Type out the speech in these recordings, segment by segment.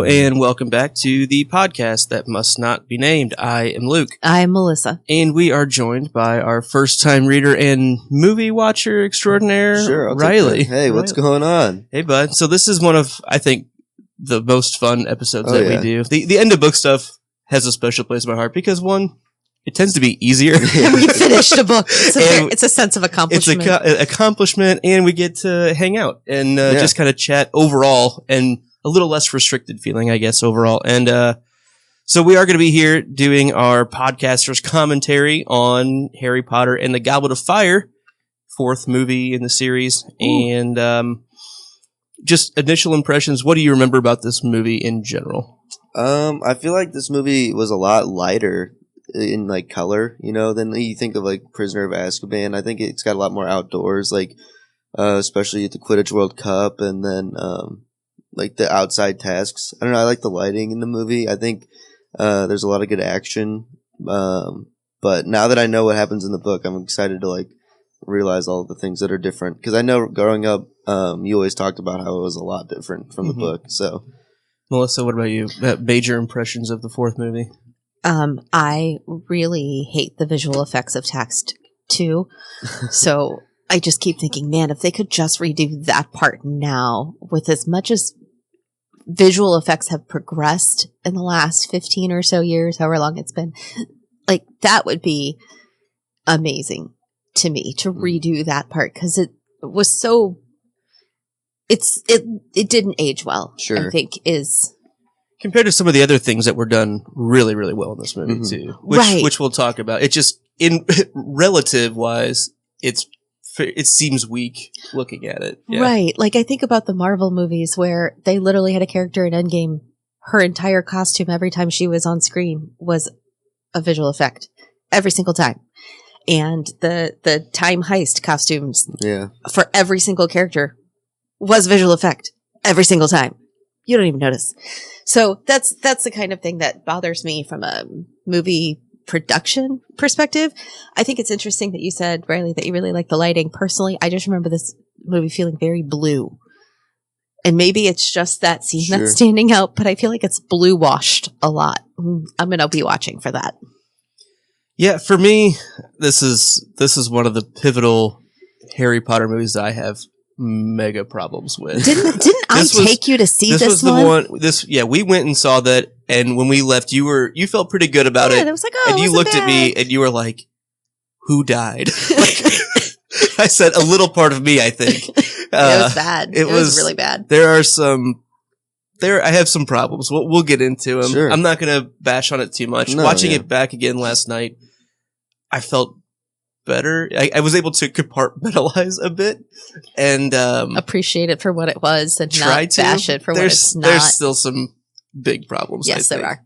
and welcome back to the podcast that must not be named. I am Luke. I am Melissa. And we are joined by our first-time reader and movie watcher extraordinaire, Riley. Hey, what's going on? Hey, bud. So this is one of, I think, the most fun episodes we do. The end of book stuff has a special place in my heart because, one, it tends to be easier. And we finished a book. It's a sense of accomplishment. It's an accomplishment, and we get to hang out and just kind of chat overall, and a little less restricted feeling, I guess, overall. And so we are going to be here doing our podcaster's commentary on Harry Potter and the Goblet of Fire, fourth movie in the series. Ooh. And just initial impressions. What do you remember about this movie in general? I feel like this movie was a lot lighter in like color, than you think of like Prisoner of Azkaban. I think it's got a lot more outdoors, like especially at the Quidditch World Cup, and then like the outside tasks. I don't know. I like the lighting in the movie. I think there's a lot of good action. But now that I know what happens in the book, I'm excited to like realize all the things that are different. Because I know growing up, you always talked about how it was a lot different from the book. So, Melissa, what about you? Major impressions of the fourth movie? I really hate the visual effects of text too. So I just keep thinking, man, if they could just redo that part now, with as much as visual effects have progressed in the last 15 or so years, however long it's been, like that would be amazing to me to redo that part, because it was so it didn't age well. Sure. I think is compared to some of the other things that were done really, really well in this movie too, which we'll talk about. It just in relative wise, it seems weak looking at it. Yeah. Right. Like I think about the Marvel movies where they literally had a character in Endgame. Her entire costume every time she was on screen was a visual effect every single time. And the time heist costumes for every single character was visual effect every single time. You don't even notice. So that's the kind of thing that bothers me from a movie production perspective. I think it's interesting that you said, Riley, that you really like the lighting. Personally, I just remember this movie feeling very blue. And maybe it's just that scene that's standing out, but I feel like it's blue washed a lot. I'm going to be watching for that. Yeah, for me, this is one of the pivotal Harry Potter movies that I have mega problems with. Didn't I take you to see this one? We went and saw that, and when we left, you felt pretty good about it. I was like, and you looked at me and you were like, "Who died?" I said, "A little part of me, I think." It was bad. It was really bad. I have some problems. We'll get into them. Sure. I'm not going to bash on it too much. Watching it back again last night, I felt better. I was able to compartmentalize a bit and appreciate it for what it was and not bash it for what it's not. There's still some big problems. Yes, there are.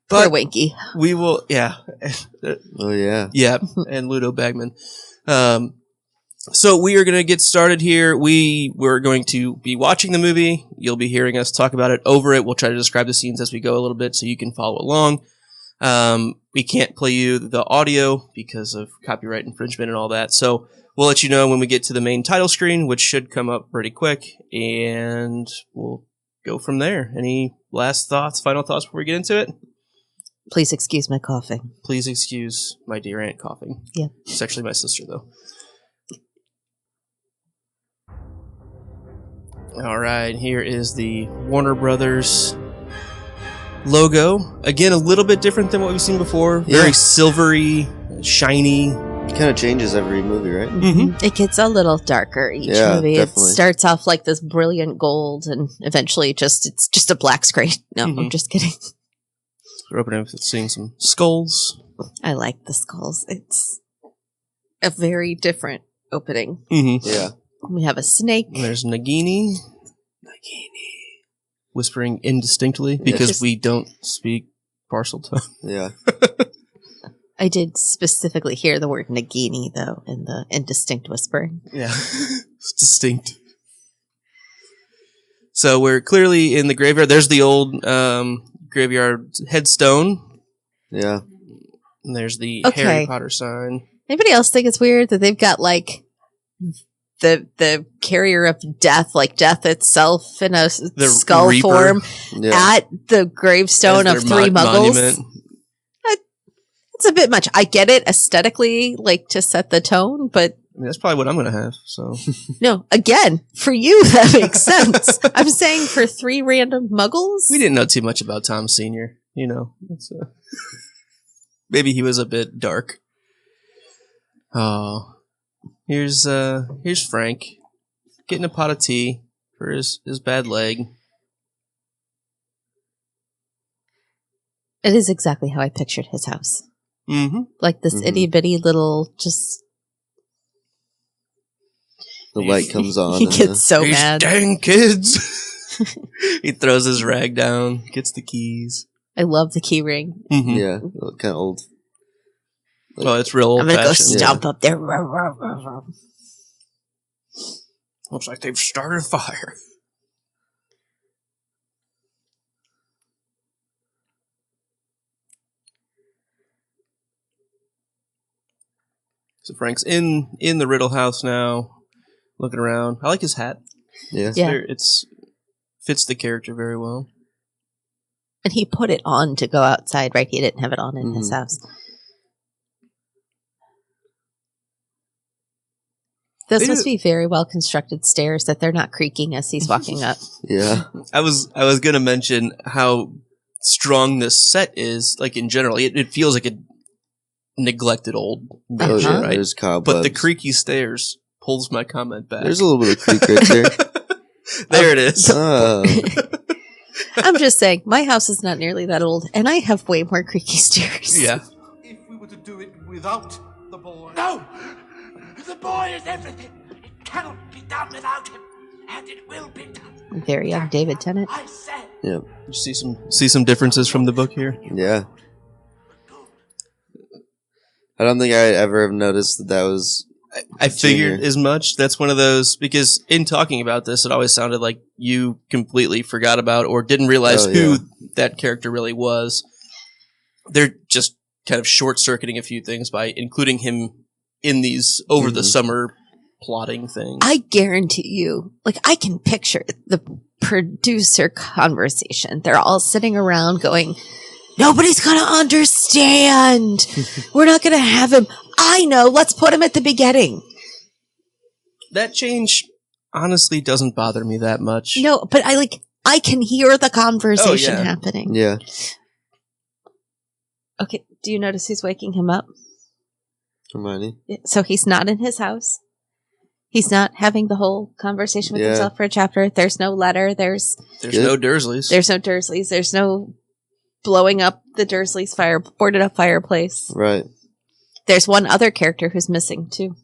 But poor Winky. We will, Oh yeah, yeah, and Ludo Bagman. So we are going to get started here. We're going to be watching the movie. You'll be hearing us talk about it over it. We'll try to describe the scenes as we go a little bit so you can follow along. We can't play you the audio because of copyright infringement and all that. So we'll let you know when we get to the main title screen, which should come up pretty quick, and we'll go from there. Any last thoughts, final thoughts before we get into it? Please excuse my coughing. Please excuse my dear aunt coughing. Yeah. It's actually my sister, though. All right, here is the Warner Brothers logo. Again, a little bit different than what we've seen before. Very silvery, shiny. It kind of changes every movie, right? Mm-hmm. It gets a little darker each movie. Definitely. It starts off like this brilliant gold, and eventually it's just a black screen. No, I'm just kidding. We're opening up with seeing some skulls. I like the skulls. It's a very different opening. Mm-hmm. Yeah. We have a snake. And there's Nagini. Whispering indistinctly because we don't speak Parseltongue. Yeah. I did specifically hear the word Nagini, though, in the indistinct whispering. Yeah. It's distinct. So we're clearly in the graveyard. There's the old graveyard headstone. Yeah. And there's the Harry Potter sign. Anybody else think it's weird that they've got, like, the carrier of death, like death itself in a The skull Reaper. form Yeah. at the gravestone As of their three muggles. monument. It's a bit much. I get it aesthetically, like to set the tone, but I mean, that's probably what I'm going to have. So no, again, for you, that makes sense. I'm saying for 3 random muggles? we didn't know too much about Tom Senior. You know, maybe he was a bit dark. Oh, here's Frank getting a pot of tea for his bad leg. It is exactly how I pictured his house. Mm-hmm. Like this itty bitty little, just. The light comes on. He and gets so These mad. dang kids. He throws his rag down, gets the keys. I love the key ring. Mm-hmm. yeah, kind of old. Oh, it's real old I'm going to go fashioned. stomp up there. Looks like they've started a fire. So Frank's in the Riddle house now, looking around. I like his hat. Yeah. Yeah. It's fits the character very well. And he put it on to go outside, right? He didn't have it on in his house. Those must be very well constructed stairs that they're not creaking as he's walking up. Yeah. I was gonna mention how strong this set is. Like in general, it feels like a neglected old mansion, Oh, yeah. right? There's cobwebs. But the creaky stairs pulls my comment back. There's a little bit of creak right there. There it is. Oh. I'm just saying, my house is not nearly that old, and I have way more creaky stairs. Yeah. If we were to do it without the boy. No! The boy is everything. It cannot be done without him. And it will be done. Very young David Tennant. I said. Yeah. You see some differences from the book here. Yeah. I don't think I ever have noticed that was. I figured Junior. as much. That's one of those, because in talking about this, it always sounded like you completely forgot about or didn't realize who that character really was. They're just kind of short-circuiting a few things by including him in these over the summer plotting things. I guarantee you, like, I can picture the producer conversation. They're all sitting around going, nobody's going to understand. We're not going to have him. I know. Let's put him at the beginning. That change honestly doesn't bother me that much. No, but I can hear the conversation happening. Yeah. Okay. Do you notice who's waking him up? Hermione. So he's not in his house. He's not having the whole conversation with himself for a chapter. There's no letter. There's no Dursleys. There's no Dursleys. There's no blowing up the Dursleys' boarded up fireplace. Right. There's one other character who's missing too.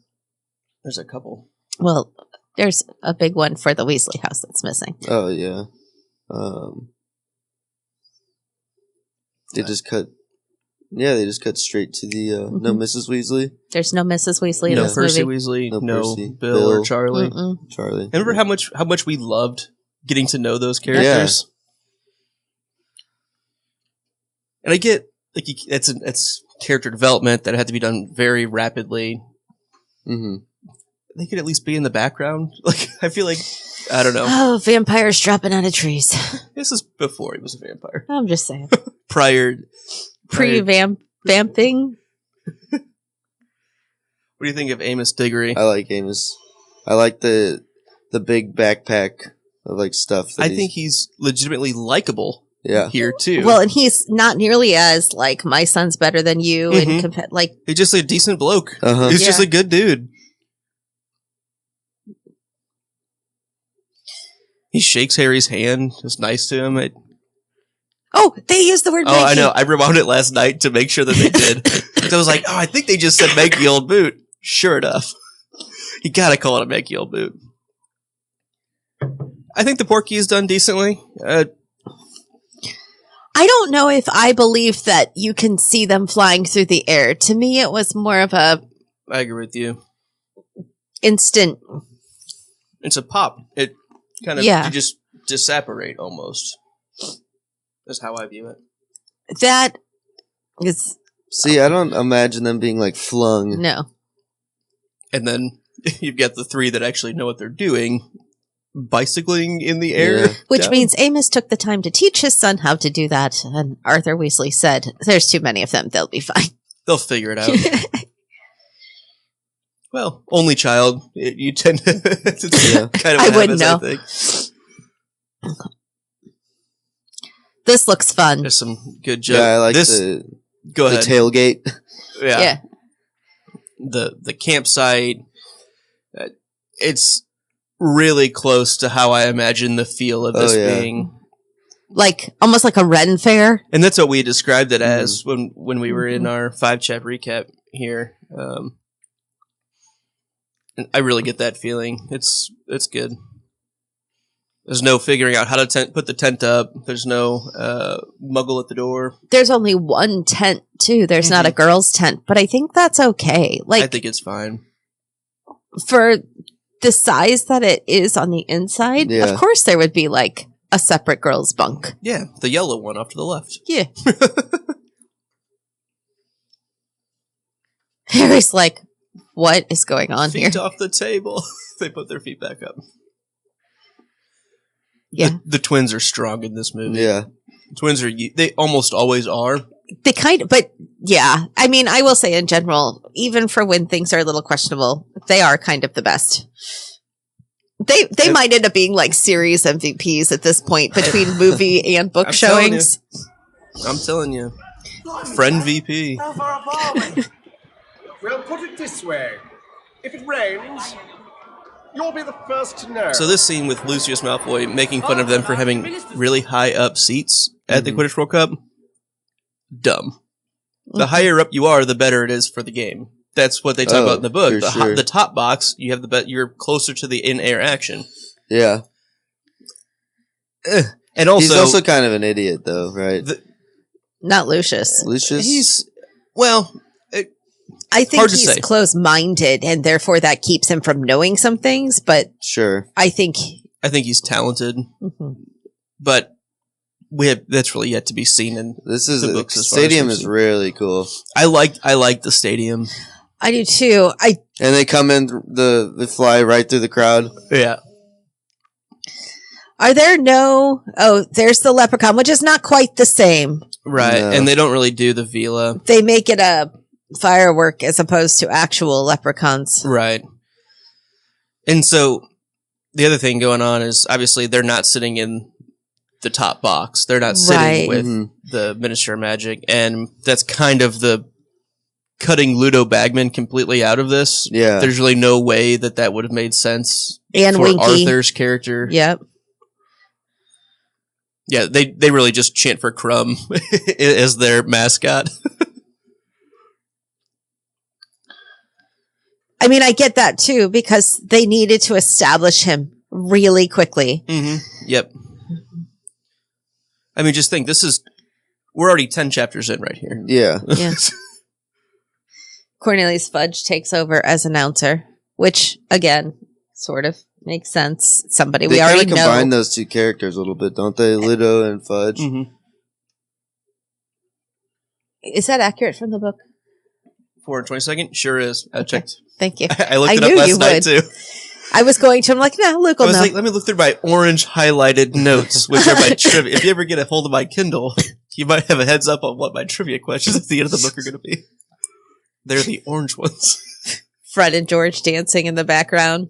There's a couple. Well, there's a big one for the Weasley house that's missing. Oh yeah. They just cut. Yeah, they just cut straight to the no Mrs. Weasley, There's no Mrs. Weasley in No this Percy movie. Weasley. No No Percy. Bill or Bill. Charlie. Mm-mm. Charlie. Remember how much we loved getting to know those characters. And I get like it's character development that had to be done very rapidly. Mm-hmm. They could at least be in the background. Like I feel like I don't know. Oh, vampires dropping out of trees. This is before he was a vampire. I'm just saying. Prior. Vamping. What do you think of Amos Diggory? I like Amos. I like the big backpack of like stuff. I think he's legitimately likable Yeah. here too. Well, and he's not nearly as like my son's better than you, Mhm. and like he's just a decent bloke. Uh-huh. He's just Yeah. a good dude. He shakes Harry's hand. Just nice to him. oh, they used the word. Oh, I Maggie. know. I rewound it last night to make sure that they did. Because I was like, oh, I think they just said Maggie Old Boot. Sure enough. You gotta call it a Maggie Old Boot. I think the Porky is done decently. I don't know if I believe that you can see them flying through the air. To me, it was more of a I agree with you. instant. It's a pop. It kind of, Yeah. you just disapparate almost. That's how I view it. That is See, I don't imagine them being like flung. no. And then you've got the three that actually know what they're doing, bicycling in the air. Yeah. Which down. means Amos took the time to teach his son how to do that. And Arthur Weasley said, there's too many of them. They'll be fine. They'll figure it out. Well, only child. You tend to kind of I have wouldn't it, know. I think. This looks fun. There's some good jokes. Yeah, I like Go the ahead. tailgate. Yeah. The campsite. It's really close to how I imagine the feel of this being. Like, almost like a Ren fair. And that's what we described it as when we were in our 5-chap recap here. And I really get that feeling. It's good. There's no figuring out how to put the tent up. There's no muggle at the door. There's only one tent, too. There's not a girl's tent, but I think that's okay. Like, I think it's fine. For the size that it is on the inside, of course there would be, like, a separate girl's bunk. Yeah, the yellow one off to the left. Yeah. Harry's like, what is going on Feet here? off the table. They put their feet back up. Yeah. The twins are strong in this movie. Yeah. Twins are, they almost always are. They kind of, but yeah. I mean, I will say in general, even for when things are a little questionable, they are kind of the best. They might end up being like series MVPs at this point between movie and book showings. I'm telling you. Friend VP. How far up are we? Well, put it this way. If it rains, you'll be the first to know. So this scene with Lucius Malfoy making fun of them for having really high up seats at the Quidditch World Cup, dumb. The higher up you are, the better it is for the game. That's what they talk about in the book. The top box, you have you're closer to the in-air action. Yeah. And also, he's also kind of an idiot, though, right? Not Lucius. Lucius? I think hard to he's say. close-minded, and therefore that keeps him from knowing some things, but Sure. I think he's talented, but that's really yet to be seen in the books. The stadium is really cool. I like the stadium. I do too. And they come in, they fly right through the crowd. Yeah. Are there there's the leprechaun, which is not quite the same. Right, No. and they don't really do the Vila. They make it a firework as opposed to actual leprechauns. Right. And so the other thing going on is obviously they're not sitting in the top box. They're not sitting with the Minister of Magic, and that's kind of the cutting Ludo Bagman completely out of this. Yeah. There's really no way that would have made sense And for Winky. Arthur's character. Yep. Yeah, they really just chant for Crumb as their mascot. I mean, I get that too, because they needed to establish him really quickly. Yep. I mean, just think, we're already 10 chapters in right here. Yeah. Yeah. Cornelius Fudge takes over as announcer, which, again, sort of makes sense. Somebody They we kind already of know. combine those two characters a little bit, don't they? Ludo and Fudge. Is that accurate from the book? 422nd? Sure is. I checked. Thank you. I looked it knew up last you night, would. too. I was going to. I'm like, no, Luke will I was know. like, let me look through my orange highlighted notes, which are my trivia. If you ever get a hold of my Kindle, you might have a heads up on what my trivia questions at the end of the book are going to be. They're the orange ones. Fred and George dancing in the background.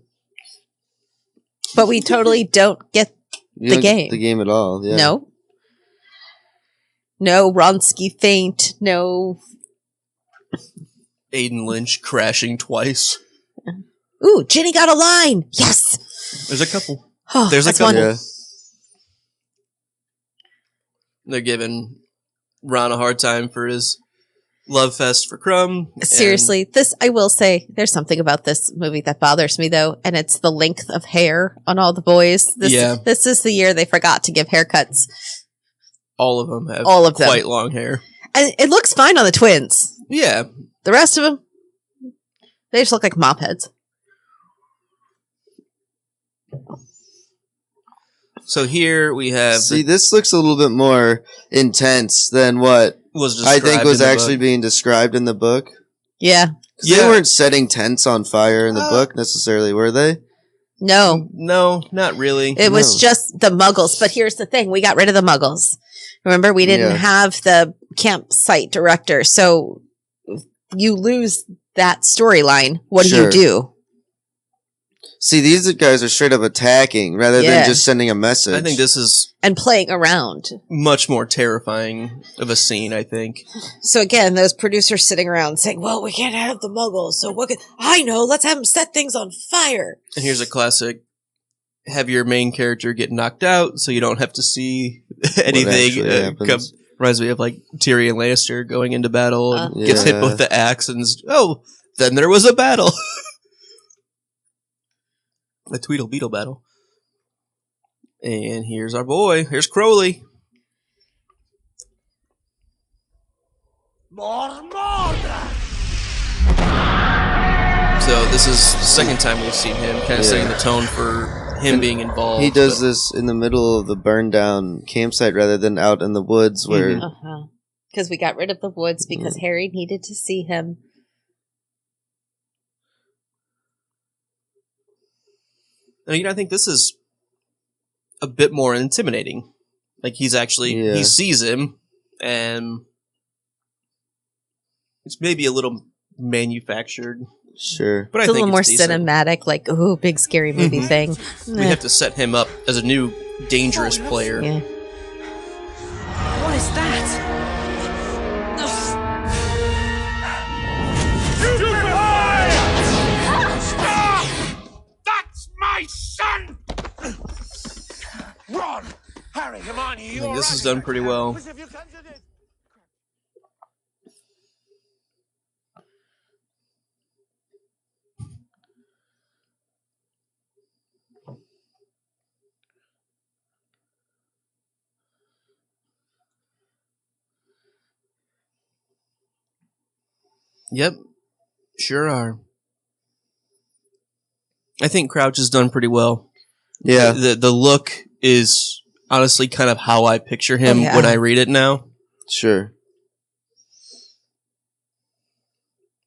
But we totally don't get You the don't game. get the game at all. Yeah. No. No Ronsky faint. No. Aiden Lynch crashing twice. Ooh, Ginny got a line. Yes. There's a couple. Oh, There's a that's couple. one. Yeah. They're giving Ron a hard time for his love fest for Crumb. Seriously, I will say, there's something about this movie that bothers me, though, and it's the length of hair on all the boys. This is the year they forgot to give haircuts. All of them have quite long hair. And it looks fine on the twins. Yeah. The rest of them, they just look like mop heads. So here we have... See, this looks a little bit more intense than what was I think was described in the actually book. being described in the book. Yeah. 'Cause they weren't setting tents on fire in the book necessarily, were they? No. No, not really. It was just the Muggles. But here's the thing. We got rid of the Muggles. Remember, we didn't have the campsite director. So you lose that storyline. What do you do? See, these guys are straight up attacking rather than just sending a message. I think this is... And playing around. Much more terrifying of a scene, I think. So again, those producers sitting around saying, well, we can't have the Muggles. So what I know, let's have them set things on fire. And here's a classic. Have your main character get knocked out so you don't have to see anything. Reminds me of like Tyrion Lannister going into battle and gets hit with the axe and then there was a battle. The Tweedle Beetle battle. And here's our boy. Here's Crowley. More murder! So this is the second time we've seen him kind of setting the tone for him being involved. He does this in the middle of the burned down campsite rather than out in the woods where... Because we got rid of the woods because Harry needed to see him. I think this is a bit more intimidating. Like he's actually he sees him, and it's maybe a little manufactured. Sure, but it's a little more cinematic, like big scary movie thing. We have to set him up as a new dangerous player. Yeah. What is that? My son! Ron! Harry, Hermione, you're this is done pretty well. Yep, sure are. I think Crouch has done pretty well. Yeah. The look is honestly kind of how I picture him when I read it now. Sure.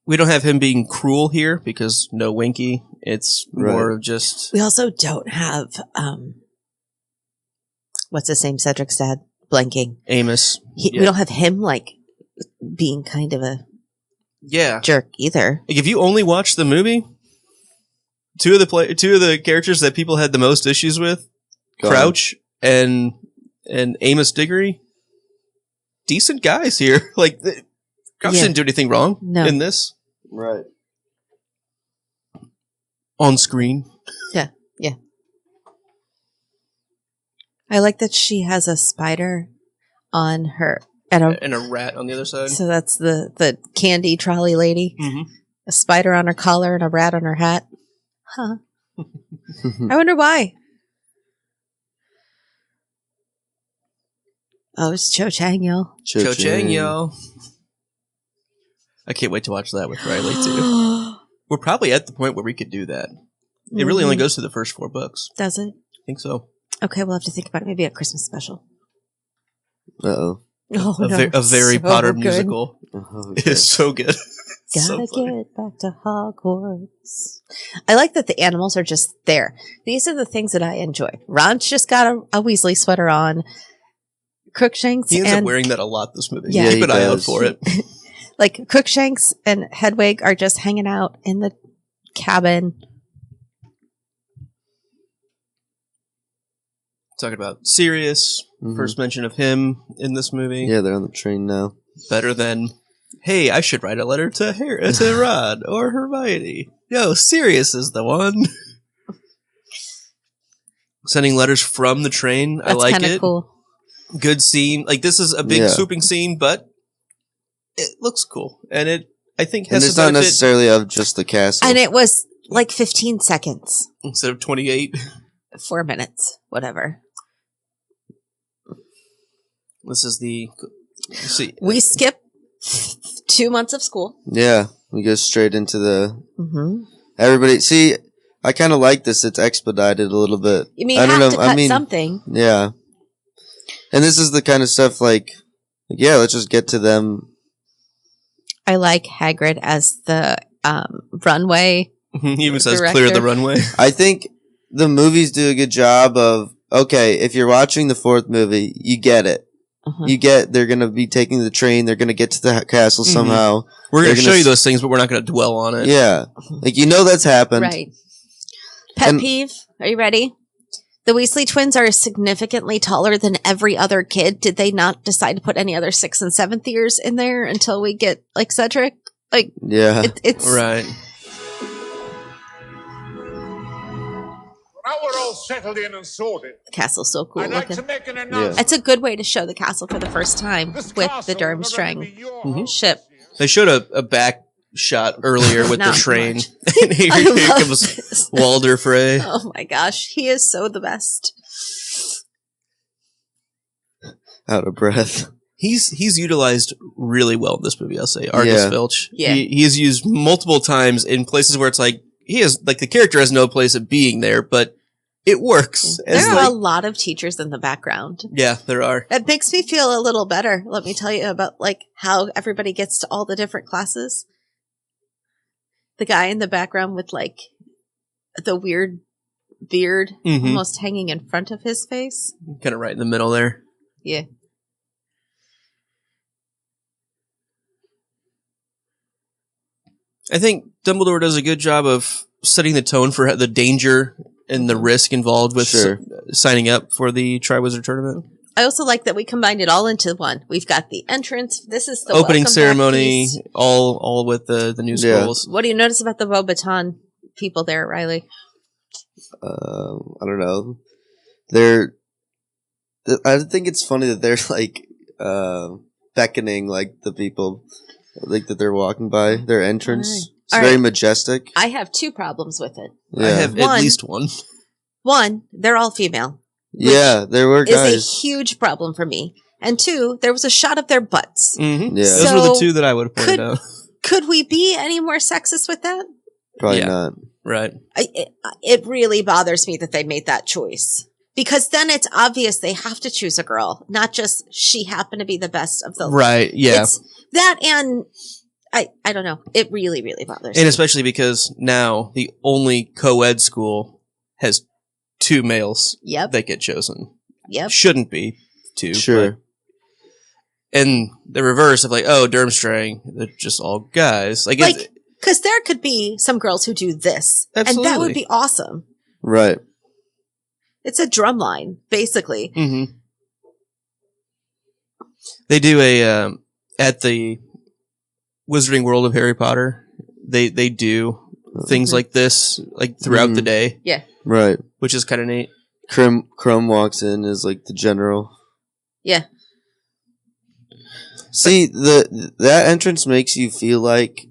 We don't have him being cruel here because no Winky. It's more of just... We also don't have... what's his name? Cedric's dad? Blanking. Amos. We don't have him like being kind of a jerk either. Like, if you only watch the movie... Two of the characters that people had the most issues with, Crouch and Amos Diggory, decent guys here. Like Crouch didn't do anything wrong in this, right? On screen, yeah. I like that she has a spider on her and a rat on the other side. So that's the candy trolley lady. Mm-hmm. A spider on her collar and a rat on her hat. Huh. I wonder why. Oh, it's Cho Chang, yo. Cho Chang, yo. I can't wait to watch that with Riley, too. We're probably at the point where we could do that. It really only goes through the first 4 books. Does it? I think so. Okay, we'll have to think about it. Maybe a Christmas special. Uh-oh. Oh, a very so Potter musical. Oh, okay. It's so good. Gotta get back to Hogwarts. I like that the animals are just there. These are the things that I enjoy. Ron's just got a Weasley sweater on. Crookshanks. He ends up wearing that a lot this movie. Yeah, keep an eye out for it. Like Crookshanks and Hedwig are just hanging out in the cabin. Talking about Sirius. First mention of him in this movie. Yeah, they're on the train now. Better than, hey, I should write a letter to Rod or Hermione. Yo, Sirius is the one. Sending letters from the train. That's I like it. Kind of cool. Good scene. Like, this is a big swooping scene, but it looks cool. And it, I think, has it's not necessarily of just the castle. And it was like 15 seconds. Instead of 28. 4 minutes. Whatever. This is the... See, we skip 2 months of school. Yeah. We go straight into the... Everybody... See, I kind of like this. It's expedited a little bit. You mean, you have to cut something. Yeah. And this is the kind of stuff like, yeah, let's just get to them. I like Hagrid as the runway. He even says Director. clear the runway. I think the movies do a good job of, okay, if you're watching the fourth movie, you get it. Uh-huh. You get they're going to be taking the train. They're going to get to the castle somehow. We're going to They're show you those things, but we're not going to dwell on it. Yeah. Like, you know that's happened. Right. Pet And- peeve. Are you ready? The Weasley twins are significantly taller than every other kid. Did they not decide to put any other 6th and 7th years in there until we get like Cedric? Like, Yeah. it's Right. Now we're all settled in and sorted. the castle's so cool I'd like looking. to make an announcement. It's a good way to show the castle for the first time This with castle the will not only be Durmstrang your Mhm. home ship. this year, They showed a back shot earlier with the Not train. much. And here I love comes this. Walder Frey. Oh my gosh, he is so the best. Out of breath. He's utilized really well in this movie, I'll say. Argus Yeah. Filch. Yeah. He is used multiple times in places where it's like, he has, like, the character has no place of being there, but it works. As, There are a like- lot of teachers in the background. yeah, there are. It makes me feel a little better. Let me tell you about like how everybody gets to all the different classes. The guy in the background with like the weird beard Mhm. almost hanging in front of his face. Kind of right in the middle there. Yeah. I think Dumbledore does a good job of setting the tone for the danger and the risk involved with Sure. signing up for the Triwizard Tournament. I also like that we combined it all into one. We've got the entrance. This is the Opening welcome back ceremony, piece. all with the new Yeah. scrolls. What do you notice about the Beauxbaton people there, Riley? I don't know. They're. I think it's funny that they're like beckoning like the people like that they're walking by their entrance. Alright. It's Alright. very majestic. I have 2 problems with it. Yeah. I have One- at least one. One, they're all female. Yeah, there were Is a guys. huge problem for me. And 2, there was a shot of their butts. Mm-hmm. Yeah. Those were the So, two that I would have pointed could- out. Could we be any more sexist with that? Probably Yeah. not. Right. It really bothers me that they made that choice. Because then it's obvious they have to choose a girl, not just she happened to be the best of the Right. Yeah. It's that, and I don't know. It really, really bothers And me. especially because now the only co-ed school has 2 males Yep. that get chosen. Yep. Shouldn't be 2. Sure. but- and the reverse of like, oh, Durmstrang, they're just all guys. Like, Like, because there could be some girls who do this, and that Absolutely. would be awesome. Right. It's a drum line, basically. hmm They do a at the Wizarding World of Harry Potter. They do things Mhm. like this like throughout the Mhm. day, Right. which is kind of neat. Crumb walks in as like the general. Yeah. See, that entrance makes you feel like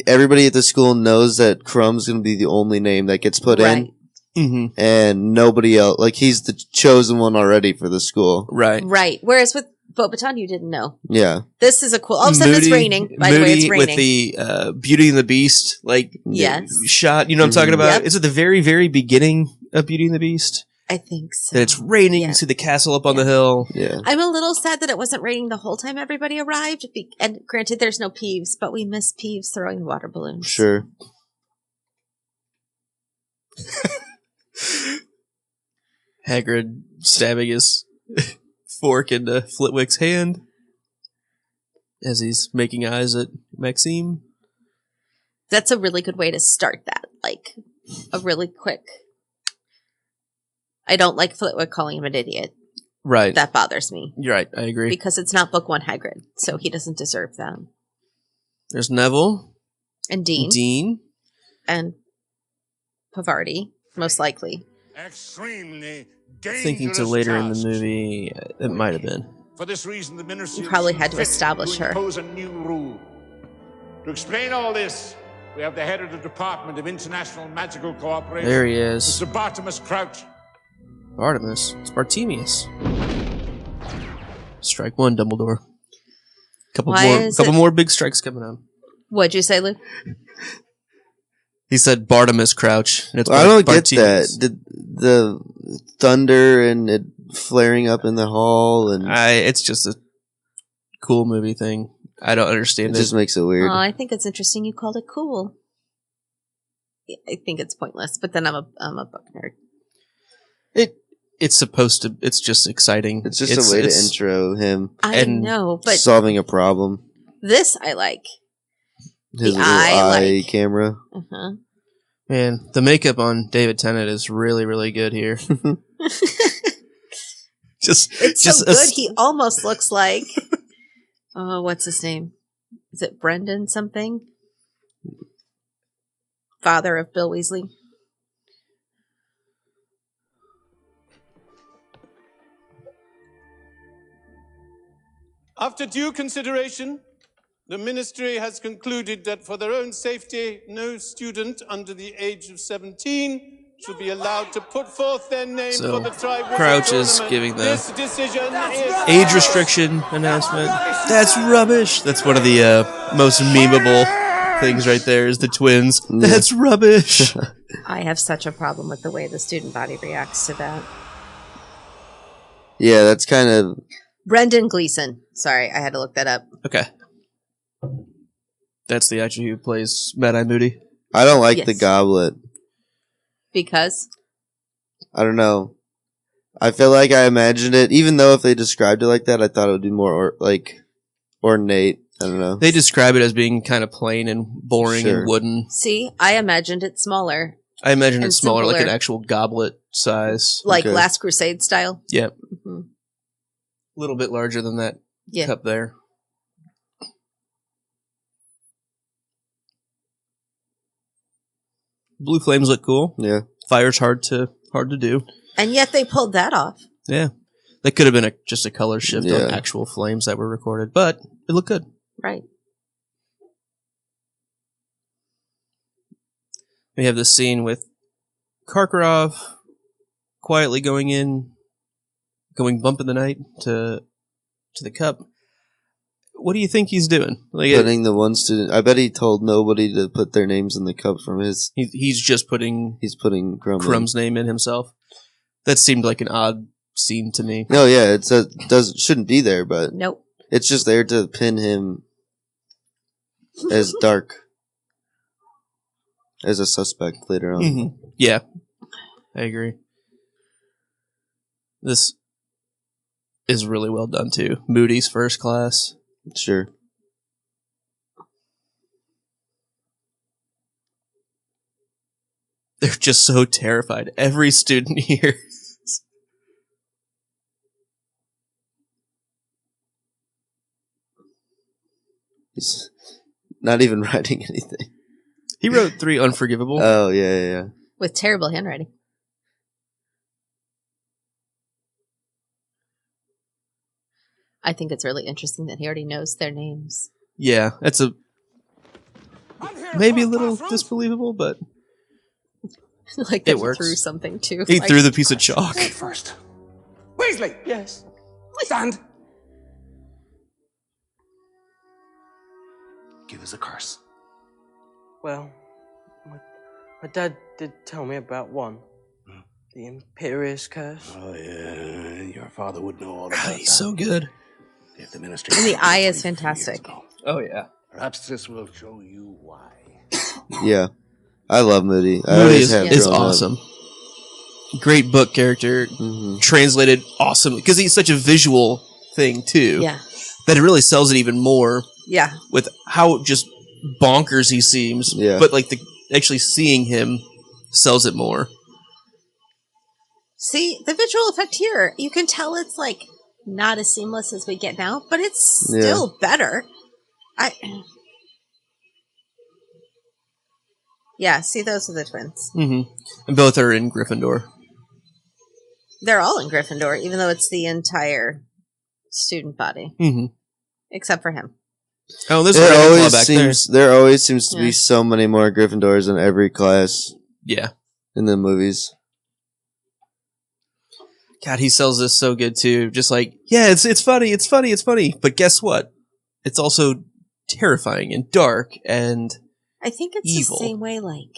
everybody at the school knows that Crumb's going to be the only name that gets put Right. in, Mm-hmm. and nobody else. Like, he's the chosen one already for the school. Right. Right. Whereas with Beauxbaton, you didn't know. Yeah. This is a cool. All of a sudden, it's raining. By the way, it's With raining. the Beauty and the Beast like Yes. shot. You know what I'm talking about? Yep. Is it the very very beginning of Beauty and the Beast I think so. that it's raining? Yeah. You see the castle up on the hill. Yeah. I'm a little sad that it wasn't raining the whole time everybody arrived. And granted, there's no Peeves, but we miss Peeves throwing water balloons. Sure. Hagrid stabbing his fork into Flitwick's hand as he's making eyes at Maxime. That's a really good way to start that. Like, a really quick. I don't like Flitwick calling him an idiot. Right. That bothers me. You're right. I agree. Because it's not book 1 Hagrid, so he doesn't deserve that. There's Neville, And Dean, Dean. and Pavarti, most likely. Extremely Thinking to dangerous later in the tasks. movie, it might have been. For this reason, the ministry You probably is had to fit establish her. impose a new rule. To explain all this, we have the head of the Department of International Magical Cooperation, There he is. Mr. Bartimus Crouch. Artemis. It's Bartemius. Strike 1, Dumbledore. Couple Why is it- more big strikes coming up. What'd you say, Luke? He said Bartimus Crouch. And it's I don't get Bartemius. that. The thunder and it flaring up in the hall and It's just a cool movie thing. I don't understand It just makes it weird. I think it's interesting you called it cool. I think it's pointless, but then I'm a book nerd. It's supposed to. It's just exciting. It's just a way to intro him. I know, but solving a problem. This I like. His little eye camera. Uh-huh. Man, the makeup on David Tennant is really, really good here. It's so good. He almost looks like. What's his name? Is it Brendan something? Father of Bill Weasley. After due consideration, the Ministry has concluded that for their own safety, no student under the age of 17 should be allowed to put forth their name for the Triwizard Crouch is Tournament. giving the This decision is age restriction announcement. That's rubbish. That's one of the most memeable things right there is the twins. That's rubbish. I have such a problem with the way the student body reacts to that. Yeah, that's kind of... Brendan Gleeson. Sorry, I had to look that up. Okay. That's the actor who plays Mad-Eye Moody. I don't like the goblet. Because? I don't know. I feel like I imagined it, even though if they described it like that, I thought it would be more ornate. I don't know. They describe it as being kind of plain and boring and wooden. See, I imagined it smaller. I imagine it's smaller, simpler. like an actual goblet size. Like Last Crusade style? Yep. Mm-hmm. A little bit larger than that cup there. Blue flames look cool. Yeah. Fire's hard to do. And yet they pulled that off. Yeah. That could have been just a color shift on actual flames that were recorded, but it looked good. Right. We have this scene with Karkaroff quietly going bump in the night to the cup. What do you think he's doing? Putting the one student. I bet he told nobody to put their names in the cup from his. He's just putting. He's putting Crumb's name in himself. That seemed like an odd scene to me. No, yeah, shouldn't be there, but nope. It's just there to pin him as dark as a suspect later on. Mm-hmm. Yeah, I agree. This is really well done too. Moody's first class. Sure. They're just so terrified. Every student here. He's not even writing anything. He wrote 3 Unforgivable. Oh, yeah. With terrible handwriting. I think it's really interesting that he already knows their names. Yeah, that's maybe a little disbelievable, but like it works. Threw something too. He threw the piece of chalk. First, Weasley. Yes. Stand. Give us a curse. Well, my dad did tell me about one. The Imperious Curse. Oh, yeah. Your father would know all about that. He's so good. If the Ministry and the eye is fantastic. Oh, yeah. Perhaps this will show you why. Yeah. I love Moody. Moody is awesome. Great book character. Mm-hmm. Translated awesome. Because he's such a visual thing, too. Yeah. That it really sells it even more. Yeah. With how just bonkers he seems. Yeah. But like actually seeing him sells it more. See, the visual effect here, you can tell it's like not as seamless as we get now, but it's still better. Yeah, see, those are the twins. Mm-hmm. And both are in Gryffindor. They're all in Gryffindor, even though it's the entire student body. Mm-hmm. Except for him. Oh, there's there always seems to be so many more Gryffindors in every class. Yeah. In the movies. God, he sells this so good too. Just like, yeah, it's funny. But guess what? It's also terrifying and dark and I think it's evil. The same way, like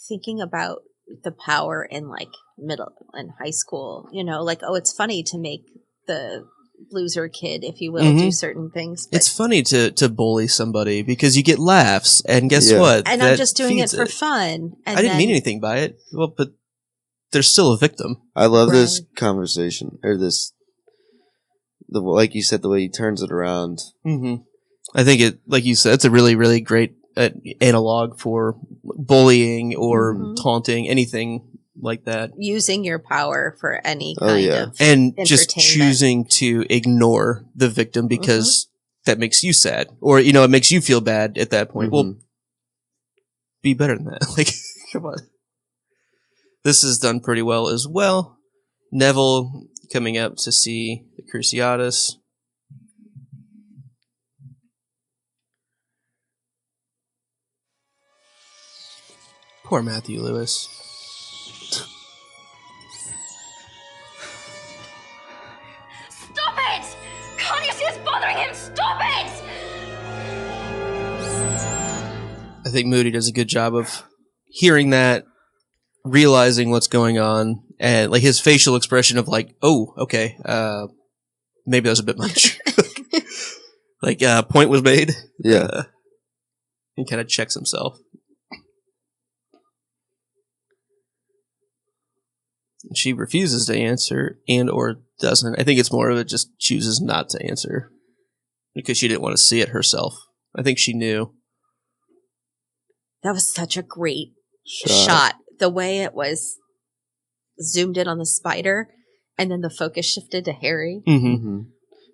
thinking about the power in like middle and high school. You know, like it's funny to make the loser kid, if you will, Mhm. do certain things. But, It's funny to bully somebody because you get laughs, and guess Yeah. what? and That I'm just doing it feeds for fun. And I didn't mean then- anything by it. Well, but there's still a victim. I love this Right. conversation, or like you said, the way he turns it around. Mm-hmm. I think it, like you said, it's a really, really great analog for bullying or Mhm. taunting, anything like that. Using your power for any Oh, kind yeah. of And just entertainment. choosing to ignore the victim because Mm-hmm. that makes you sad, or it makes you feel bad at that point. Well, Mhm. be better than that. Like, come on. This is done pretty well as well. Neville coming up to see the Cruciatus. Poor Matthew Lewis. Stop it! Can't you see it's bothering him? Stop it! I think Moody does a good job of hearing that, realizing what's going on, and like his facial expression of like, oh, okay, maybe that was a bit much. Like, point was made. Yeah. He kind of checks himself. She refuses to answer and or doesn't. I think it's more of it just chooses not to answer because she didn't want to see it herself. I think she knew. That was such a great shot. The way it was zoomed in on the spider, and then the focus shifted to Harry. Mm-hmm. Mhm.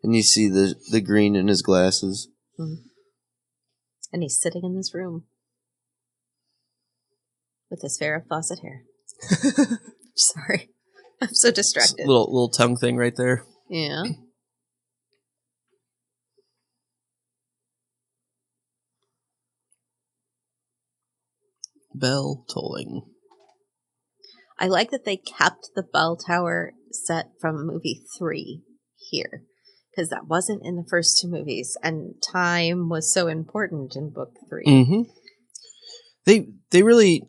And you see the green in his glasses. And he's sitting in this room with his Farrah Fawcett hair. Sorry. I'm so distracted. Little tongue thing right there. Yeah. Bell tolling. I like that they kept the bell tower set from movie 3 here, because that wasn't in the first 2 movies, and time was so important in book 3. Mm-hmm. They really,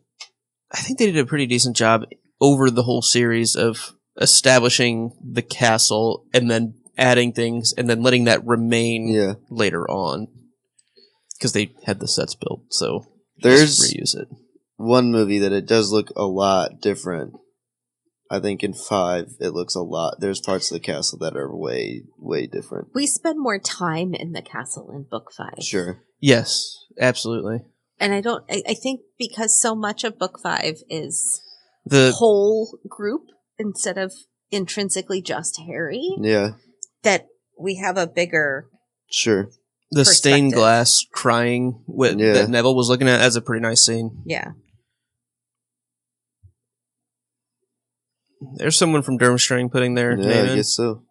I think they did a pretty decent job over the whole series of establishing the castle and then adding things and then letting that remain later on because they had the sets built. So There's just reuse it. One movie that it does look a lot different. I think in 5 it looks a lot. There's parts of the castle that are way, way different. We spend more time in the castle in book 5. Sure. Yes, absolutely. And I think because so much of book 5 is The whole group instead of intrinsically just Harry, Yeah. that we have a bigger. Sure. the stained perspective. glass crying that Neville was looking at, that's a pretty nice scene. Yeah. There's someone from Durmstrang putting their Yeah, name I in. guess so.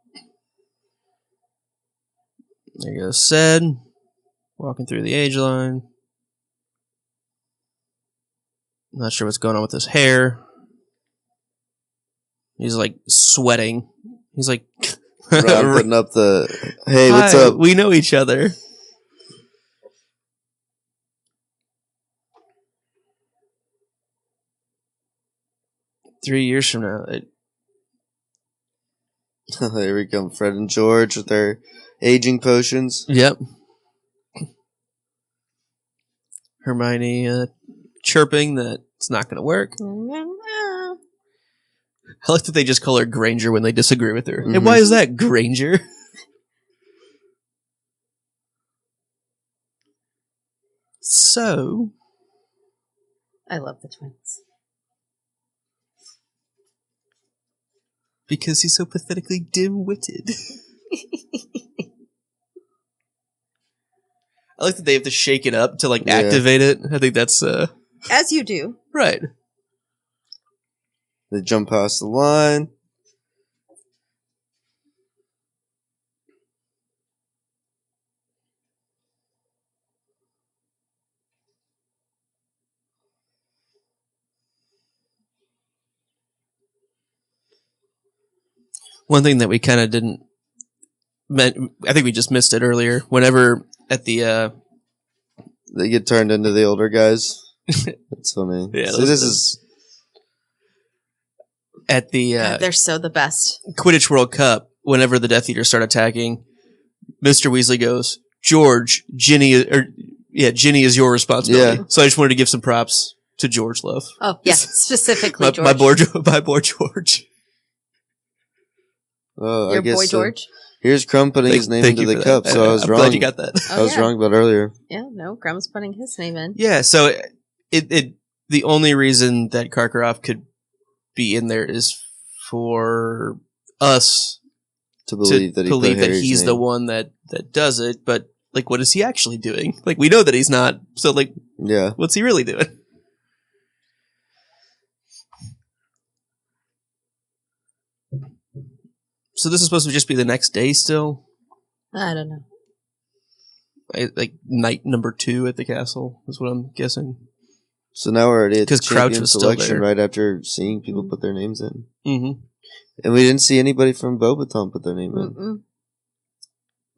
There goes Ced, walking through the age line. Not sure what's going on with his hair. He's like sweating. He's like, Ron putting up the, hey, what's "Hi, up? We know each other. "3 years from now." Here we come, Fred and George with their aging potions. Yep. Hermione chirping that it's not going to work. I like that they just call her Granger when they disagree with her. And why is that, Granger? So, I love the twins. because he's so pathetically dim-witted. I like that they have to shake it up to like activate it. I think that's As you do. right. They jump past the line. One thing that we kind of didn't, I think we just missed it earlier. Whenever at the They get turned into the older guys. That's funny. Yeah, So this is at the God, they're so the best. Quidditch World Cup, whenever the Death Eaters start attacking, Mr. Weasley goes, George, Ginny is your responsibility. Yeah. So I just wanted to give some props to George Love. Oh, yeah, specifically George. My boy George. Oh, Your I guess boy so. George? Here's Crumb putting his name Thank into you the for cup, that. so I was I'm wrong. glad you got that. Oh, I was yeah. wrong about earlier. Yeah, no, Grumm's putting his name in. Yeah, so it the only reason that Karkaroff could be in there is for us To believe that he put Harry's he's name. the one that does it, but like what is he actually doing? Like we know that he's not, so like Yeah. what's he really doing? So this is supposed to just be the next day still? I don't know. Like night number 2 at the castle is what I'm guessing. So now we're already at 'Cause Crouch champion was still selection there. right after seeing people put their names in. Mm-hmm. And we didn't see anybody from Bobaton put their name in. Mm-mm.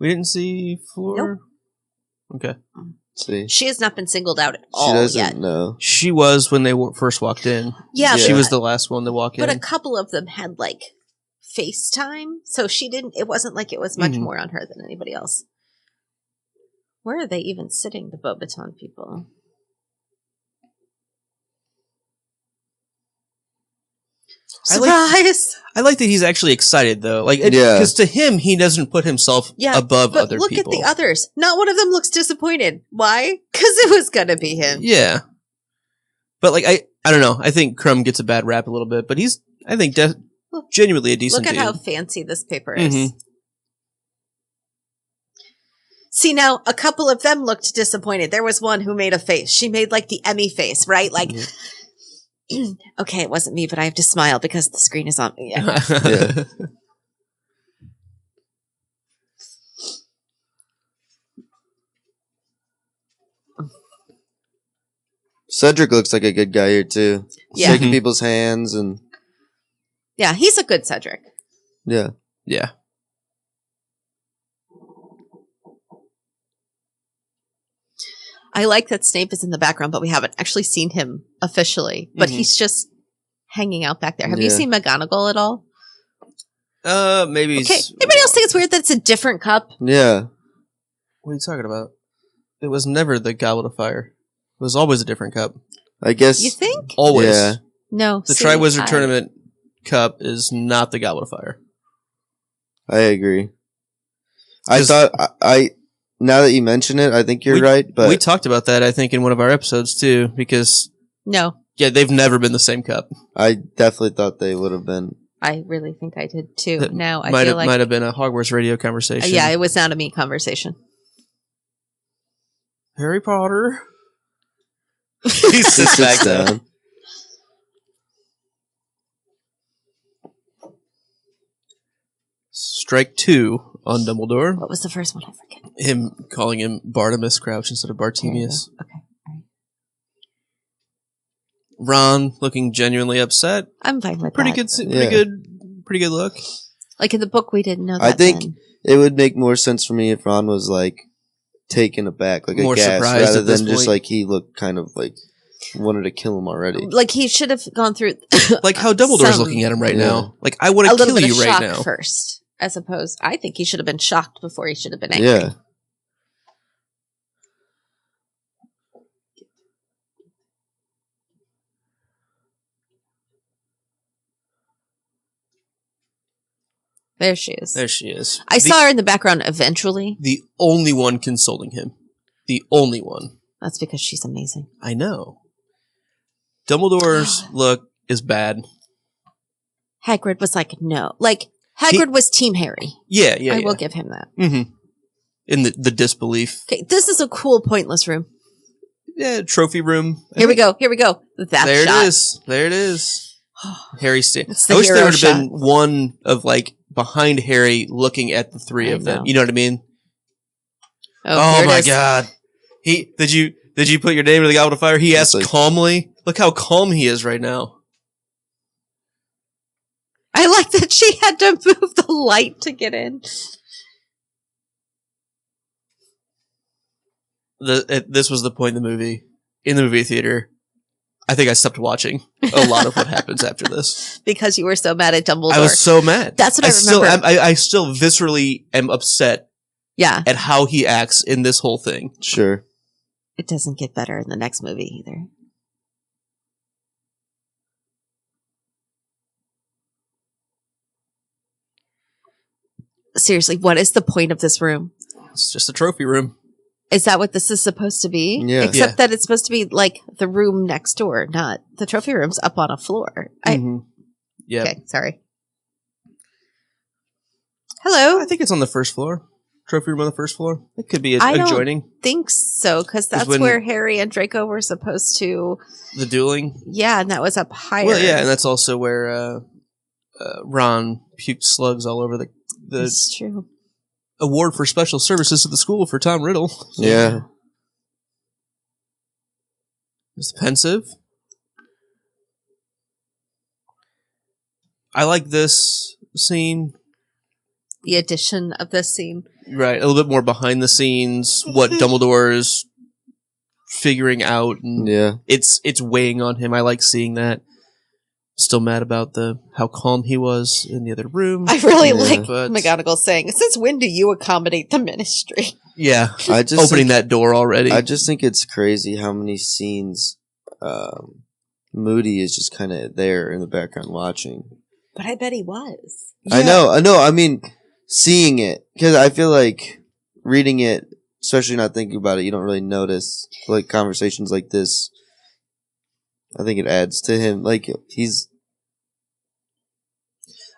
We didn't see Floor? Okay. See? She has not been singled out at She all doesn't yet. know. She was when they first walked in. Yeah, She but- was the last one to walk But in. a couple of them had like FaceTime, so she didn't. It wasn't like it was much Mhm. more on her than anybody else. Where are they even sitting, the Bobaton people? Surprise! I like that he's actually excited though. Like, Yeah. because to him, he doesn't put himself above but other look people. at the others. Not one of them looks disappointed. Why? Because it was gonna be him. Yeah. But like, I don't know. I think Crumb gets a bad rap a little bit, but he's, I think, genuinely a decent Look at dude. how fancy this paper is. Mhm. See, now a couple of them looked disappointed. There was one who made a face. She made like the Emmy face, right? Like, okay, it wasn't me, but I have to smile because the screen is on me. Yeah. Yeah. Cedric looks like a good guy here too. Yeah. Shaking people's hands and Yeah, he's a good Cedric. yeah. Yeah. I like that Snape is in the background, but we haven't actually seen him officially. But Mhm. he's just hanging out back there. Have you Yeah. seen McGonagall at all? Maybe. Okay. Anybody else think it's weird that it's a different cup? Yeah. What are you talking about? It was never the Goblet of Fire. It was always a different cup. I guess You think? Always. Yeah. No. The see, Triwizard I- Tournament cup is not the Goblet of Fire. I agree. I 'Cause- thought I now that you mention it, I think you're We- right, but we talked about that, I think, in one of our episodes too, because No, yeah, they've never been the same cup. I definitely thought they would have been. I really think I did too. That Now I might feel have like might have been a Hogwarts radio conversation. yeah, it was not a me conversation. Harry Potter. he He sits back sits down. down. Strike 2 on Dumbledore. What was the first one? I forget. Him calling him Bartimus Crouch instead of Bartemius. Okay. All right. Ron looking genuinely upset. I'm fine with Pretty that. good. Yeah. Pretty good look. Like in the book, we didn't know that. I think then. it would make more sense for me if Ron was like taken aback, like More aghast, surprised rather at this than just point. like he looked kind of like wanted to kill him already. Like he should have gone through Like how Dumbledore's some- looking at him right Yeah. now. Like I want a to little kill bit you of right shock now. first, as opposed. I think he should have been shocked before he should have been angry. Yeah. There she is. There she is. I saw her in the background eventually. The only one consoling him. The only one. That's because she's amazing. I know. Dumbledore's look is bad. Hagrid was like, no. Like, Hagrid was Team Harry. Yeah. I will give him that. Mm-hmm. In the disbelief. Okay, this is a cool, pointless room. Yeah, trophy room. Here we go. Here we go. That There shot. it is. There it is. Harry It's the I wish there hero would have been shot. one of like behind Harry looking at the three I of them. know. You know what I mean? Oh, here it my is. god. Did you put your name in the Goblet of Fire? He asked like- calmly. Look how calm he is right now. I like that she had to move the light to get in. This was the point in the movie theater. I think I stopped watching a lot of what happens after this. Because you were so mad at Dumbledore. I was so mad. That's what I remember. I still viscerally am upset at how he acts in this whole thing. Sure. It doesn't get better in the next movie either. Seriously, what is the point of this room? It's just a trophy room. Is that what this is supposed to be? Yeah. Except that it's supposed to be like the room next door, not the trophy room's up on a floor. Yeah. Okay, sorry. Hello. I think it's on the first floor. Trophy room on the first floor. It could be I adjoining. don't think so, because that's where Harry and Draco were supposed to. The dueling? Yeah, and that was up higher. Well, yeah, and that's also where Ron puked slugs all over the That's true. award for special services to the school for Tom Riddle. Yeah. It's pensive. I like this scene. The addition of this scene. Right, a little bit more behind the scenes, what Dumbledore is figuring out, and it's weighing on him. I like seeing that. Still mad about how calm he was in the other room. I really like McGonagall saying, "Since when do you accommodate the Ministry?" Yeah, opening that door already. I just think it's crazy how many scenes Moody is just kind of there in the background watching. But I bet he was. Yeah. I know. I mean, seeing it, because I feel like reading it, especially not thinking about it, you don't really notice like conversations like this. I think it adds to him. Like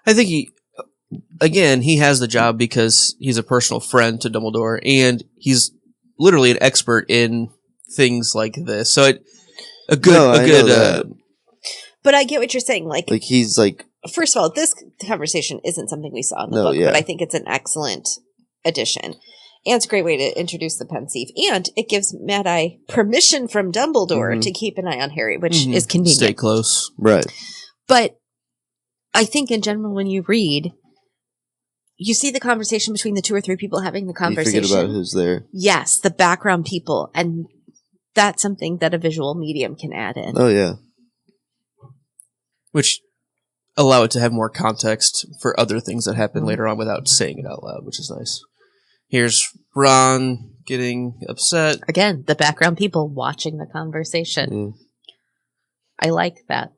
I think he has the job because he's a personal friend to Dumbledore, and he's literally an expert in things like this. So But I get what you're saying. Like he's like. First of all, this conversation isn't something we saw in the book, but I think it's an excellent addition. And it's a great way to introduce the Pensieve. And it gives Mad-Eye permission from Dumbledore to keep an eye on Harry, which is convenient. Stay close. Right. But I think in general, when you read, you see the conversation between the two or three people having the conversation. You forget about who's there. Yes, the background people. And that's something that a visual medium can add in. Oh, yeah. Which allow it to have more context for other things that happen later on without saying it out loud, which is nice. Here's Ron getting upset. Again, the background people watching the conversation. I like that.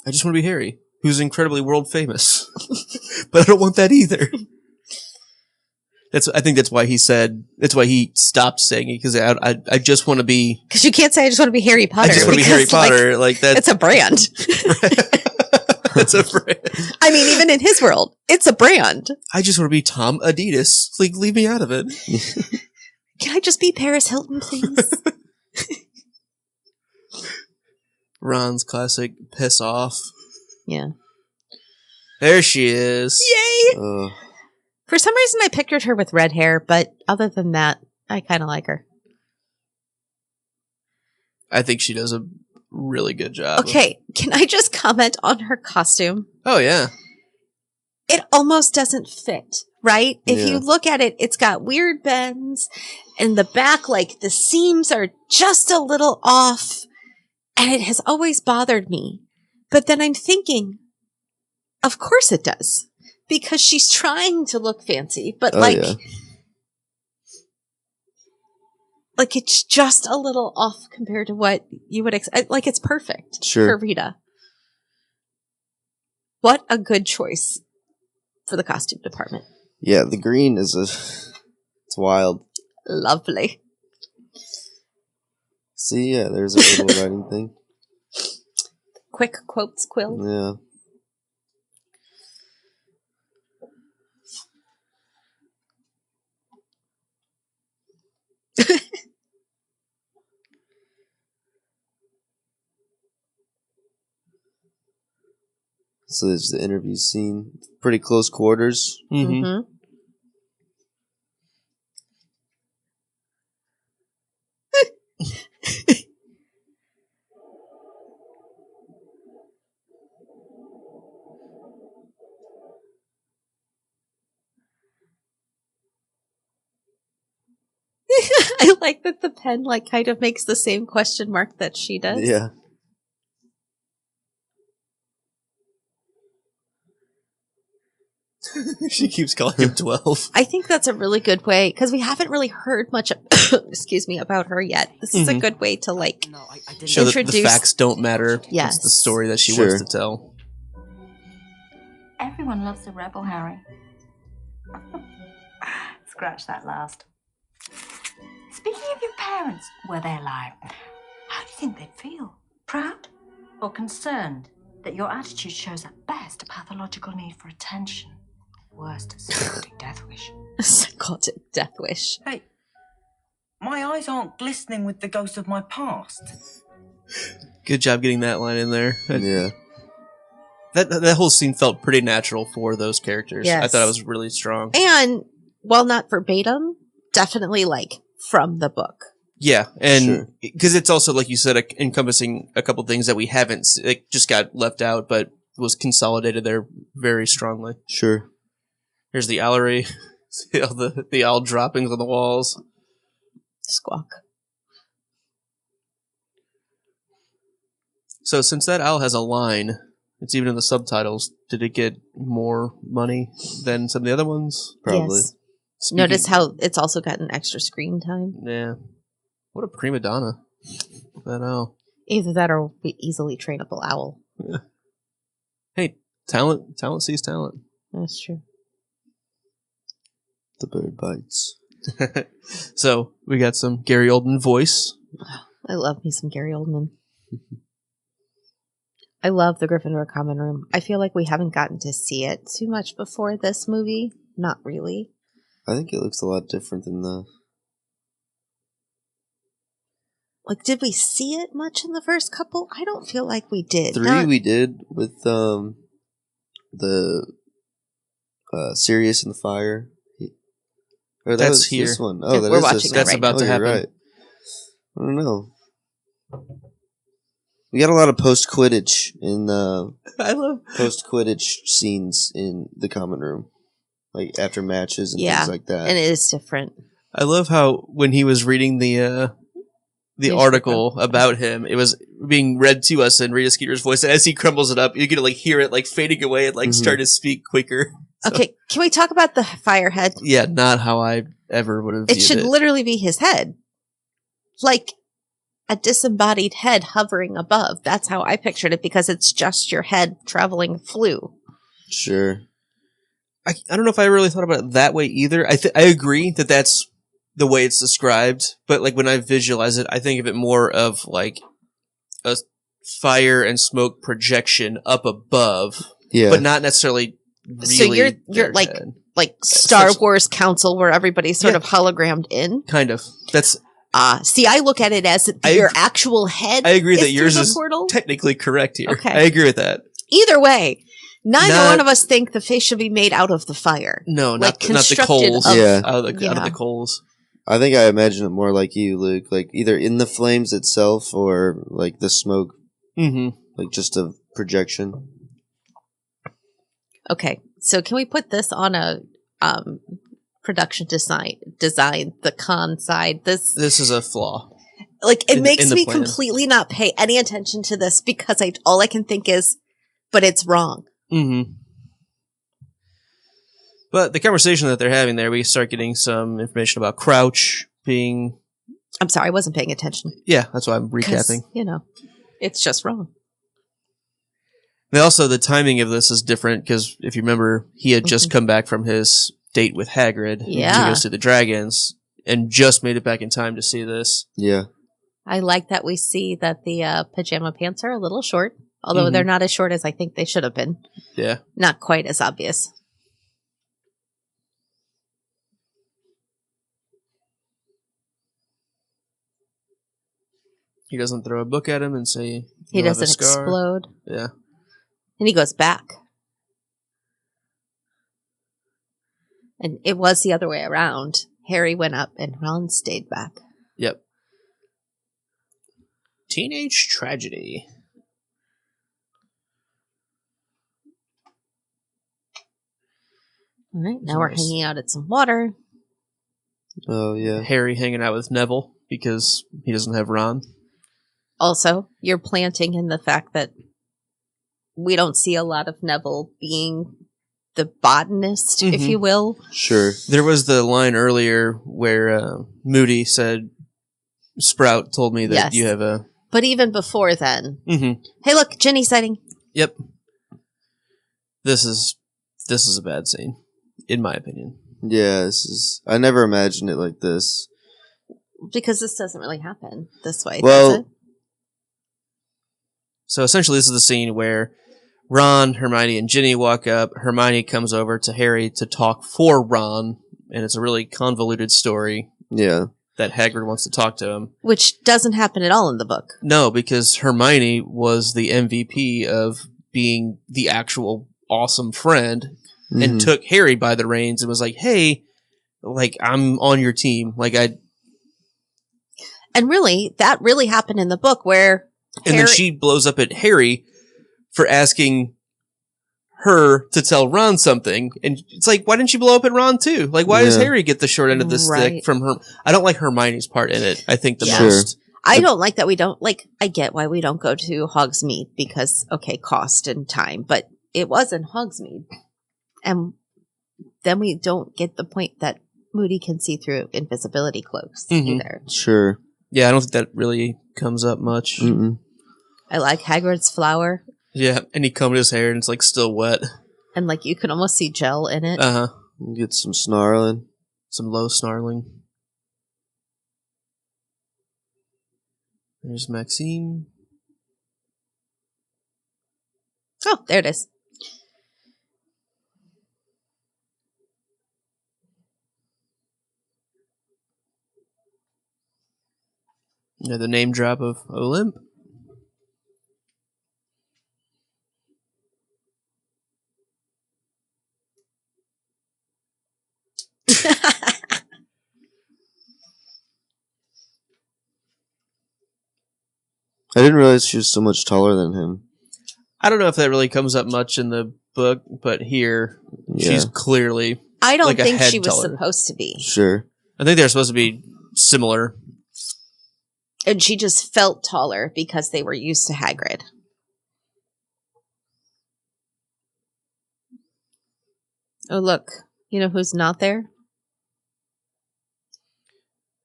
I just want to be Harry, who's incredibly world famous. But I don't want that either. I think that's why he stopped saying it, because I just want to be. Because you can't say I just want to be Harry Potter. I just want to be Harry Potter. Like that. It's a brand. It's a brand. I mean, even in his world, it's a brand. I just want to be Tom Adidas. Like, leave me out of it. Can I just be Paris Hilton, please? Ron's classic piss off. Yeah. There she is. Yay! For some reason, I pictured her with red hair, but other than that, I kind of like her. I think she does a really good job. Okay, can I just comment on her costume? Oh, yeah. It almost doesn't fit, right? If you look at it, it's got weird bends, and the back, like, the seams are just a little off, and it has always bothered me. But then I'm thinking, of course it does. Because she's trying to look fancy, but like it's just a little off compared to what you would expect. Like it's perfect for Rita. What a good choice for the costume department. Yeah, the green is it's wild. Lovely. See, there's a little writing thing. Quick quotes quill. Yeah. So there's the interview scene. Pretty close quarters. Mm-hmm. I like that the pen like kind of makes the same question mark that she does. Yeah. She keeps calling him 12. I think that's a really good way because we haven't really heard much, excuse me, about her yet. This is a good way to like Show that the introduce. facts don't matter. Yes. It's the story that she Sure. wants to tell. Everyone loves a rebel, Harry. Scratch that last. Speaking of your parents, were they alive? How do you think they'd feel? Proud or concerned that your attitude shows at best a pathological need for attention? Worst, a psychotic death wish. Psychotic death wish. Hey, my eyes aren't glistening with the ghost of my past. Good job getting that line in there. Yeah. That whole scene felt pretty natural for those characters. Yes. I thought it was really strong. And while not verbatim, definitely like from the book. Yeah, and Sure. because it's also, like you said, encompassing a couple things that we haven't, just got left out, but was consolidated there very strongly. Sure. Here's the owlery, see all the owl droppings on the walls. Squawk. So since that owl has a line, it's even in the subtitles, did it get more money than some of the other ones? Probably. Yes. Notice how it's also gotten extra screen time. Yeah. What a prima donna. That owl. Either that or be easily trainable owl. Yeah. Hey, talent sees talent. That's true. The bird bites. So we got some Gary Oldman voice. I love me some Gary Oldman. I love the Gryffindor Common Room. I feel like we haven't gotten to see it too much before this movie. Not really. I think it looks a lot different than the... Like, did we see it much in the first couple? I don't feel like we did. 3 we did with the Sirius and the Fire. Or that That's was here. this one. Yeah, Oh, that we're is watching this that one. That's about to you're happen. Right. I don't know. We got a lot of post-Quidditch in the I love post-Quidditch scenes in the common room. Like after matches and Yeah, things like that. and it is different. I love how when he was reading the article about him, it was being read to us in Rita Skeeter's voice. And as he crumbles it up, you could like hear it like fading away and like start to speak quicker. So, Okay, can we talk about the fire head? yeah, not how I ever would have. It viewed should literally be his head. Like a disembodied head hovering above. That's how I pictured it because it's just your head traveling flu. Sure. I don't know if I really thought about it that way either. I agree that that's the way it's described, but like when I visualize it, I think of it more of like a fire and smoke projection up above, Yeah. but not necessarily. Really So you're their like head. like Star Such- Wars Council where everybody's sort Yeah. of hologrammed in. Kind of. That's. See, I look at it as your actual head. I agree that is yours through the is portal. technically correct here. Okay. I agree with that. Either way, neither Not- one of us think the face should be made out of the fire. No, Like, not the constructed coals. of- Yeah. Out of the Yeah. coals. I think I imagine it more like you, Luke. Like either in the flames itself or like the smoke, Mm-hmm. like just a projection. Okay, so can we put this on a production design, the con side? This This is a flaw. like it in makes the me plan. completely not pay any attention to this because all I can think is, but it's wrong. Mm-hmm. But the conversation that they're having there, we start getting some information about Crouch being. I'm sorry, I wasn't paying attention. Yeah, that's why I'm 'Cause, recapping. It's just wrong. And also, the timing of this is different because if you remember, he had just come back from his date with Hagrid Yeah. to go see the dragons and just made it back in time to see this. Yeah. I like that we see that the pajama pants are a little short, although Mhm. they're not as short as I think they should have been. Yeah. Not quite as obvious. He doesn't throw a book at him and say He "You have a doesn't scar." explode. Yeah. And he goes back. And it was the other way around. Harry went up and Ron stayed back. Yep. Teenage tragedy. All right, now we're Nice. hanging out at some water. Oh yeah. Harry hanging out with Neville because he doesn't have Ron. Also, you're planting in the fact that we don't see a lot of Neville being the botanist, if you will. Sure. There was the line earlier where Moody said, Sprout told me that Yes. you have a... But even before then. Mm-hmm. Hey, look, Ginny sighting. Yep. This is a bad scene, in my opinion. Yeah, I never imagined it like this. Because this doesn't really happen this way, Well, does it? So essentially this is the scene where Ron, Hermione, and Ginny walk up. Hermione comes over to Harry to talk for Ron, and it's a really convoluted story. Yeah. That Hagrid wants to talk to him. Which doesn't happen at all in the book. No, because Hermione was the MVP of being the actual awesome friend and took Harry by the reins and was like, hey, like, I'm on your team. Like, And really, that really happened in the book where And then she blows up at Harry for asking her to tell Ron something. And it's like, why didn't you blow up at Ron too? Like, why does Harry get the short end of the stick from her? I don't like Hermione's part in it, I think, the most. I don't like that we don't, like, I get why we don't go to Hogsmeade because, okay, cost and time, but it was in Hogsmeade. And then we don't get the point that Moody can see through invisibility cloaks either. Sure. Yeah, I don't think that really comes up much. I like Hagrid's flower. Yeah, and he combed his hair and it's like still wet. And like you can almost see gel in it. Get some snarling. Some low snarling. There's Maxime. Oh, there it is. The name drop of Olymp. I didn't realize she was so much taller than him. I don't know if that really comes up much in the book, but here she's clearly I don't like think a head she was taller. supposed to be. Sure. I think they're supposed to be similar. And she just felt taller because they were used to Hagrid. Oh, look. You know who's not there?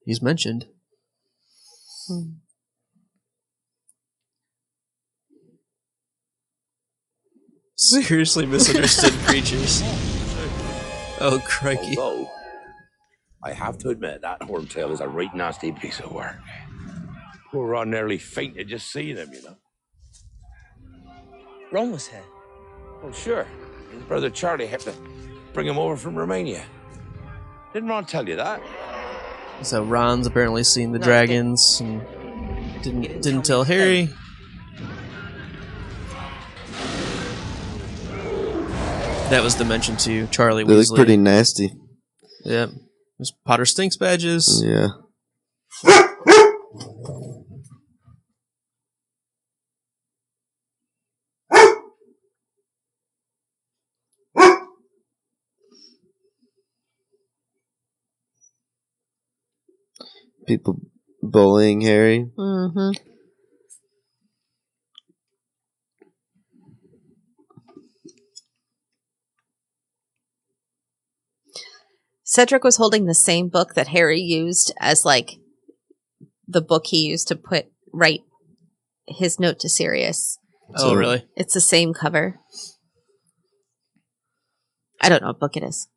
He's mentioned. Seriously misunderstood creatures. Oh, crikey. Although, I have to admit, that Horntail is a right nasty piece of work. Poor Ron nearly fainted just seeing him, you know. Ron was here. Oh, sure. His brother Charlie had to bring him over from Romania. Didn't Ron tell you that? So Ron's apparently seen the dragons and didn't tell Harry. That was the mention to Charlie They Weasley. look pretty nasty. Yep. There's Potter Stinks badges. Yeah. People bullying Harry. Mm-hmm. Cedric was holding the same book that Harry used as like the book he used to write his note to Sirius. Oh, really? It's the same cover. I don't know what book it is.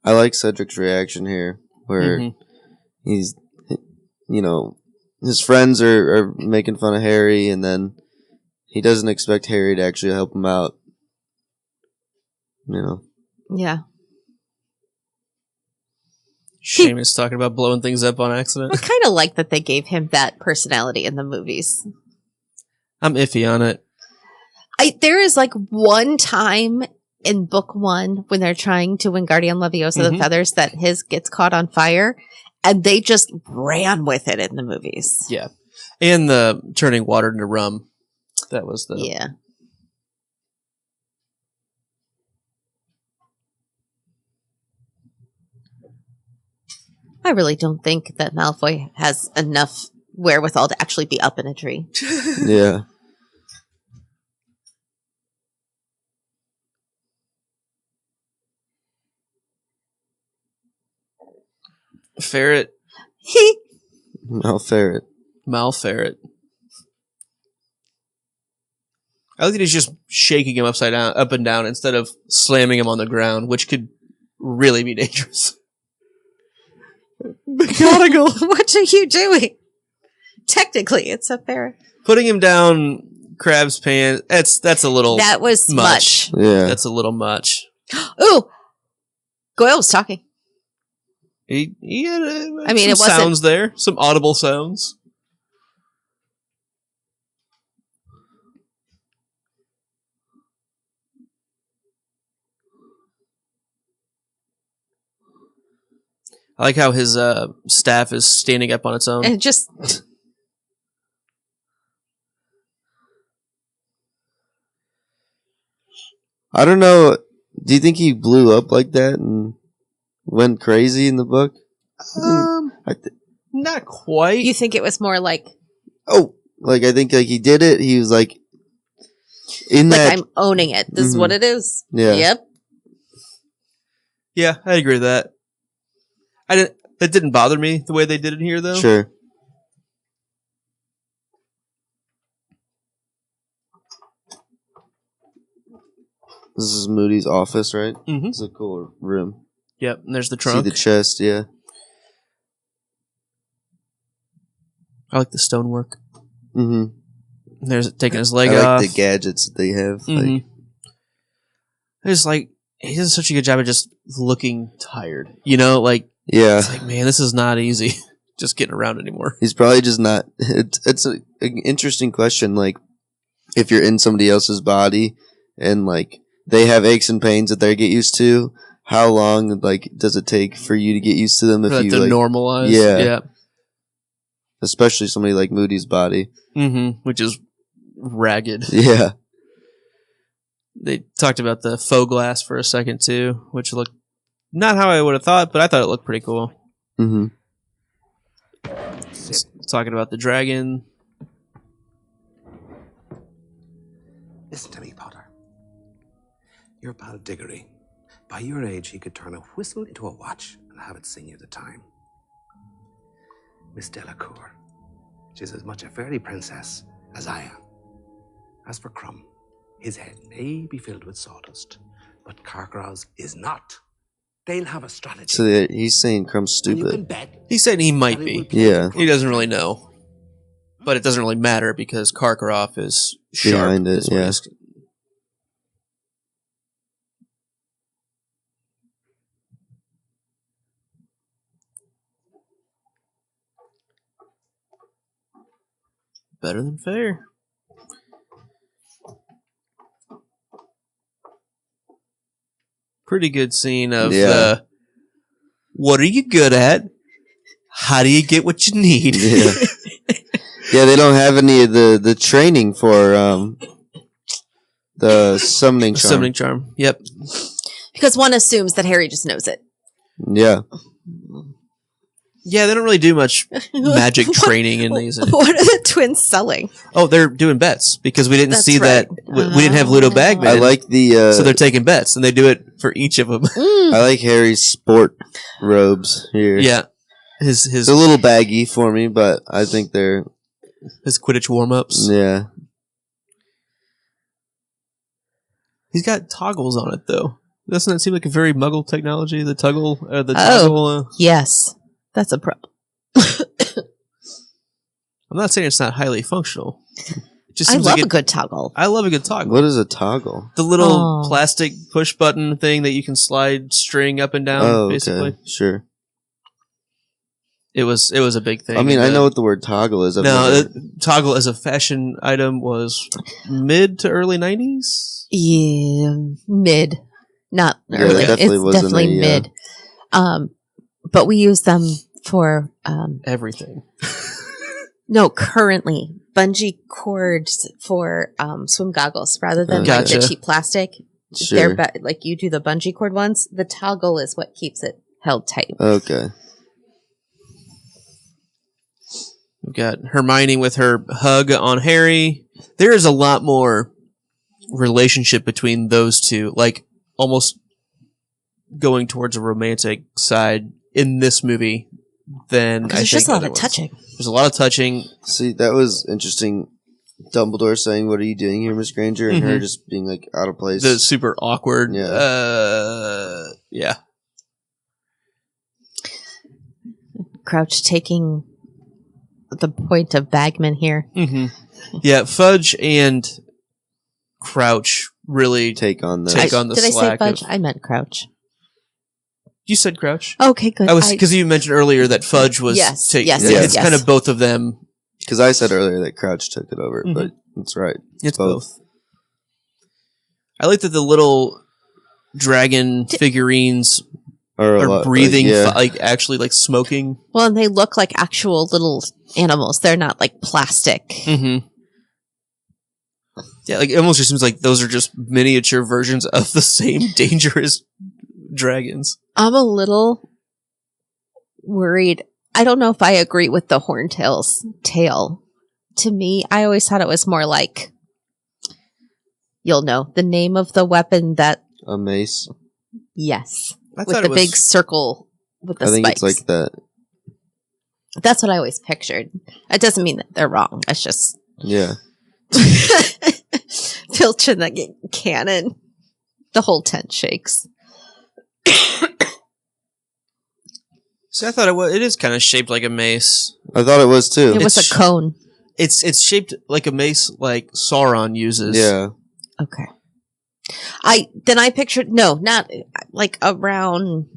I like Cedric's reaction here, where he's, you know, his friends are making fun of Harry, and then he doesn't expect Harry to actually help him out. You know? Yeah. Seamus talking about blowing things up on accident. I kind of like that they gave him that personality in the movies. I'm iffy on it. There is like one time in book 1 when they're trying to Wingardium Leviosa the feathers that his gets caught on fire, and they just ran with it in the movies. Yeah. And the turning water into rum. That was the... Yeah. I really don't think that Malfoy has enough wherewithal to actually be up in a tree. Yeah. Ferret. Malferret. Malferret. I like that he's just shaking him upside down, up and down, instead of slamming him on the ground, which could really be dangerous. McGonagall, What are you doing? Technically, it's a ferret. putting him down Crab's pants. That's a little. That was much. Yeah. That's a little much. Ooh, Goyle was talking. He had I mean, some it wasn't- sounds there, some audible sounds. I like how his staff is standing up on its own. And just I don't know. Do you think he blew up like that and went crazy in the book? Not quite. you think it was more like I think like he did it. He was like in that. I'm owning it. This is what it is. Yeah. Yep. Yeah, I agree with that. That didn't bother me the way they did it here, though. Sure. This is Moody's office, right? Mm-hmm. It's a cool room. Yep, and there's the trunk. See the chest, yeah. I like the stonework. Mm-hmm. There's taking his leg I off. like the gadgets that they have. Mm-hmm. It's like he does such a good job of just looking tired. You know, like Yeah. it's like, man, this is not easy. Just getting around anymore. He's probably just not. It's an interesting question. Like, if you're in somebody else's body and like they have aches and pains that they get used to, how long like does it take for you to get used to them? For If that you to like, normalize. yeah. Especially somebody like Moody's body. Mm-hmm. Which is ragged. Yeah. They talked about the faux glass for a second too, which looked not how I would have thought, but I thought it looked pretty cool. Mm-hmm. Talking about the dragon. Listen to me, Potter. Your pal Diggory. By your age, he could turn a whistle into a watch and have it sing you the time. Miss Delacour. She's as much a fairy princess as I am. As for Crumb, his head may be filled with sawdust, but Karkaroff's is not. They'll have a strategy. So he's saying Crumb's And you can stupid. bet He said he might be. Yeah. He doesn't really know. But it doesn't really matter because Karkaroff is sharp. Behind it, is what yeah. he's- Better than fair. Pretty good scene of what are you good at? How do you get what you need? Yeah. Yeah, they don't have any of the training for the summoning charm. Summoning charm. Yep. Because one assumes that Harry just knows it. Yeah. Yeah, they don't really do much magic training in these. What are the twins selling? Oh, they're doing bets because we didn't That's see right. that. We didn't have Ludo Bagman. I like the. so they're taking bets, and they do it for each of them. I like Harry's sport robes here. Yeah, his It's a little baggy for me, but I think they're. his Quidditch warm-ups. Yeah. He's got toggles on it though. Doesn't that seem like a very Muggle technology? The toggle. Yes, that's a problem. I'm not saying it's not highly functional. It just I seems love like a good toggle. I love a good toggle. What is a toggle? The little Oh. plastic push button thing that you can slide string up and down. Oh, basically, okay. Sure. it was a big thing. I mean, And, I know what the word toggle is. I've No, never- toggle as a fashion item was mid to early 90s. Yeah, mid, not Yeah, early. it definitely It's wasn't definitely a, mid. But we use them for Everything. no, currently bungee cords for swim goggles rather than like Gotcha. the cheap plastic. Sure. They're like you do the bungee cord ones. The toggle is what keeps it held tight. Okay. We've got Hermione with her hug on Harry. There is a lot more relationship between those two, like almost going towards a romantic side in this movie than I think there's just a lot of otherwise. touching. There's a lot of touching. See, that was interesting. Dumbledore saying, "What are you doing here, Miss Granger?" and her Mhm. just being like out of place. The super awkward. Yeah. Crouch taking the point of Bagman here. Mm-hmm. Yeah, Fudge and Crouch really take on the Did slack. I say Fudge? I meant Crouch. You said Crouch. Okay, good. I was because you mentioned earlier that Fudge was Yes, taking. yes, It's kind of both of them. Because I said earlier that Crouch took it over, but it's right. It's both. I like that the little dragon figurines are breathing, actually like smoking. Well, and they look like actual little animals. They're not like plastic. Mm-hmm. Yeah, like it almost just seems like those are just miniature versions of the same dangerous dragons. I'm a little worried. I don't know if I agree with the Horntail's tail. To me, I always thought it was more like, you'll know, the name of the weapon that... A mace? Yes. I with thought the it was- big circle with the I think spikes. it's like that. That's what I always pictured. It doesn't mean that they're wrong. It's just... Yeah. Filch and the cannon. The whole tent shakes. See, I thought it is kind of shaped like a mace. I thought it was too. It was a cone. It's shaped like a mace, like Sauron uses. Yeah. Okay. I pictured not like a round,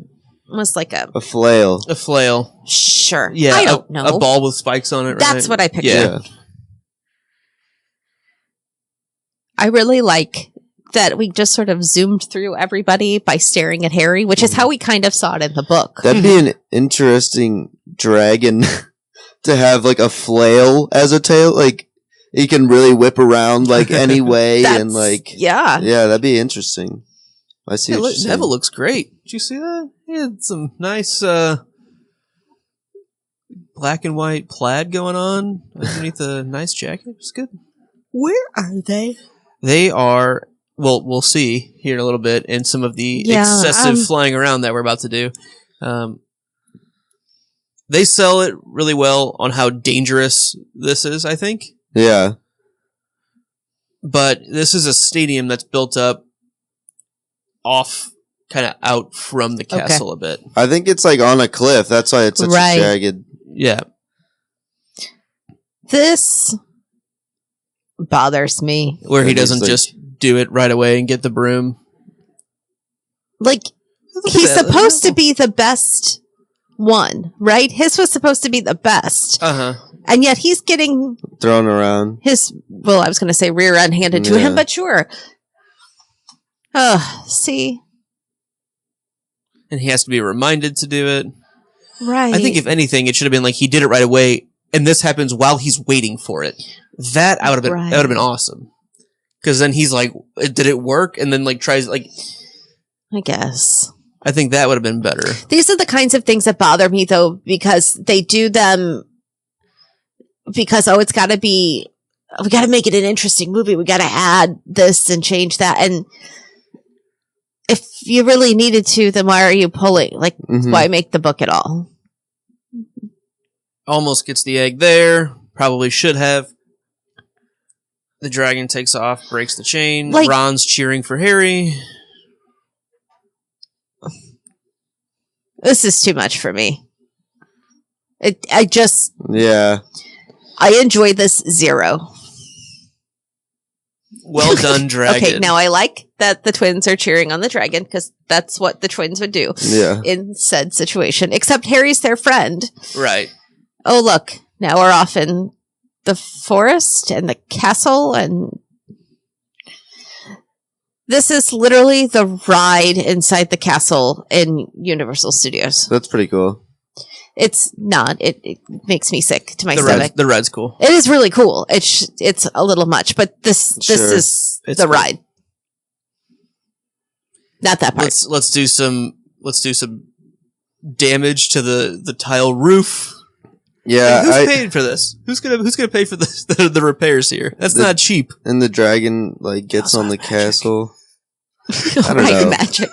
almost like A flail. A flail. Sure. Yeah. I don't know. A ball with spikes on it. Right? That's what I pictured. Yeah. I really like that we just sort of zoomed through everybody by staring at Harry, which is how we kind of saw it in the book. That'd be an interesting dragon to have like a flail as a tail. Like he can really whip around like any way and like yeah, that'd be interesting. I see. Yeah, what you're saying. Neville looks great. Did you see that? He had some nice black and white plaid going on underneath a nice jacket. It's good. Where are they? They are. Well, we'll see here in a little bit in some of the excessive flying around that we're about to do. They sell it really well on how dangerous this is, I think. Yeah. But this is a stadium that's built up off, kind of out from the castle a bit. I think it's like on a cliff. That's why it's such a jagged. Yeah. This bothers me. Where he doesn't just do it right away and get the broom. Like, he's supposed to be the best one, right? His was supposed to be the best. Uh-huh. And yet he's getting thrown around. His, well, I was going to say rear end handed to him, but sure. See? And he has to be reminded to do it. Right. I think if anything, it should have been like he did it right away, and this happens while he's waiting for it. That would have been awesome. Because then he's like, "Did it work?" And then like tries like. I guess. I think that would have been better. These are the kinds of things that bother me, though, because they do them. Because it's got to be. We got to make it an interesting movie. We got to add this and change that. And if you really needed to, then why are you pulling? Like, why make the book at all? Almost gets the egg there. Probably should have. The dragon takes off, breaks the chain. Like, Ron's cheering for Harry. This is too much for me. Yeah. I enjoy this zero. Well done, dragon. Okay, now I like that the twins are cheering on the dragon because that's what the twins would do in said situation. Except Harry's their friend. Right. Oh, look. Now we're off in the forest and the castle, and this is literally the ride inside the castle in Universal Studios. That's pretty cool. It's not. It makes me sick to my stomach. The ride's cool. It is really cool. It's a little much, but this is the cool. ride. Not that part. Let's do some damage to the tile roof. Yeah, Like, who's paying for this? Who's gonna pay for this, the repairs here? That's not cheap. And the dragon gets on the castle. I don't Right, know. magic.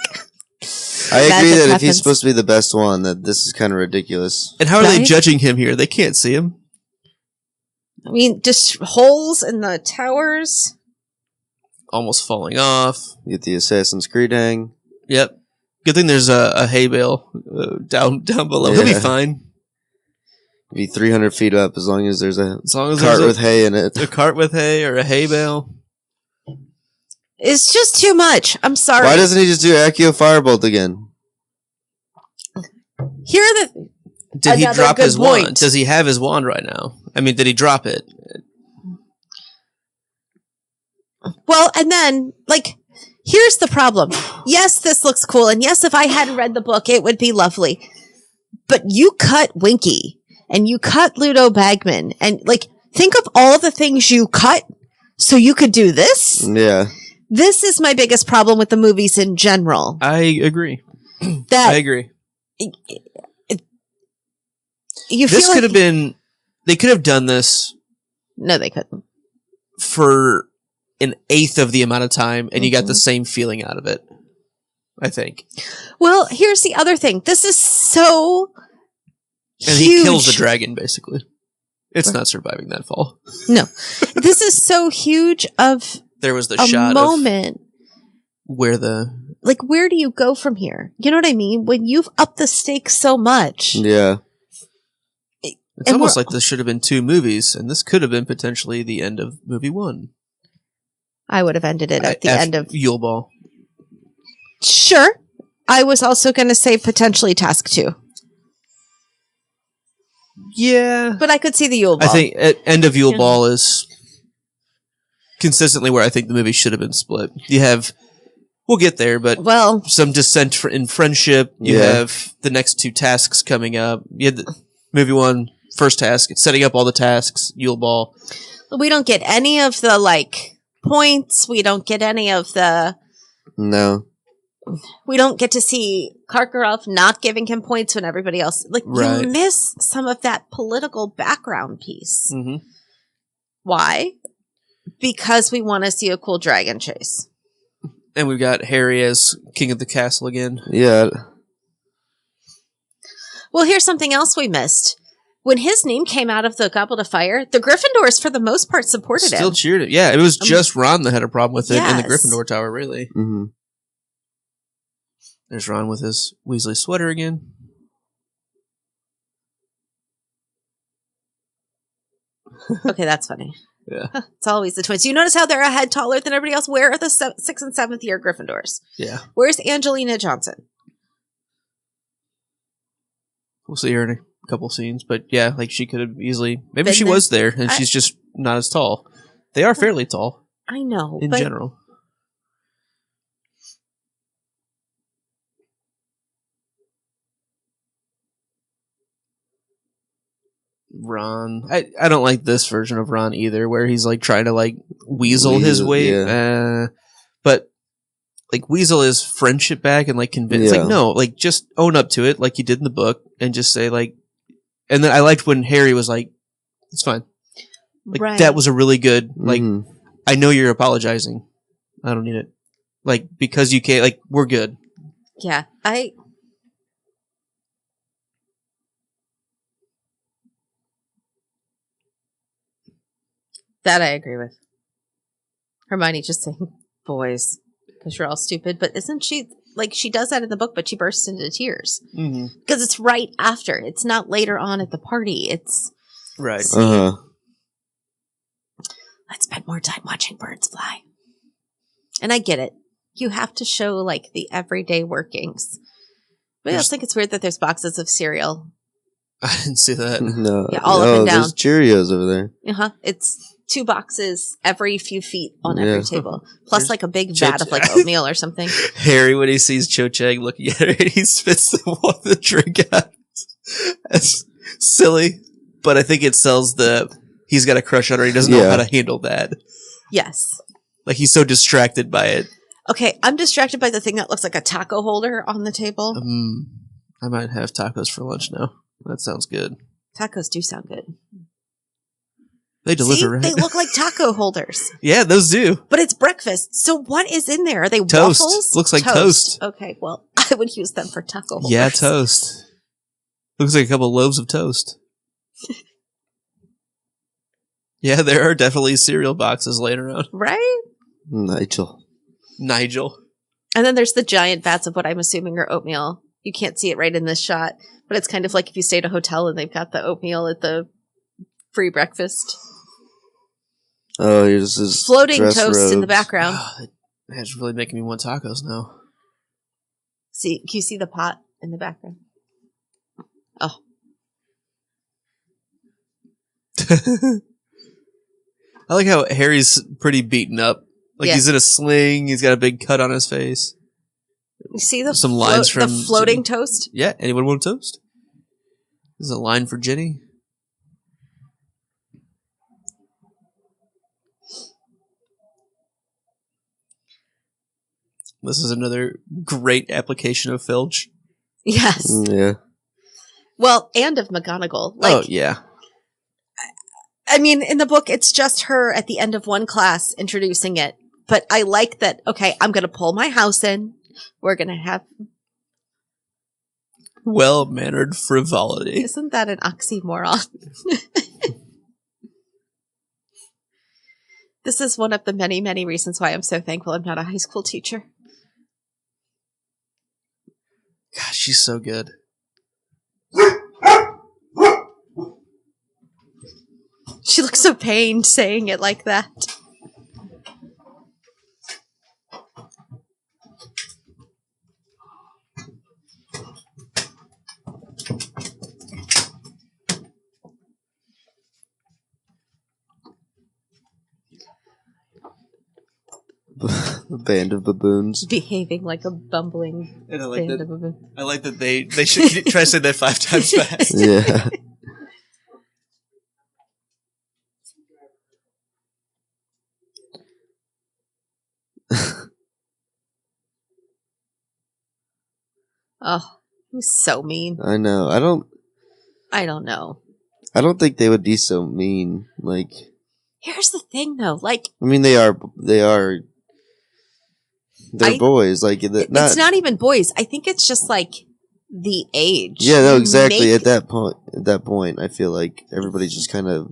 I agree Magic that if happens. he's supposed to be the best one, that this is kind of ridiculous. And how are they Right? judging him here? They can't see him. I mean, just holes in the towers. Almost falling off. You get the Assassin's Creed hang. Yep. Good thing there's a hay bale down below. He'll be Yeah. fine. Be 300 feet up as long as there's a As long as cart there's with hay in it. a cart with hay or a hay bale. It's just too much. I'm sorry. Why doesn't he just do Accio Firebolt again? Here are the. Did he Another drop good his wand? point. Does he have his wand right now? I mean, did he drop it? Well, and then, here's the problem. Yes, this looks cool. And yes, if I hadn't read the book, it would be lovely. But you cut Winky and you cut Ludo Bagman. And, think of all the things you cut so you could do this. Yeah. This is my biggest problem with the movies in general. I agree. That I agree. you This feel could like, have been. They could have done this No, they couldn't. for an eighth of the amount of time, and you got the Mhm. same feeling out of it. I think. Well, here's the other thing. This is so And huge. he kills the dragon, basically. It's not surviving that fall. No, this is so huge of There was the a shot moment. of where the Where do you go from here? You know what I mean? When you've upped the stakes so much. Yeah. it's and almost we're- like this should have been 2 movies, and this could have been potentially the end of movie 1. I would have ended it at the end of. Yule Ball. Sure. I was also going to say potentially Task 2. Yeah, But I could see the Yule Ball. I think at end of Yule Yeah. Ball is consistently where I think the movie should have been split. You have, we'll get there, but Well, some dissent in friendship. You Yeah. have the next 2 tasks coming up. You had the movie 1 first task, it's setting up all the tasks. Yule Ball. we don't get any of the points. We don't get any of the. No. We don't get to see Karkaroff not giving him points when everybody else. Right. You miss some of that political background piece. Mm-hmm. Why? Because we want to see a cool dragon chase. And we've got Harry as king of the castle again. Yeah. Well, here's something else we missed. When his name came out of the Goblet of Fire, the Gryffindors, for the most part, supported Still him. cheered it. Yeah, it was just Ron that had a problem with it in the Yes. Gryffindor Tower, really. Mm-hmm. There's Ron with his Weasley sweater again. Okay, that's funny. Yeah. It's always the twins. You notice how they're a head taller than everybody else? Where are the 6th and 7th year Gryffindors? Yeah. Where's Angelina Johnson? We'll see her in a couple scenes. But yeah, she could have easily... Maybe Been she there. was there, and she's just not as tall. They are fairly tall, I know. in but general. Ron. I don't like this version of Ron either, where he's trying to weasel his way. Yeah. But weasel his friendship back and convince. Yeah. No, just own up to it, like you did in the book, and just say And then I liked when Harry was like, "It's fine." right. That was a really good. Mhm. I know you're apologizing. I don't need it. Because you can't. We're good. Yeah, That I agree with. Hermione just saying, boys, because you're all stupid. But isn't she, she does that in the book, but she bursts into tears. Mm-hmm. Because it's right after. It's not later on at the party. It's, Right. Uh-huh. let's spend more time watching birds fly. And I get it. You have to show, the everyday workings. But I also think it's weird that there's boxes of cereal. I didn't see that. No. Yeah, all up and down. There's Cheerios over there. Uh-huh. It's 2 boxes every few feet on Yeah. every table. Plus a big Cho- vat of oatmeal or something. Harry, when he sees Cho Chang looking at her, and he spits the drink out. That's silly, but I think it sells he's got a crush on her. He doesn't know Yeah. how to handle that. Yes. He's so distracted by it. Okay, I'm distracted by the thing that looks like a taco holder on the table. I might have tacos for lunch now. That sounds good. Tacos do sound good. They deliver, See? right? They look like taco holders. Yeah, those do. But it's breakfast. So what is in there? Are they Toast. waffles? Looks like toast. Okay, well, I would use them for taco holders. Yeah, toast. Looks like a couple loaves of toast. Yeah, there are definitely cereal boxes laying around. Right? Nigel. And then there's the giant vats of what I'm assuming are oatmeal. You can't see it right in this shot, but it's kind of like if you stay at a hotel and they've got the oatmeal at the free breakfast. Oh, here's his floating dress toast in the robes. background. It's really making me want tacos now. See, can you see the pot in the background? Oh. I like how Harry's pretty beaten up. Like he's in a sling. He's got a big cut on his face. You see the some lines from the floating Jenny. toast? Yeah, anyone want a toast? This is a line for Jenny. This is another great application of Filch. Yes. Yeah. Well, and of McGonagall. Oh, yeah. I mean, in the book, it's just her at the end of one class introducing it. But I like that, okay, I'm going to pull my house in. We're going to have... Well-mannered frivolity. Isn't that an oxymoron? This is one of the many, many reasons why I'm so thankful I'm not a high school teacher. Gosh, she's so good. She looks so pained saying it like that. A band of baboons. Behaving like a bumbling And I like band that. of baboons. I like that they should try to say that 5 times fast. Yeah. Oh, he's so mean. I know. I don't know. I don't think they would be so mean. Like, Here's the thing, though. Like, I mean, they're boys. Like, it's not even boys. I think it's just like the age. Yeah, no, exactly. Make- At that point, I feel like everybody's just kind of.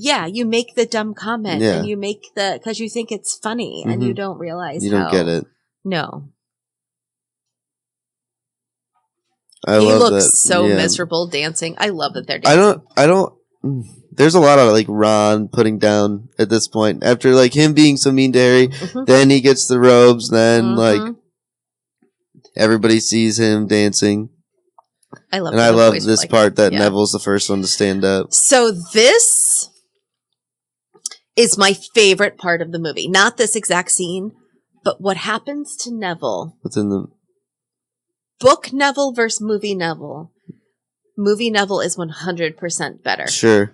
Yeah, you make the dumb comment, Yeah. and you make because you think it's funny, and you don't realize You don't get it. No, I he love looks that. so yeah. miserable dancing. I love that they're dancing. I don't. There's a lot of like Ron putting down at this point after like him being so mean to Harry. Then he gets the robes. Then like everybody sees him dancing. I love. And I love this part that Neville's the first one to stand up. So this is my favorite part of the movie. Not this exact scene, but what happens to Neville. What's in the Book Neville versus movie Neville. Movie Neville is 100% better. Sure.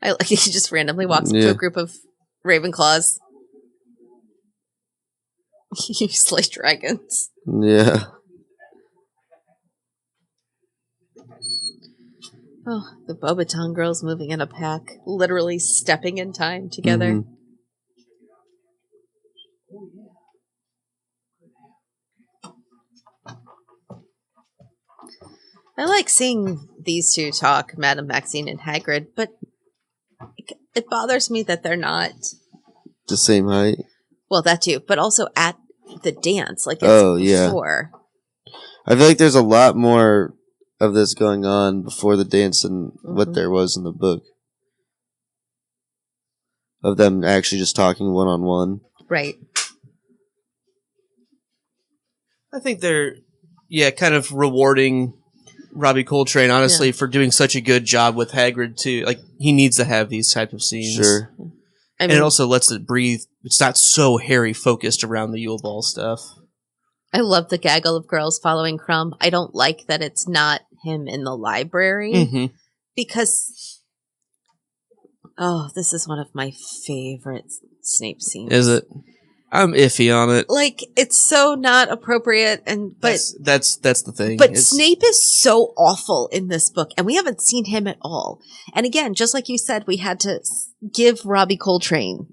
I like he just randomly walks up to Yeah. a group of Ravenclaws. You slay dragons. Yeah. Oh, the Bobaton girls moving in a pack, literally stepping in time together. Mhm. I like seeing these two talk, Madame Maxine and Hagrid, but it bothers me that they're not, The same height. well, that too, but also at the dance, like it's Oh, yeah. before. I feel like there's a lot more of this going on before the dance than what there was in the book. Of them actually just talking one-on-one. Right. I think they're, kind of rewarding Robbie Coltrane, honestly, for doing such a good job with Hagrid, too. Like, he needs to have these type of scenes. Sure. And it also lets it breathe. It's not so Harry-focused around the Yule Ball stuff. I love the gaggle of girls following Crumb. I don't like that it's not him in the library Mhm. because Oh, this is one of my favorite Snape scenes. Is it? I'm iffy on it. Like, it's so not appropriate, but that's the thing. But Snape is so awful in this book, and we haven't seen him at all. And again, just like you said, we had to give Robbie Coltrane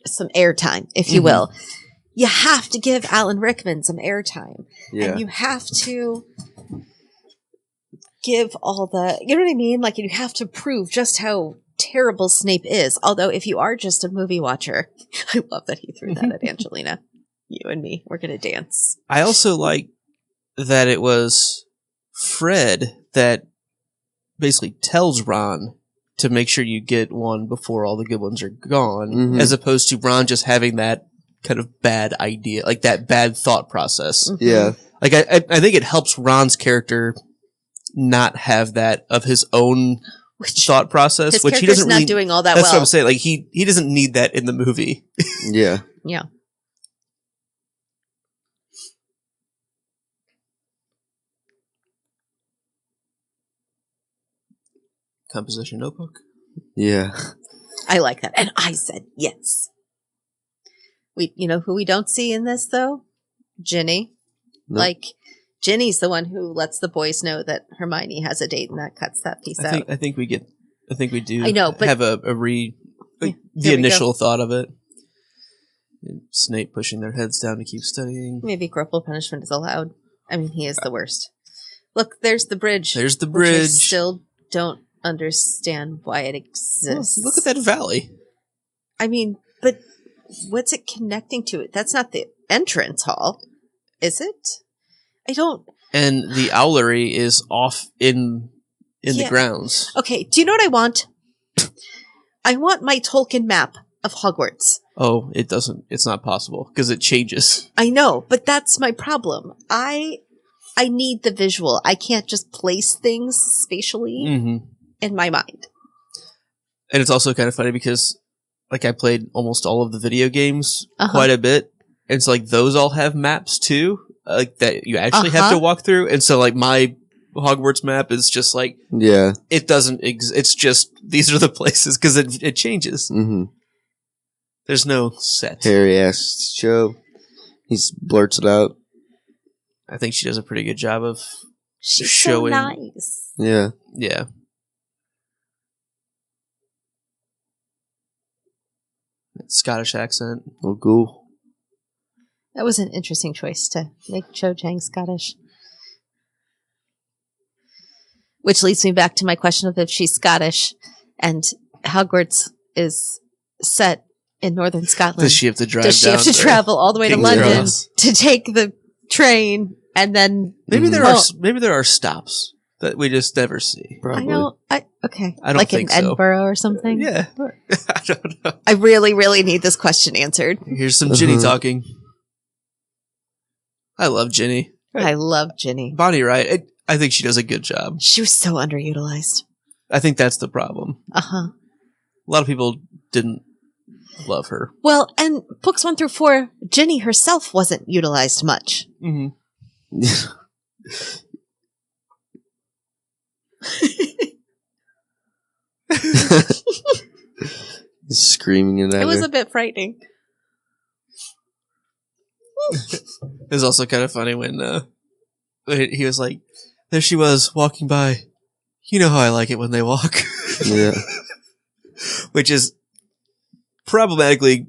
some airtime, if you will. You have to give Alan Rickman some airtime. Yeah. And you have to give all the, you know what I mean? Like, you have to prove just how terrible Snape is. Although, if you are just a movie watcher, I love that he threw that at Angelina. You and me, we're going to dance. I also like that it was Fred that basically tells Ron to make sure you get one before all the good ones are gone, as opposed to Ron just having that kind of bad idea, like that bad thought process. Yeah. Like, I think it helps Ron's character not have that of his own thought process, His which he doesn't really, not doing all that that's well. what I'm saying. Like, he doesn't need that in the movie. Yeah. Yeah. Composition notebook. Yeah. I like that. And I said yes. You know who we don't see in this, though? Ginny. Nope. Like, Ginny's the one who lets the boys know that Hermione has a date, and that cuts that piece out. I think we do. I know, but have the initial thought of it. And Snape pushing their heads down to keep studying. Maybe corporal punishment is allowed. I mean, he is the worst. Look, there's the bridge. There's the which bridge. I still don't understand why it exists. Oh, look at that valley. I mean, but what's it connecting to? It? That's not the entrance hall, is it? I don't. And the owlery is off in the grounds. Okay, do you know what I want? I want my Tolkien map of Hogwarts. Oh, it doesn't. It's not possible because it changes. I know, but that's my problem. I need the visual. I can't just place things spatially in my mind. And it's also kind of funny because, like, I played almost all of the video games quite a bit, and so like those all have maps too, like that you actually have to walk through. And so like my Hogwarts map is just like it doesn't. It's just these are the places because it changes. There's no set. Harry asks Cho. He blurts it out. I think she does a pretty good job of She's showing. so nice. Yeah. Yeah. Scottish accent. Oh, cool. That was an interesting choice to make Cho Chang Scottish. Which leads me back to my question of if she's Scottish and Hogwarts is set in northern Scotland. Does she have to drive Does she have to travel all the way to King's London Cross to take the train and then maybe there are stops that we just never see. I know. Okay. I don't like think in Edinburgh or something. Yeah. I don't know. I really, really need this question answered. Here's some Ginny talking. I love Ginny. I love Ginny. Bonnie Wright. I think she does a good job. She was so underutilized. I think that's the problem. A lot of people didn't love her. Well, and books 1 through 4, Ginny herself wasn't utilized much. He's screaming at her. It was a bit frightening. It was also kind of funny when he was like, there she was walking by. You know how I like it when they walk. Yeah. Which is problematically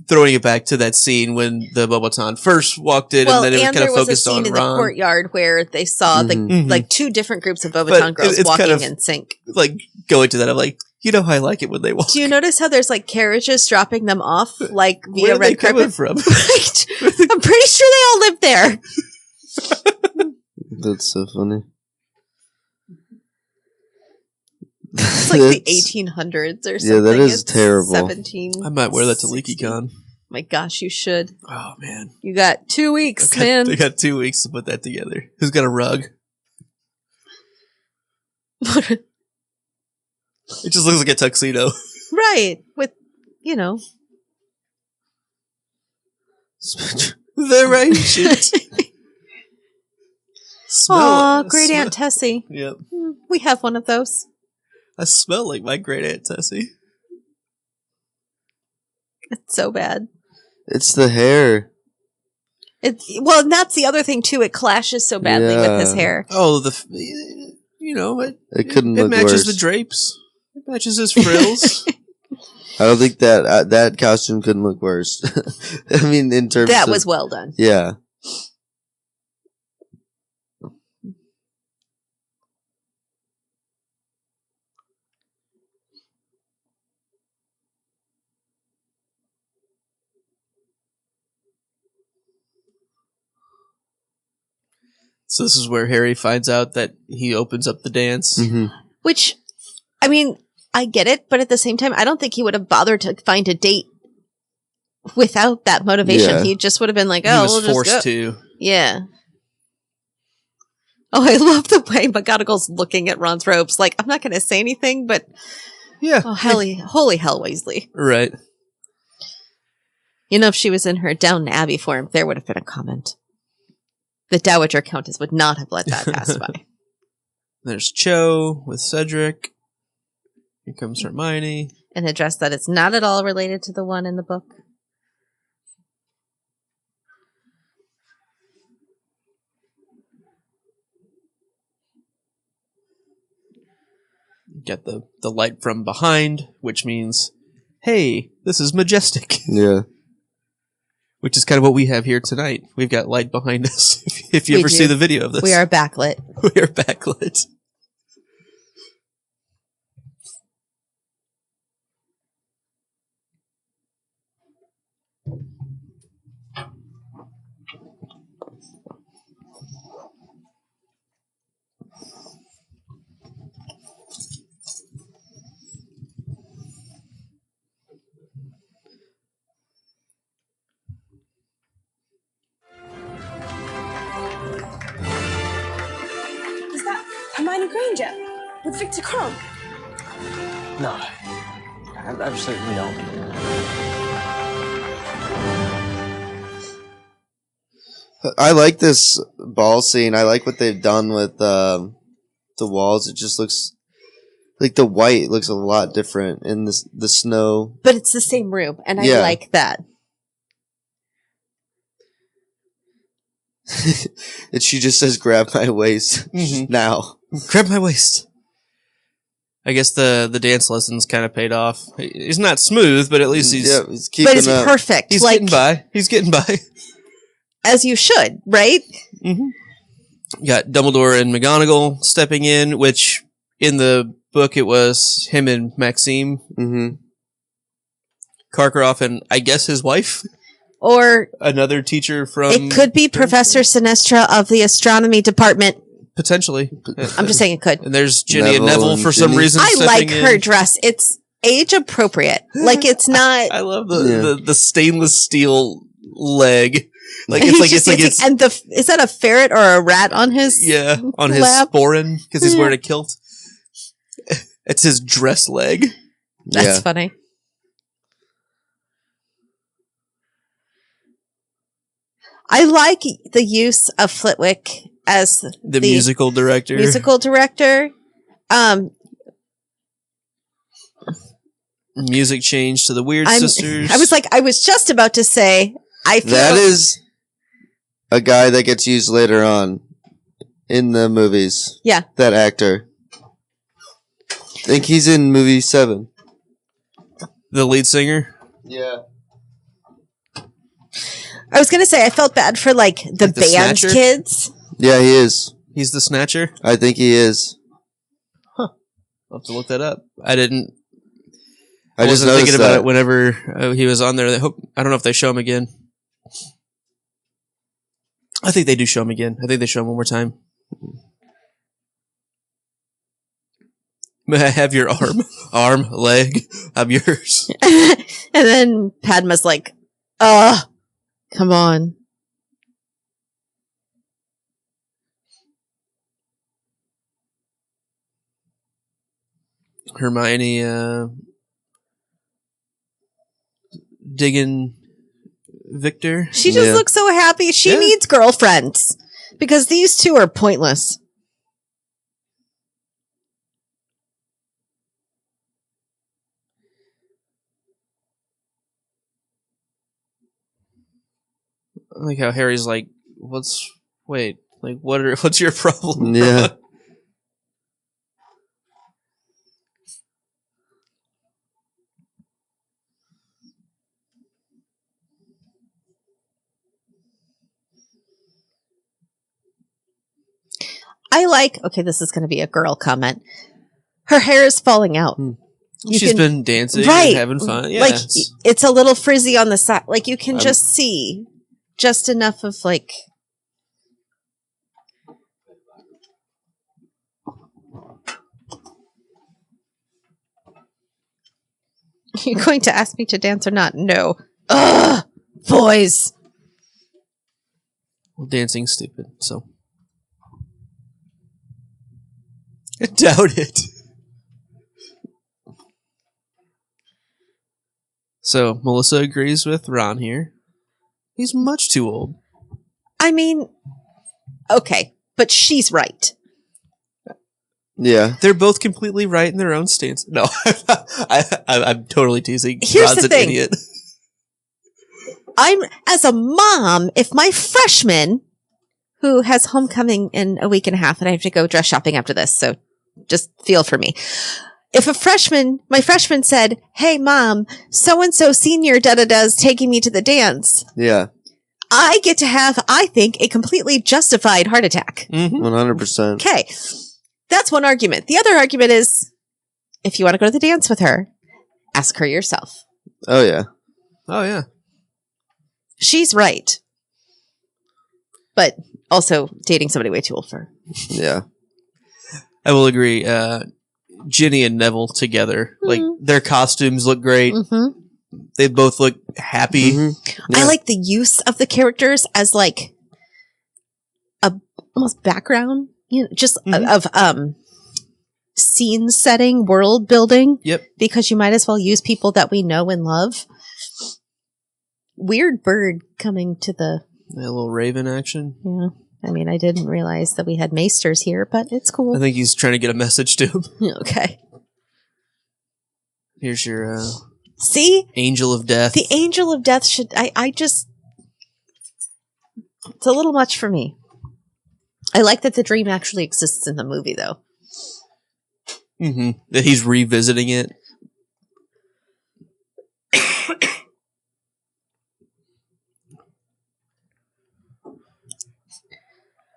throwing it back to that scene when the Beauxbatons first walked in, and then it was kind of focused on Ron. There was a scene in the courtyard where they saw like two different groups of Beauxbaton girls walking kind of, in sync. Like going to that, I'm like, you know how I like it when they walk. Do you notice how there's like carriages dropping them off, like via Where are red carpet? From? Right. I'm pretty sure they all live there. That's so funny. It's like the 1800s or something. Yeah, that is it's terrible. 17. I might wear that to LeakyCon. My gosh, you should. Oh man, you got 2 weeks, man. They got 2 weeks to put that together. Who's got a rug? It just looks like a tuxedo. Right. With, you know. They're ancient. Aw, great Aunt Tessie. Yep. We have one of those. I smell like my great Aunt Tessie. It's so bad. It's the hair. Well, and that's the other thing too. It clashes so badly with his hair. Oh, it couldn't look matches worse. the drapes. It matches his frills. I don't think that costume couldn't look worse. I mean, in terms that of, was well done. Yeah. So this is where Harry finds out that he opens up the dance. Mm-hmm. Which, I mean, I get it, but at the same time, I don't think he would have bothered to find a date without that motivation. Yeah. He just would have been like, He "Oh, was we'll forced just go." to. Yeah. Oh, I love the way McGonagall's looking at Ron's robes. Like, I'm not going to say anything, but yeah, holy hell, Weasley! Right. You know, if she was in her Downton Abbey form, there would have been a comment. The Dowager Countess would not have let that pass by. There's Cho with Cedric. Here comes Hermione. In a dress that is not at all related to the one in the book. Get the light from behind, which means, hey, this is majestic. Yeah. Which is kind of what we have here tonight. We've got light behind us. If you We ever do. see the video of this. We are backlit. We are backlit. Is that Hermione Granger with Victor Crumb? No, absolutely not. I like this ball scene. I like what they've done with the walls. It just looks like the white looks a lot different in the snow. But it's the same room, and I Yeah. like that. And she just says, "Grab my waist now." Grab my waist. I guess the dance lessons kind of paid off. He's not smooth, but at least he's keeping But it's up. perfect. He's like, getting by. He's getting by. as you should, right? Mm-hmm. You got Dumbledore and McGonagall stepping in, which in the book it was him and Maxime. Mm-hmm. Karkaroff and I guess his wife. Or another teacher from... it could be Professor Sinestra of the astronomy department. Potentially. I'm just saying it could. And there's Ginny and Neville for some reason. I like stepping her in. dress. It's age appropriate. Like it's not. I love the stainless steel leg. Like it's like Just it's like dancing. And is that a ferret or a rat on his on his lap? sporin because he's wearing a kilt. It's his dress leg. That's funny. I like the use of Flitwick as The musical director. Music change to the Weird Sisters. I was just about to say, I feel That is a guy that gets used later on in the movies. Yeah. That actor. I think he's in movie 7. The lead singer? Yeah. I was gonna say I felt bad for like the the band Snatcher? kids. Yeah, he is. He's the Snatcher? I think he is. I'll have to look that up. I didn't. I I just wasn't thinking noticed about that. it whenever he was on there. I don't know if they show him again. I think they do show him again. I think they show him one more time. May I have your arm, leg? I'm yours. And then Padma's like, come on. Hermione digging Victor. She just looks so happy. She needs girlfriends because these two are pointless. I like how Harry's like, what's what's your problem? Yeah. Okay, this is going to be a girl comment. Her hair is falling out. She's been dancing right, and having fun. Yeah, like it's a little frizzy on the side. Like you can just see just enough of like. You're going to ask me to dance or not? No. Ugh, boys. Well, dancing's stupid, so. I doubt it. So, Melissa agrees with Ron here. He's much too old. I mean, okay, but she's right. Yeah. They're both completely right in their own stance. No, I'm totally teasing. Here's Ron's the an thing. idiot. As a mom, if my freshman, who has homecoming in a week and a half, and I have to go dress shopping after this, so just feel for me. If my freshman said, "Hey, mom, so-and-so senior da-da-da's taking me to the dance." Yeah. I get to have, I think, a completely justified heart attack. 100%. Okay. That's one argument. The other argument is, if you want to go to the dance with her, ask her yourself. Oh, yeah. Oh, yeah. She's right. But also dating somebody way too old for her. Yeah. I will agree. Ginny and Neville together, like their costumes look great. They both look happy. Yeah. I like the use of the characters as like a almost background, just of scene setting, world building. Yep. Because you might as well use people that we know and love. Weird bird coming to the little raven action. Yeah. I mean, I didn't realize that we had maesters here, but it's cool. I think he's trying to get a message to him. Okay. Here's your see Angel of Death. The Angel of Death should I just it's a little much for me. I like that the dream actually exists in the movie though. That he's revisiting it.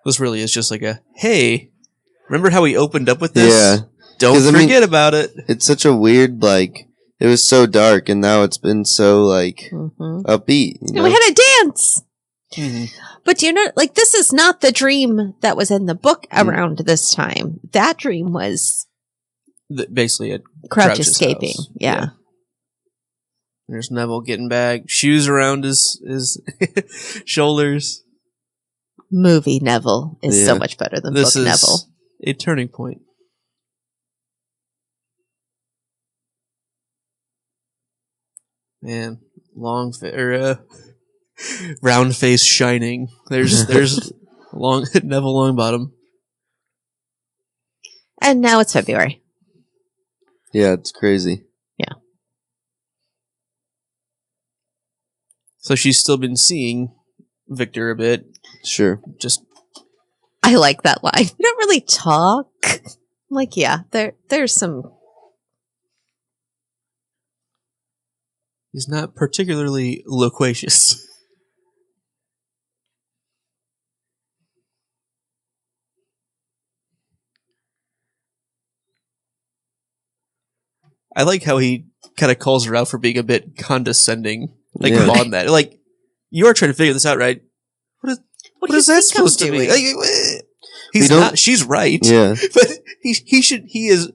This really is just like a, hey, remember how we opened up with this? Yeah. Don't forget about it. It's such a weird, like, it was so dark, and now it's been so, like, upbeat. You know? And we had a dance! But do you know, like, this is not the dream that was in the book around this time. That dream was... basically a Crouch escaping. Yeah. There's Neville getting back. Shoes around his shoulders. Movie Neville is so much better than this book is Neville. A turning point. Man, round face shining. There's Neville Longbottom. And now it's February. Yeah, it's crazy. Yeah. So she's still been seeing Victor a bit. Sure. Just I like that line. You don't really talk. I'm like, yeah, there's some. He's not particularly loquacious. I like how he kind of calls her out for being a bit condescending. Like, on that. Like, you are trying to figure this out, right? What is that supposed to be? Like, she's right. Yeah. But he is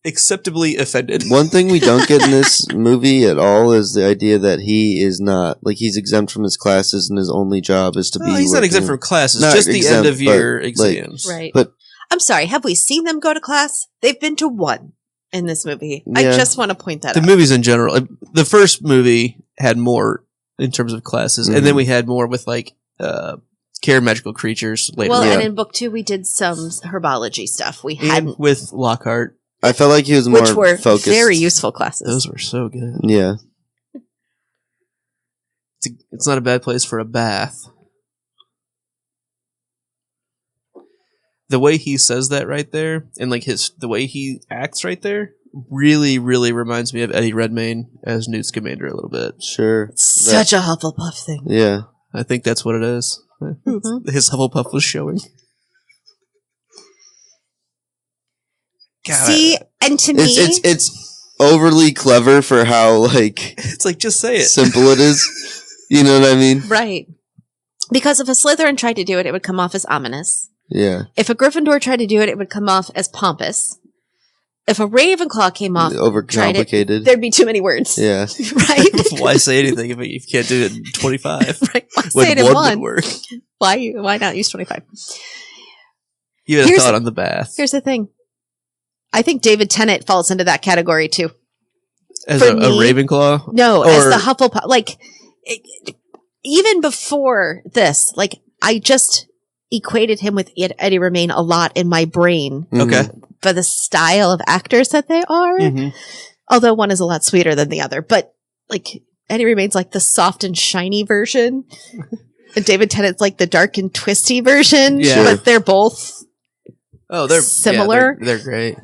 acceptably offended. One thing we don't get in this movie at all is the idea that he is not, like, he's exempt from his classes and his only job is to be. He's not exempt from classes, just the end of year exams. Right. But I'm sorry, have we seen them go to class? They've been to one in this movie. Yeah. I just want to point that out. The movies in general. The first movie had more in terms of classes, and then we had more with, like, care magical creatures later. Well, and in book 2, we did some herbology stuff. We hadn't with Lockhart. I felt like he was more which were focused. very useful classes. Those were so good. Yeah. It's not a bad place for a bath. The way he says that right there, and like the way he acts right there, really, really reminds me of Eddie Redmayne as Newt Scamander a little bit. Sure. Such a Hufflepuff thing. Yeah. I think that's what it is. Mm-hmm. His Hufflepuff was showing. God, See, and to me, it's overly clever for how like it's like just say it. Simple it is. You know what I mean? Right. Because if a Slytherin tried to do it, it would come off as ominous. Yeah. If a Gryffindor tried to do it, it would come off as pompous. If a Ravenclaw came off, overcomplicated, there'd be too many words. Yeah. Right? Why say anything if you can't do it in 25? Right. Why say it in one? Would work. Why not use 25? You had a thought on the bath. Here's the thing. I think David Tennant falls into that category too. As a Ravenclaw? No, as the Hufflepuff. Like, even before this, like, I just equated him with Eddie Redmayne a lot in my brain. Okay. For the style of actors that they are. Mm-hmm. Although one is a lot sweeter than the other. But, like, Eddie Redmayne's like the soft and shiny version. And David Tennant's like the dark and twisty version. Yeah. But they're both they're similar. Yeah, they're great.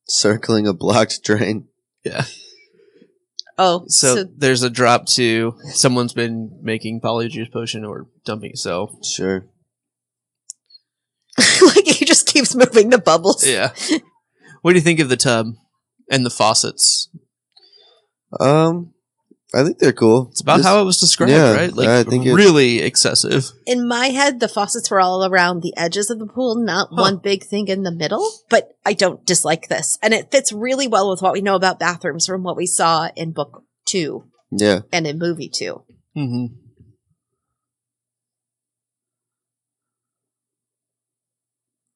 Circling a blocked drain. Yeah. Oh, so there's a drop to someone's been making polyjuice potion or dumping so. Sure. Like he just keeps moving the bubbles. Yeah. What do you think of the tub and the faucets? I think they're cool. It's about how it was described, right? Like I think really excessive. In my head, the faucets were all around the edges of the pool, not one big thing in the middle. But I don't dislike this. And it fits really well with what we know about bathrooms from what we saw in book 2. Yeah. And in movie 2. Mm-hmm.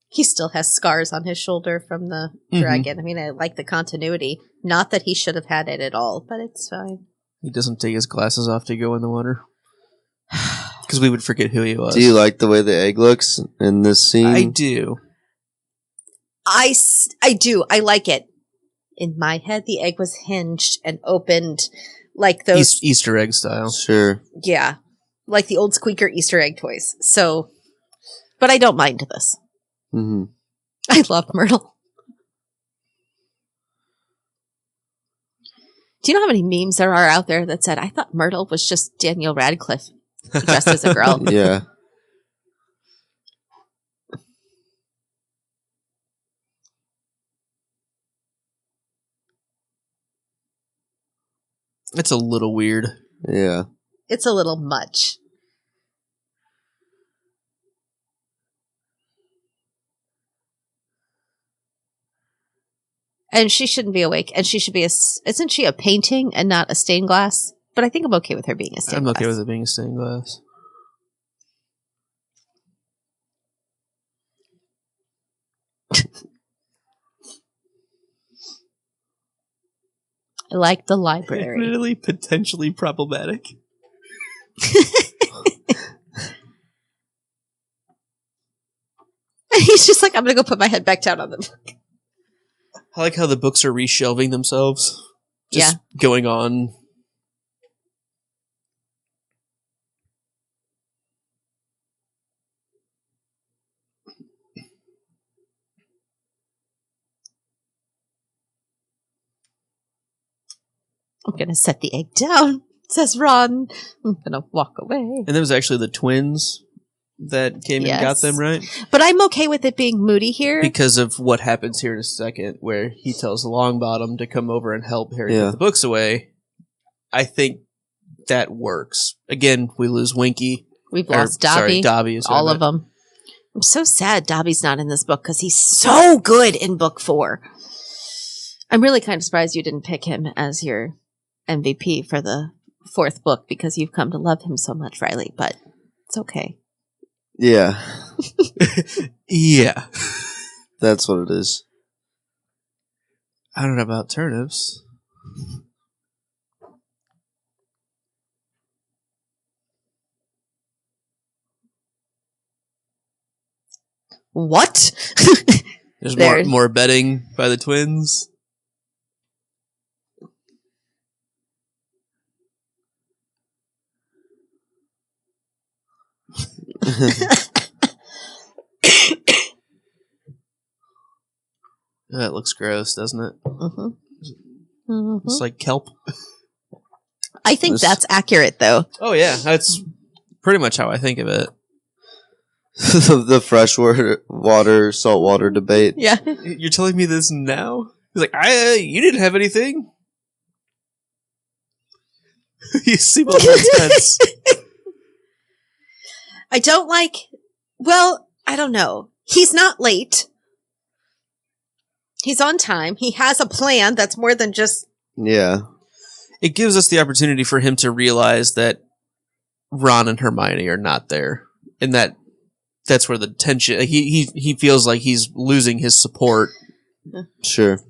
He still has scars on his shoulder from the dragon. I mean, I like the continuity. Not that he should have had it at all, but it's fine. He doesn't take his glasses off to go in the water. Because we would forget who he was. Do you like the way the egg looks in this scene? I do. I do. I like it. In my head, the egg was hinged and opened like those... Easter egg style. Sure. Yeah. Like the old Squeaker Easter egg toys. So, but I don't mind this. Mm-hmm. I love Myrtle. Do you know how many memes there are out there that said, I thought Myrtle was just Daniel Radcliffe dressed as a girl? Yeah. It's a little weird. Yeah. It's a little much. And she shouldn't be awake. And she should be isn't she a painting and not a stained glass? But I think I'm okay with her being a stained glass. I'm okay with it being a stained glass. I like the library. Really potentially problematic. He's just like, I'm going to go put my head back down on the book. I like how the books are reshelving themselves. Just going on. I'm going to set the egg down, says Ron. I'm going to walk away. And there was actually the twins that came and got them, right? But I'm okay with it being moody here. Because of what happens here in a second, where he tells Longbottom to come over and help Harry put the books away. I think that works. Again, we lose Winky. We've lost Dobby. Sorry, Dobby. All of them. I'm so sad Dobby's not in this book because he's so good in book 4. I'm really kind of surprised you didn't pick him as your MVP for the 4th book because you've come to love him so much, Riley, but it's okay. Yeah. Yeah. That's what it is. I don't know about turnips. What? There's more betting by the twins. That looks gross, doesn't it? Mm-hmm. Mm-hmm. It's like kelp. I think that's accurate, though. Oh yeah, that's pretty much how I think of it. The freshwater, saltwater debate. Yeah. You're telling me this now? He's like, you didn't have anything. You seem a little tense. I don't like. Well, I don't know. He's not late. He's on time. He has a plan that's more than just. Yeah. It gives us the opportunity for him to realize that Ron and Hermione are not there, and that's where the tension. He feels like he's losing his support. Sure.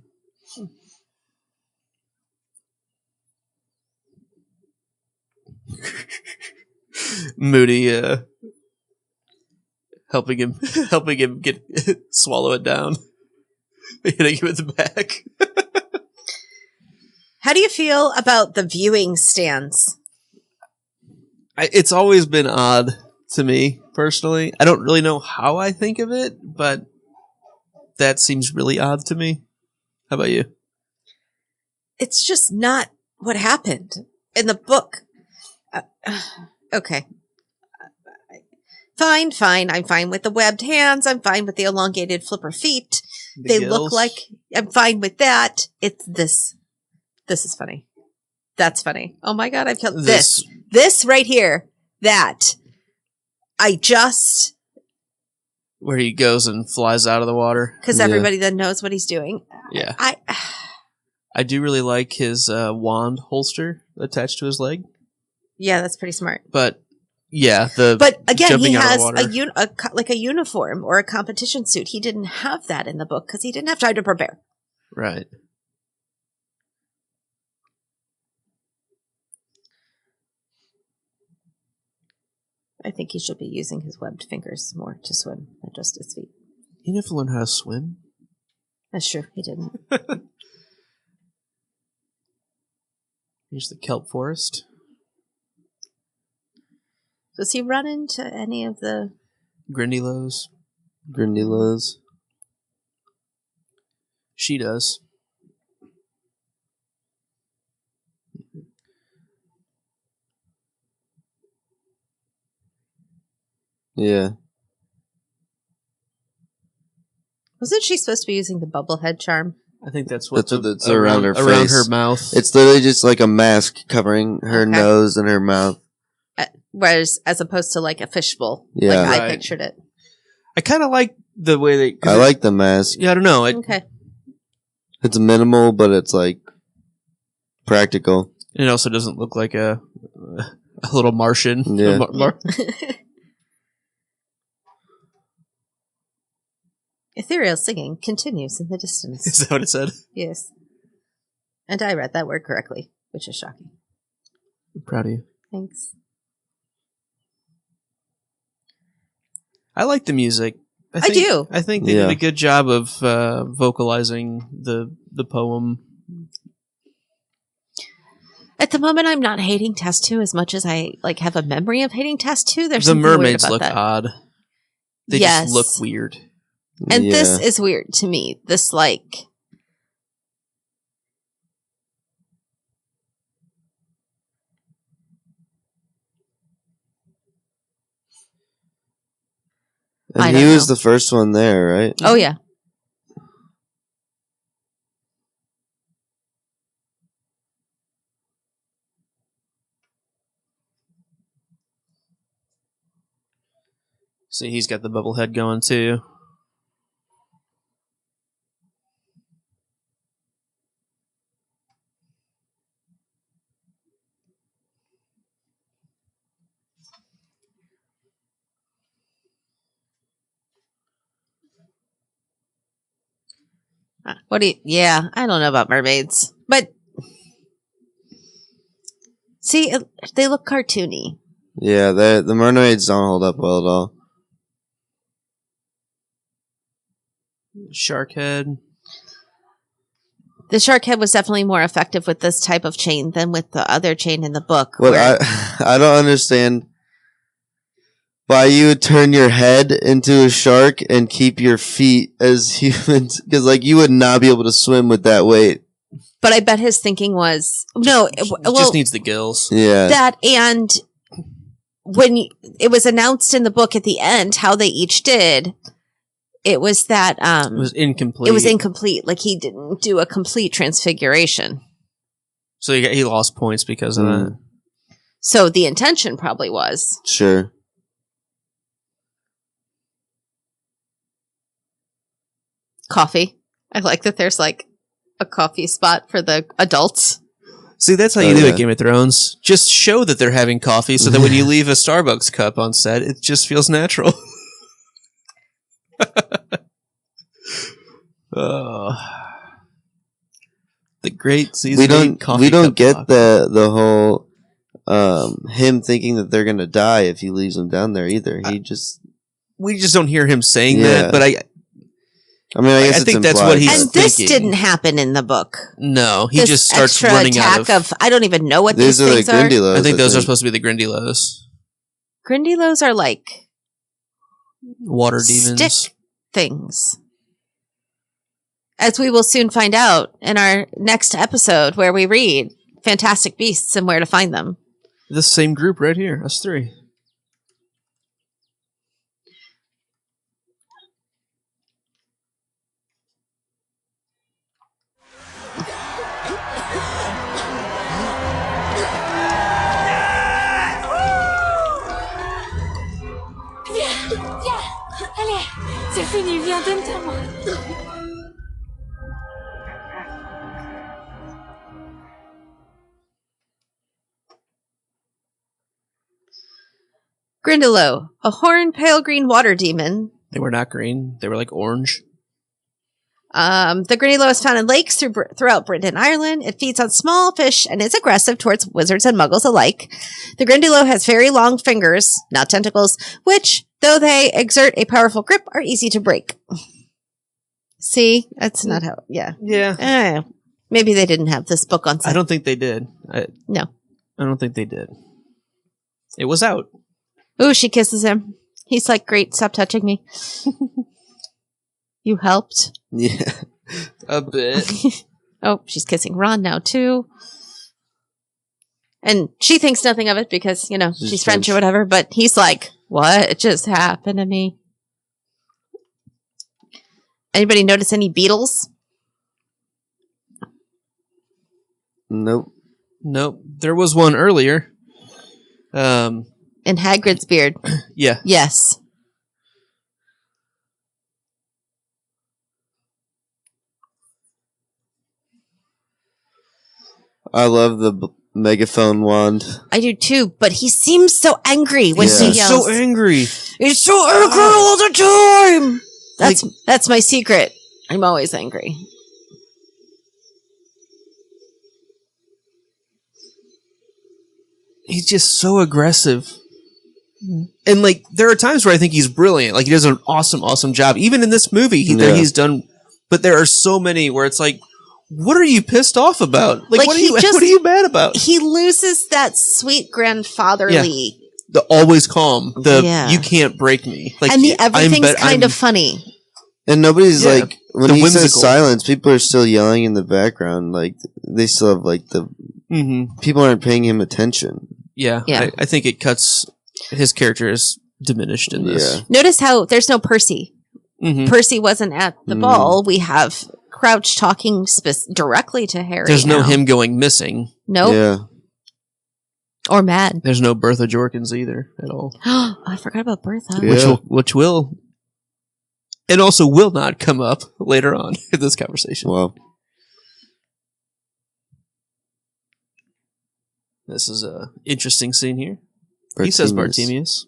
Moody helping him get swallow it down, hitting him in the back. How do you feel about the viewing stands? It's always been odd to me personally. I don't really know how I think of it, but that seems really odd to me. How about you? It's just not what happened in the book. Okay. Fine. I'm fine with the webbed hands. I'm fine with the elongated flipper feet. They look like... I'm fine with that. It's this. This is funny. That's funny. Oh my God, I've killed this. This right here. That. I just... Where he goes and flies out of the water. Because everybody then knows what he's doing. Yeah. I do really like his wand holster attached to his leg. Yeah, that's pretty smart. But yeah, but again, he has a a uniform or a competition suit. He didn't have that in the book because he didn't have time to prepare. Right. I think he should be using his webbed fingers more to swim than just his feet. He didn't have to learn how to swim. That's true. He didn't. Here's the kelp forest. Does he run into any of the Grindylows? She does. Yeah. Wasn't she supposed to be using the bubblehead charm? I think that's what's around her face. Around her mouth. It's literally just like a mask covering her nose and her mouth. Whereas, as opposed to like a fishbowl. Yeah. Like I pictured it. I kind of like the way they... I like the mask. Yeah, I don't know. Okay. It's minimal, but it's like practical. It also doesn't look like a little Martian. Yeah. Ethereal singing continues in the distance. Is that what it said? Yes. And I read that word correctly, which is shocking. I'm proud of you. Thanks. I like the music. I do. I think they did a good job of vocalizing the poem. At the moment, I'm not hating Test 2 as much as I have a memory of hating Test 2. There's the something weird mermaids about look that. odd. They just look weird. And this is weird to me. This And he was the first one there, right? Oh, yeah. See, he's got the bubble head going too. Yeah, I don't know about mermaids. But, see, they look cartoony. Yeah, the mermaids don't hold up well at all. Shark head. The shark head was definitely more effective with this type of chain than with the other chain in the book. What I don't understand. why you would turn your head into a shark and keep your feet as humans, because like you would not be able to swim with that weight. But I bet his thinking was just needs the gills. Yeah, that, and when it was announced in the book at the end how they each did, it was that it was incomplete. It was incomplete. Like he didn't do a complete transfiguration. So he lost points because of that. So the intention probably was. Sure. Coffee. I like that there's like a coffee spot for the adults. See, that's how you do it, Game of Thrones. Just show that they're having coffee so that when you leave a Starbucks cup on set, it just feels natural. Oh. The great season 8 coffee. We don't cup get talk. the whole him thinking that they're gonna die if he leaves them down there either. We just don't hear him saying Yeah. that, but I guess I think it's that's implied. what he's And this thinking. didn't happen in the book. No, he This just starts extra running attack out of I don't even know what These these are things the are. Grindylows. I think those are supposed to be the Grindylows. Grindylows are like Water demons. stick things. As we will soon find out in our next episode where we read Fantastic Beasts and where to find them. This same group right here, us three. Viens, allez, c'est fini, viens, donne-toi-moi. Grindylow, a horned pale green water demon. They were not green. They were like orange. The Grindylow is found in lakes throughout Britain and Ireland. It feeds on small fish and is aggressive towards wizards and muggles alike. The Grindylow has very long fingers, not tentacles, which, though they exert a powerful grip, are easy to break. See? That's not how... Yeah. Yeah. Maybe they didn't have this book on set. I don't think they did. No. I don't think they did. It was out. Ooh, she kisses him. He's like, great, stop touching me. You helped. Yeah. A bit. Oh, she's kissing Ron now, too. And she thinks nothing of it because, you know, she's French or whatever, but he's like, what just happened to me? Anybody notice any beetles? Nope. There was one earlier. In Hagrid's beard. Yeah. Yes. I love the megaphone wand. I do too, but he seems so angry when he yells. So angry. He's so angry all the time. That's my secret. I'm always angry. He's just so aggressive. And like there are times where I think he's brilliant. Like he does an awesome job. Even in this movie, he's done. But there are so many where it's like, what are you pissed off about? Like what are you mad about? He loses that sweet grandfatherly. The always calm. Yeah. You can't break me. Like And the everything's kind of funny. And nobody's like, when The he says whimsical. silence, people are still yelling in the background. Like they still have like people aren't paying him attention. Yeah. Yeah. I think it cuts. His character is diminished in this. Yeah. Notice how there's no Percy. Mhm. Percy wasn't at the ball. We have Crouch talking directly to Harry. There's no now. him going missing. Nope. Yeah. Or mad. There's no Bertha Jorkins either at all. Oh, I forgot about Bertha. Yeah. Which will and also will not come up later on in this conversation. Well, This is a interesting scene here. He says Bartemius.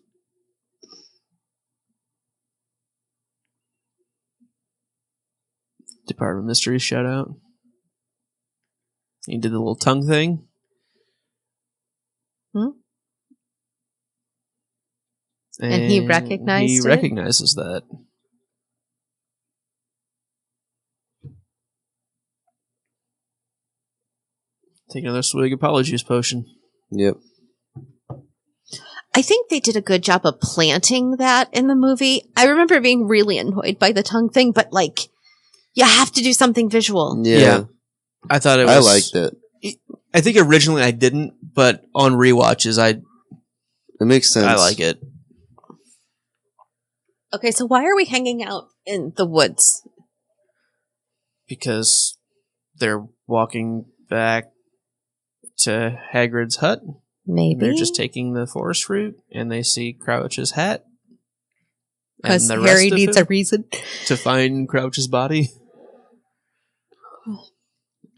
Department of Mysteries shout out. He did the little tongue thing. And he recognized He it? recognizes that. Take another swig of Polyjuice potion. Yep. I think they did a good job of planting that in the movie. I remember being really annoyed by the tongue thing, but like, you have to do something visual. Yeah. I thought it was. I liked it. I think originally I didn't, but on rewatches, It makes sense. I like it. Okay, so why are we hanging out in the woods? Because they're walking back to Hagrid's hut. Maybe. They're just taking the forest fruit, and they see Crouch's hat. Because and the rest Harry of needs him a reason. to find Crouch's body.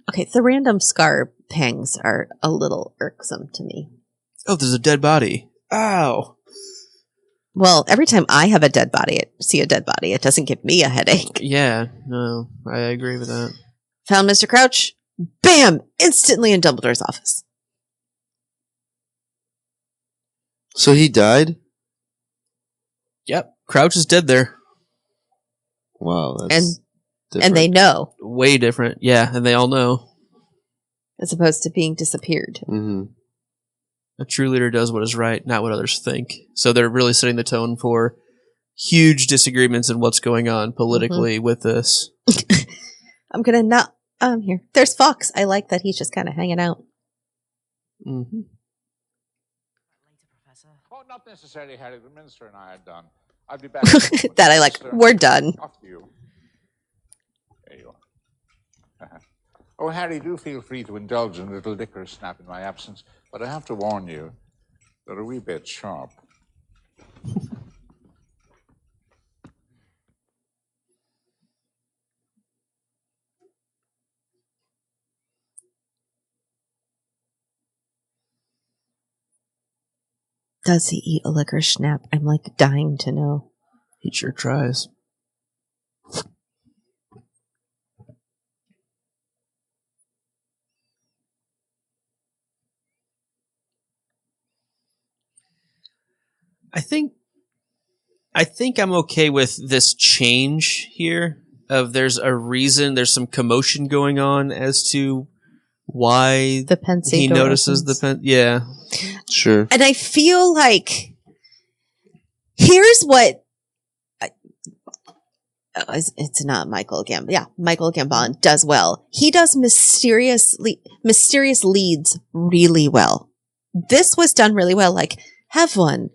Okay, the random scar pangs are a little irksome to me. Oh, there's a dead body. Ow. Well, every time I have see a dead body, it doesn't give me a headache. Yeah, no, I agree with that. Found Mr. Crouch, bam, instantly in Dumbledore's office. So he died? Yep, Crouch is dead there. Wow, that's And they know. Way different, yeah, and they all know. As opposed to being disappeared. Mm-hmm. A true leader does what is right, not what others think. So they're really setting the tone for huge disagreements in what's going on politically with this. I'm gonna not. Here. There's Fox. I like that he's just kind of hanging out. Mm-hmm. Oh, not necessarily, Harry. The minister and I are done. I'll be back. That I like. We're done. Off to you. There you are. Oh, Harry, do feel free to indulge in a little liquor snap in my absence, but I have to warn you, they're a wee bit sharp. Does he eat a liquor snap? I'm like dying to know. He sure tries. I think I'm okay with this change here. There's a reason, there's some commotion going on as to why the Pensy he notices opens. Yeah. Sure. And I feel like here's what it's not Michael Gambon. Yeah, Michael Gambon does well. He does mysterious leads really well. This was done really well. Like, have one,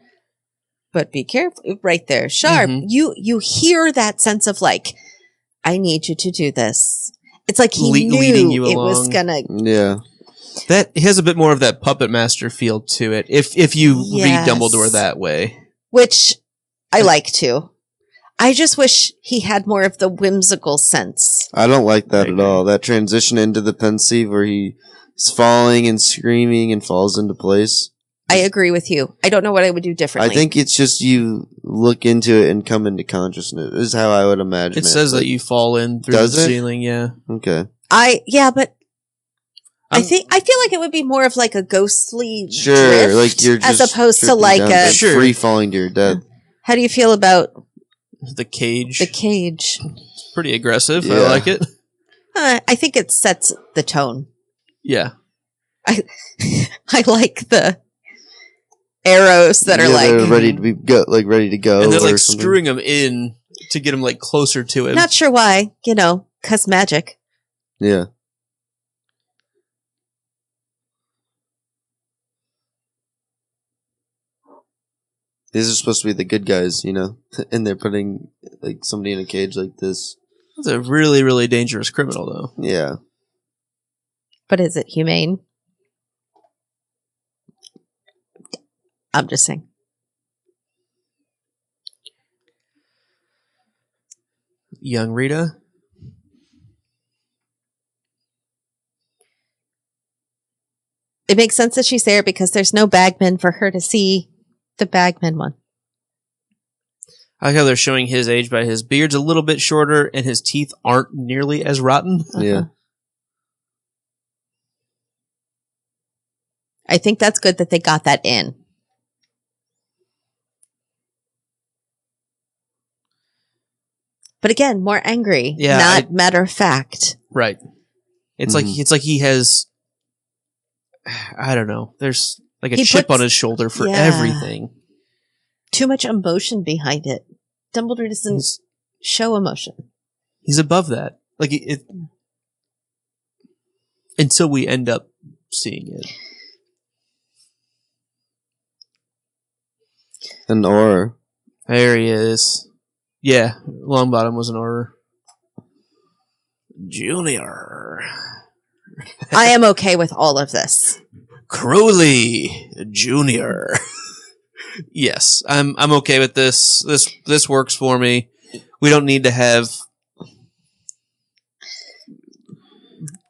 but be careful. Right there, sharp. Mm-hmm. You hear that sense of like, I need you to do this. It's like he knew leading you it along. was gonna. Yeah. That has a bit more of that puppet master feel to it. If you Yes. read Dumbledore that way, Which I like too. I just wish he had more of the whimsical sense. I don't like that at all. That transition into the pensive where he's falling and screaming and falls into place. I agree with you. I don't know what I would do differently. I think it's just you look into it and come into consciousness. Is how I would imagine it. it says that you fall in through Does the it? ceiling. Yeah. Okay. but I feel like it would be more of like a ghostly Sure. drift Like you're just as opposed to drifting like down, a free falling to your death. How do you feel about The cage. the cage? It's pretty aggressive. I Yeah. like it. I think it sets the tone. Yeah. I like the arrows that are they're like ready to ready to go. And they're like or something. screwing him in to get him like closer to him. not sure why, 'cause magic. Yeah. These are supposed to be the good guys, and they're putting like somebody in a cage like this. That's a really, really dangerous criminal, though. Yeah. But is it humane? I'm just saying. Young Rita. It makes sense that she's there because there's no Bagman for her to see the Bagman one. I like how they're showing his age by his beard's a little bit shorter and his teeth aren't nearly as rotten. Yeah. I think that's good that they got that in. But again, more angry, not matter of fact. Right. It's like he has. I don't know. There's like a chip on his shoulder for everything. Too much emotion behind it. Dumbledore doesn't show emotion. He's above that. Like it until we end up seeing it. An Auror. There he is. Yeah, Longbottom was an Auror. Junior. I am okay with all of this. Crowley Junior. Yes, I'm okay with this. This works for me. We don't need to have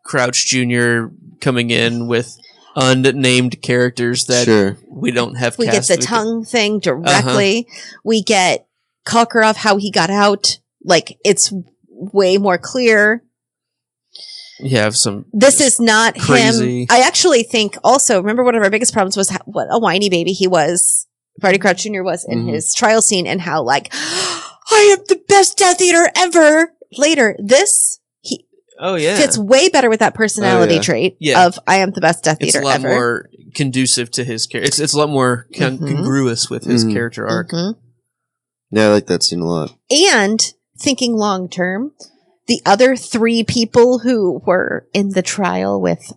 Crouch Jr. coming in with unnamed characters that we don't have. We get the tongue thing directly. We get Karkaroff, how he got out. Like, it's way more clear. You have some. This is not crazy. him. I actually think also, remember one of our biggest problems was what a whiny baby he was. Barty Crouch Jr. was in his trial scene, and how like, I am the best Death Eater ever. Later, this fits way better with that personality trait of I am the best Death Eater ever. It's a lot more conducive to his character. It's a lot more congruous with his character arc. Yeah, I like that scene a lot. And thinking long term, the other 3 people who were in the trial with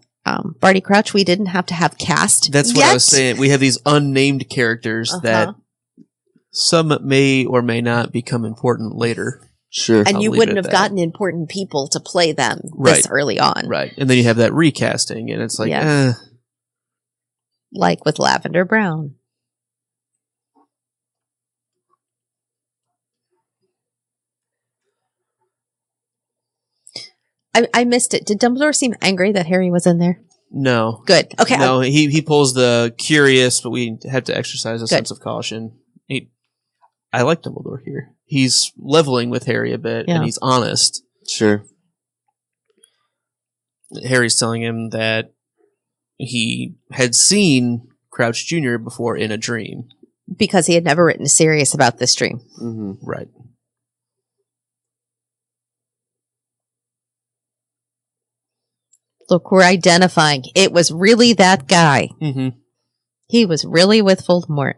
Barty Crouch, we didn't have to have cast. That's what I was saying. We have these unnamed characters that some may or may not become important later. Sure. And you wouldn't have gotten important people to play them this early on. Right. And then you have that recasting, and it's like, like with Lavender Brown. I missed it. Did Dumbledore seem angry that Harry was in there? No. Good. Okay. No, he pulls the curious, but we have to exercise a sense of caution. I like Dumbledore here. He's leveling with Harry a bit, and he's honest. Sure. Harry's telling him that he had seen Crouch Jr. before in a dream. Because he had never written serious about this dream. Right. Look, we're identifying. It was really that guy. He was really with Voldemort.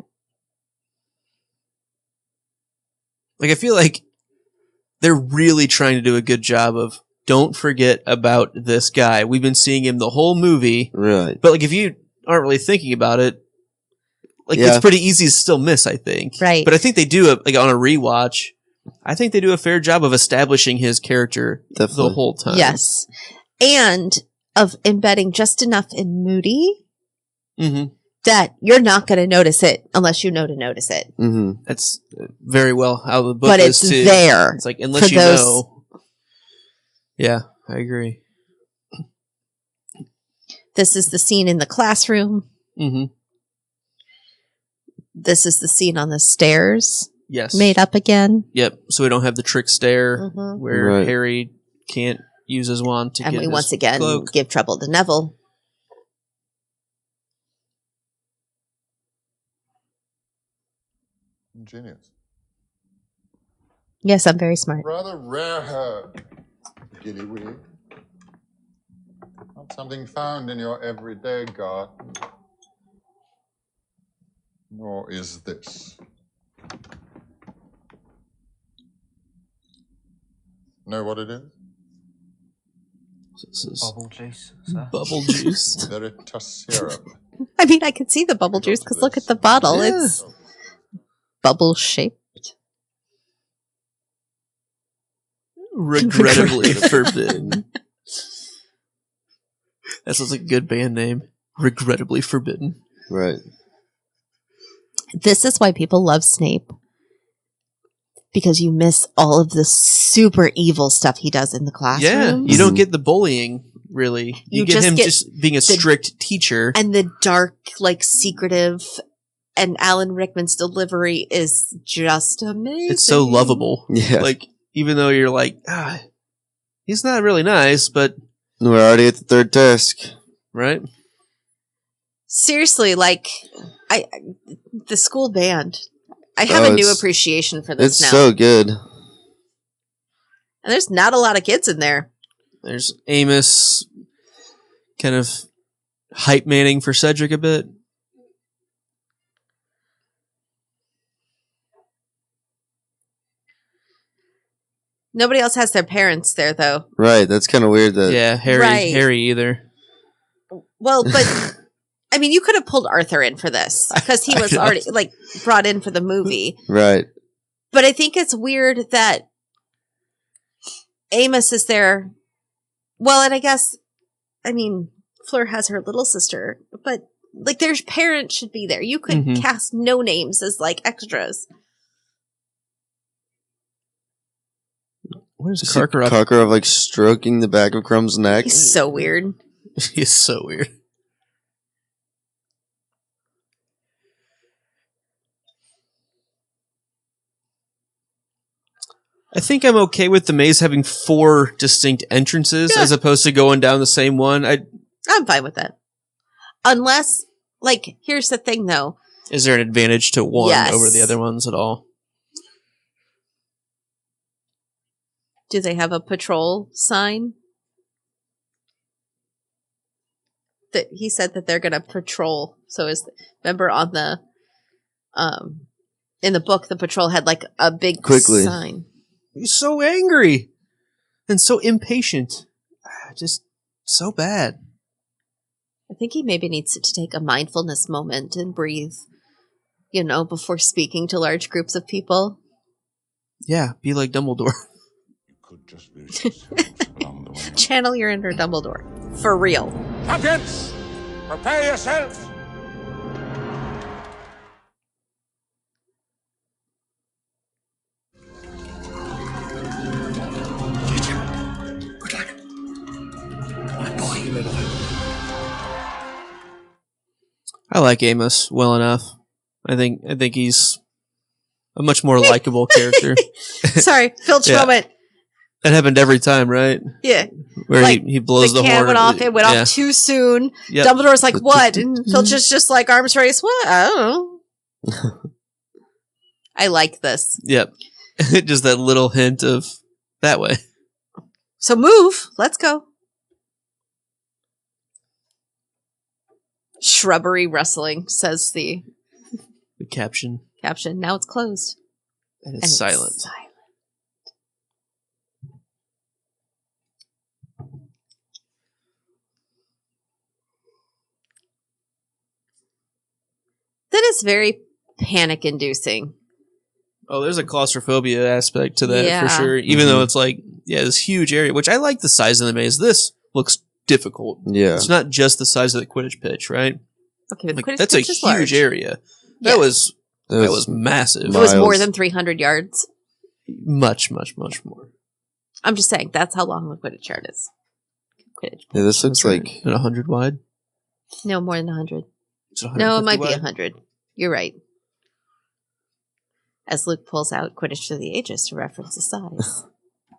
Like, I feel like they're really trying to do a good job of don't forget about this guy. We've been seeing him the whole movie. Right. But, like, if you aren't really thinking about it, like, it's pretty easy to still miss, I think. Right. But I think they do, like, on a rewatch, I think they do a fair job of establishing his character the whole time. Yes. And of embedding just enough in Moody that you're not going to notice it unless you know to notice it. That's very well how the book but is it's too. there. It's like, unless you know. Yeah, I agree. This is the scene in the classroom. This is the scene on the stairs. Yes. Made up again. Yep. So we don't have the trick stare where Harry can't use his wand to and get we his once again cloak. give trouble to Neville. Ingenious. Yes, I'm very smart. Rather rare hair, Gilly-wig. Not something found in your everyday garden. Nor is this. Know what it is? This is bubble juice, sir. Bubble juice. Veritas syrup. I mean, I can see the bubble juice because look at the bottle. Yeah. It's bubble shaped. Regrettably forbidden. That sounds like a good band name. Regrettably forbidden. Right. This is why people love Snape. Because you miss all of the super evil stuff he does in the classroom. Yeah, you don't get the bullying, really. You get him just being a strict teacher. And the dark, like, secretive, and Alan Rickman's delivery is just amazing. It's so lovable. Yeah. Like, even though you're like, he's not really nice, but... We're already at the third desk. Right? Seriously, like, the school band... I have a new appreciation for this now. It's so good. And there's not a lot of kids in there. There's Amos kind of hype manning for Cedric a bit. Nobody else has their parents there, though. Right, that's kind of weird. That Yeah, Harry either. Well, but I mean, you could have pulled Arthur in for this because he was already like brought in for the movie, right? But I think it's weird that Amos is there. Well, and I guess, I mean, Fleur has her little sister, but like their parents should be there. You could cast no names as like extras. What is Karkaroff? Karkaroff like stroking the back of Crumb's neck. He's so weird. He's so weird. I think I'm okay with the maze having 4 distinct entrances as opposed to going down the same one. I'm fine with that. Unless, like, here's the thing though. Is there an advantage to one over the other ones at all? Do they have a patrol sign? That he said that they're going to patrol. So remember on the in the book, the patrol had like a big sign. He's so angry and so impatient. Just so bad. I think he maybe needs to take a mindfulness moment and breathe, before speaking to large groups of people. Yeah, be like Dumbledore. Channel your inner Dumbledore. For real. Champions, prepare yourselves. Good luck. My boy. I like Amos well enough. I think he's a much more likable character. Sorry, Filch moment. That happened every time, right? Yeah. Where he blows the horn. Went off. It went off too soon. Yep. Dumbledore's like, what? And Filch is just like, arms raised. What? I don't know. I like this. Yep. Just that little hint of that way. So move. Let's go. Shrubbery rustling, says the caption. Now it's closed. And it's silent. That is very panic-inducing. Oh, there's a claustrophobia aspect to that for sure. Even though it's like, this huge area, which I like the size of the maze. This looks difficult. Yeah. It's not just the size of the Quidditch pitch, right? Okay, but the Quidditch that's pitch a is huge large. Area. That was massive. It was more than 300 yards. Much, much, much more. I'm just saying, that's how long the Quidditch yard is. Quidditch. Yeah, this looks like 100 wide. No, more than 100. No, it might be 100. You're right. As Luke pulls out Quidditch to the Ages to reference the size.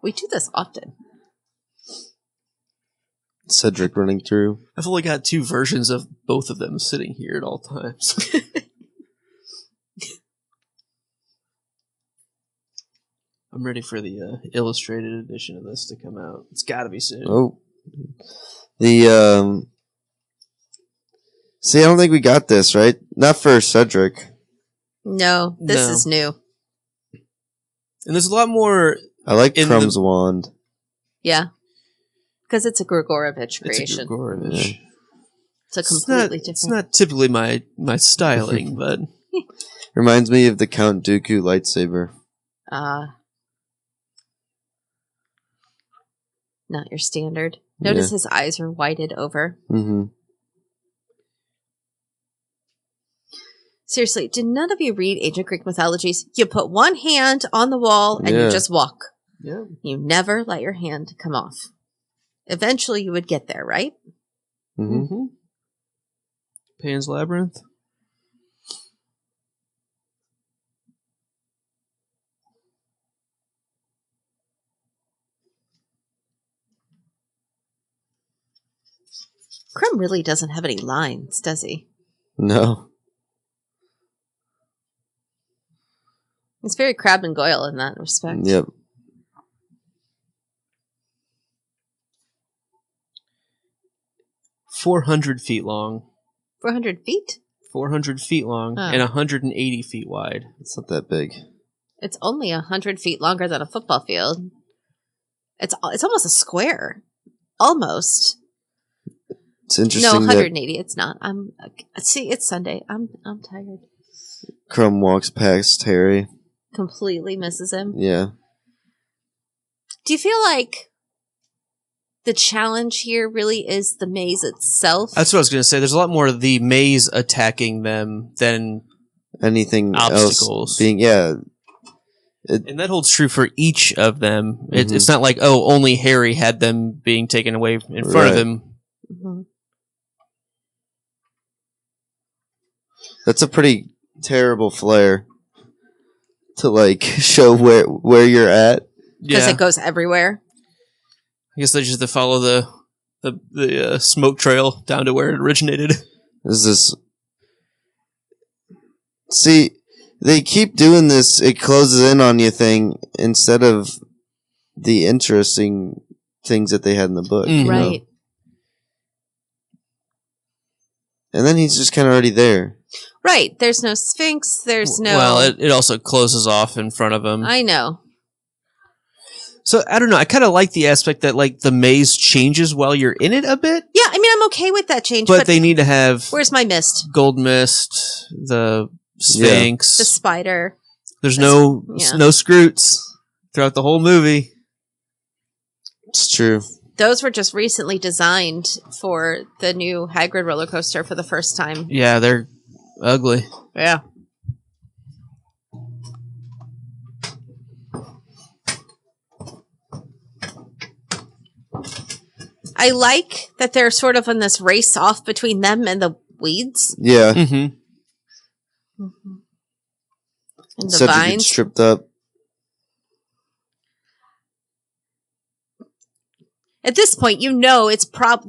We do this often. Cedric running through. I've only got 2 versions of both of them sitting here at all times. I'm ready for the illustrated edition of this to come out. It's got to be soon. Oh. See, I don't think we got this, right? Not for Cedric. No, this is new. And there's a lot more... I like Crumb's wand. Yeah. Because it's a Grigorovich creation. It's a Grigorovich. It's a completely different... It's not typically my styling, but... Reminds me of the Count Dooku lightsaber. Not your standard. Notice his eyes are whited over. Mm-hmm. Seriously, did none of you read ancient Greek mythologies? You put one hand on the wall and you just walk. Yeah. You never let your hand come off. Eventually you would get there, right? Mm-hmm. Pan's Labyrinth. Krum really doesn't have any lines, does he? No. He's very Crabbe and Goyle in that respect. Yep. $400 feet long. 400 feet? 400 feet long and 180 feet wide. It's not that big. It's only 100 feet longer than a football field. It's almost a square. Almost. It's interesting. No, 180. It's not. See, it's Sunday. I'm tired. Crumb walks past Harry. Completely misses him. Yeah. Do you feel like the challenge here really is the maze itself? That's what I was going to say. There's a lot more of the maze attacking them than anything obstacles. Else being, yeah. And that holds true for each of them. It's not like, oh, only Harry had them being taken away in front of him. Mm-hmm. That's a pretty terrible flare to like show where you're at. Because it goes everywhere. I guess they just have to follow the smoke trail down to where it originated. See, they keep doing this, it closes in on you thing instead of the interesting things that they had in the book. Mm-hmm. You right. know? And then he's just kind of already there. Right. There's no Sphinx. There's no... Well, it also closes off in front of him. I know. So, I don't know. I kind of like the aspect that, like, the maze changes while you're in it a bit. Yeah, I mean, I'm okay with that change. But they need to have... Where's my mist? Gold mist, the Sphinx. The spider. There's no Scroots throughout the whole movie. It's true. Those were just recently designed for the new Hagrid roller coaster for the first time. Yeah, they're ugly. Yeah. I like that they're sort of on this race off between them and the weeds. Yeah. Mm-hmm. Mm-hmm. And the Cedric vines. gets stripped up. At this point, you know it's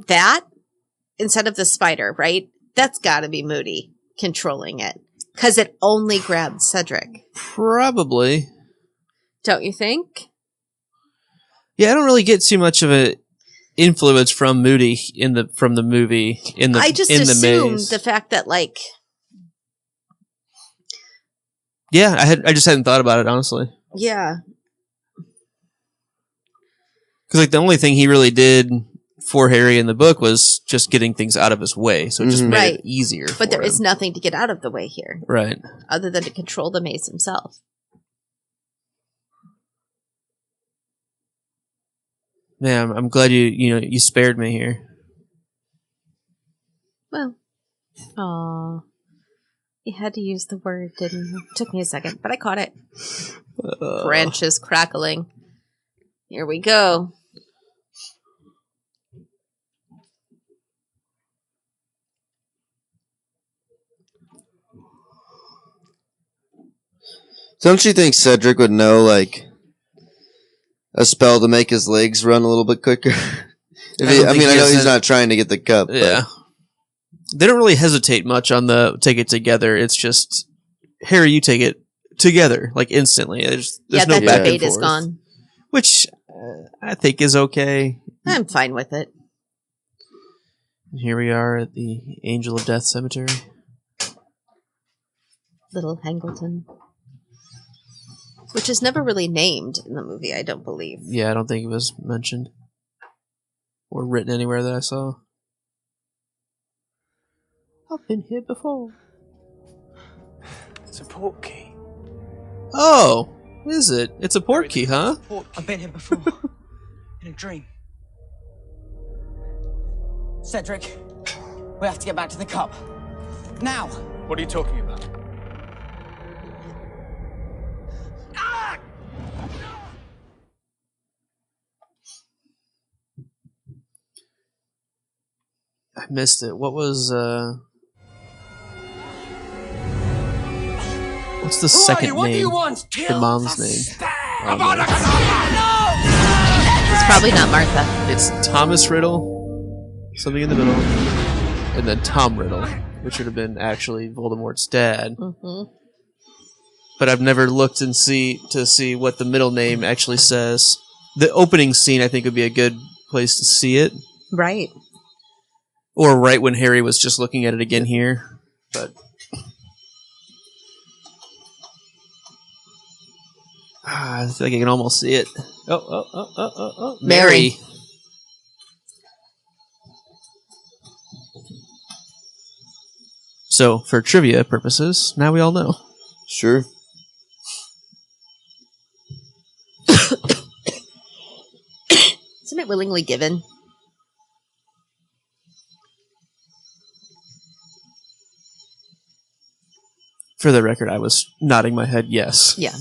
that instead of the spider, right? That's got to be Moody controlling it because it only grabbed Cedric. Probably. Don't you think? Yeah, I don't really get too much of a influence from Moody from the movie I just assumed the fact that like. Yeah, I just hadn't thought about it honestly. Yeah. Because like the only thing he really did for Harry in the book was just getting things out of his way, so it just made it easier. But there is nothing to get out of the way here, right? Other than to control the maze himself. Man, I'm glad you spared me here. Well, aw, you had to use the word, didn't you? It took me a second, but I caught it. Branches crackling. Here we go. Don't you think Cedric would know, like, a spell to make his legs run a little bit quicker? I know he's not trying to get the cup. Yeah. They don't really hesitate much on the take it together. It's just, Harry, you take it together, like, instantly. There's no back and forth. Debate is gone. Which I think is okay. I'm fine with it. Here we are at the Angel of Death Cemetery. Little Hangleton. Which is never really named in the movie, I don't believe. Yeah, I don't think it was mentioned. Or written anywhere that I saw. I've been here before. It's a port key. Oh, is it? It's a port key, huh? I've been here before. In a dream. Cedric, we have to get back to the cup. Now! What are you talking about? I missed it. What was, what's the second name? The mom's name. It's probably not Martha. It's Thomas Riddle, something in the middle, and then Tom Riddle, which would have been actually Voldemort's dad. Mm-hmm. But I've never looked to see what the middle name actually says. The opening scene, I think, would be a good place to see it. Right. Or right when Harry was just looking at it again here. But I feel like I can almost see it. Oh. Mary. So, for trivia purposes, now we all know. Sure. Isn't it willingly given? For the record, I was nodding my head yes. Yeah.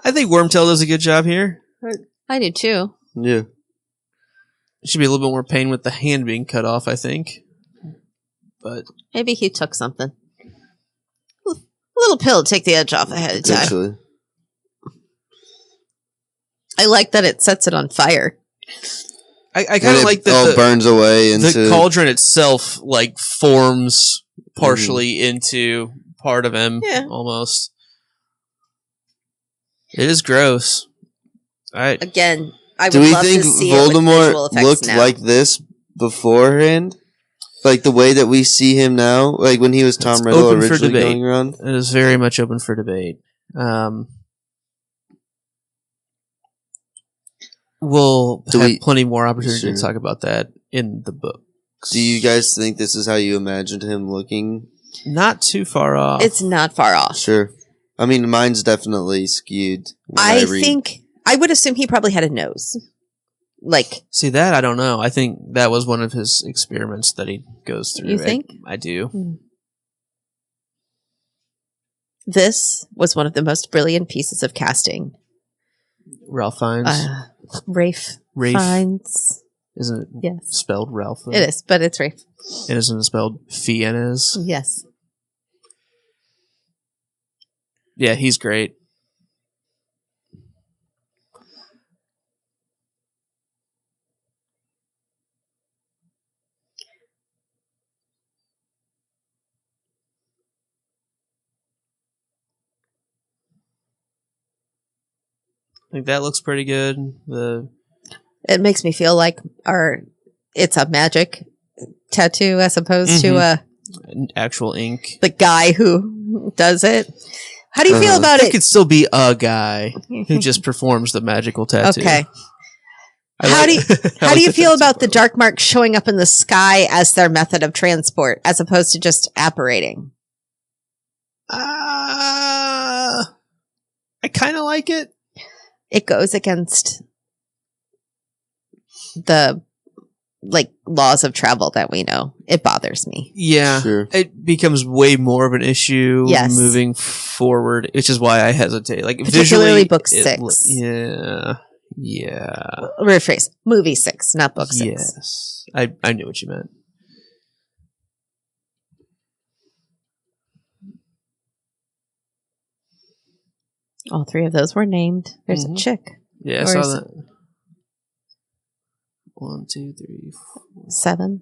I think Wormtail does a good job here. I do too. Yeah. Should be a little bit more pain with the hand being cut off, I think. But maybe he took something. A little pill to take the edge off ahead of time. Actually. I like that it sets it on fire. I kind of like that all burns away into the cauldron itself, like forms partially into part of him, almost. It is gross. Again, I would Do we love think to see it with visual Voldemort effects looked now. like this beforehand? Like the way that we see him now? Like when he was Tom Riddle open for originally debate. going around? It is very much open for debate. We'll have plenty more opportunity to talk about that in the book. Do you guys think this is how you imagined him looking? Not too far off. It's not far off. Sure. I mean, mine's definitely skewed. I think I would assume he probably had a nose. Like, see that? I don't know. I think that was one of his experiments that he goes through. You think? I do. This was one of the most brilliant pieces of casting. Ralph Fiennes. Rafe Fiennes. Isn't it Yes. spelled Ralph? Though? It is, but it's Rafe. And isn't it spelled Fiennes? Yes. Yeah, he's great. I think that looks pretty good. It makes me feel like it's a magic tattoo as opposed to an actual ink. The guy who does it. How do you feel about it? It could still be a guy who just performs the magical tattoo. Okay. How do you feel about the dark marks showing up in the sky as their method of transport, as opposed to just apparating? I kind of like it. It goes against the laws of travel that we know. It bothers me. Yeah, sure. It becomes way more of an issue moving forward, which is why I hesitate. Like particularly visually, book 6. Yeah. Rephrase: movie 6, not book 6. Yes, I knew what you meant. All 3 of those were named. There's a chick. Yeah, I saw that. 1, 2, 3, 4. 7.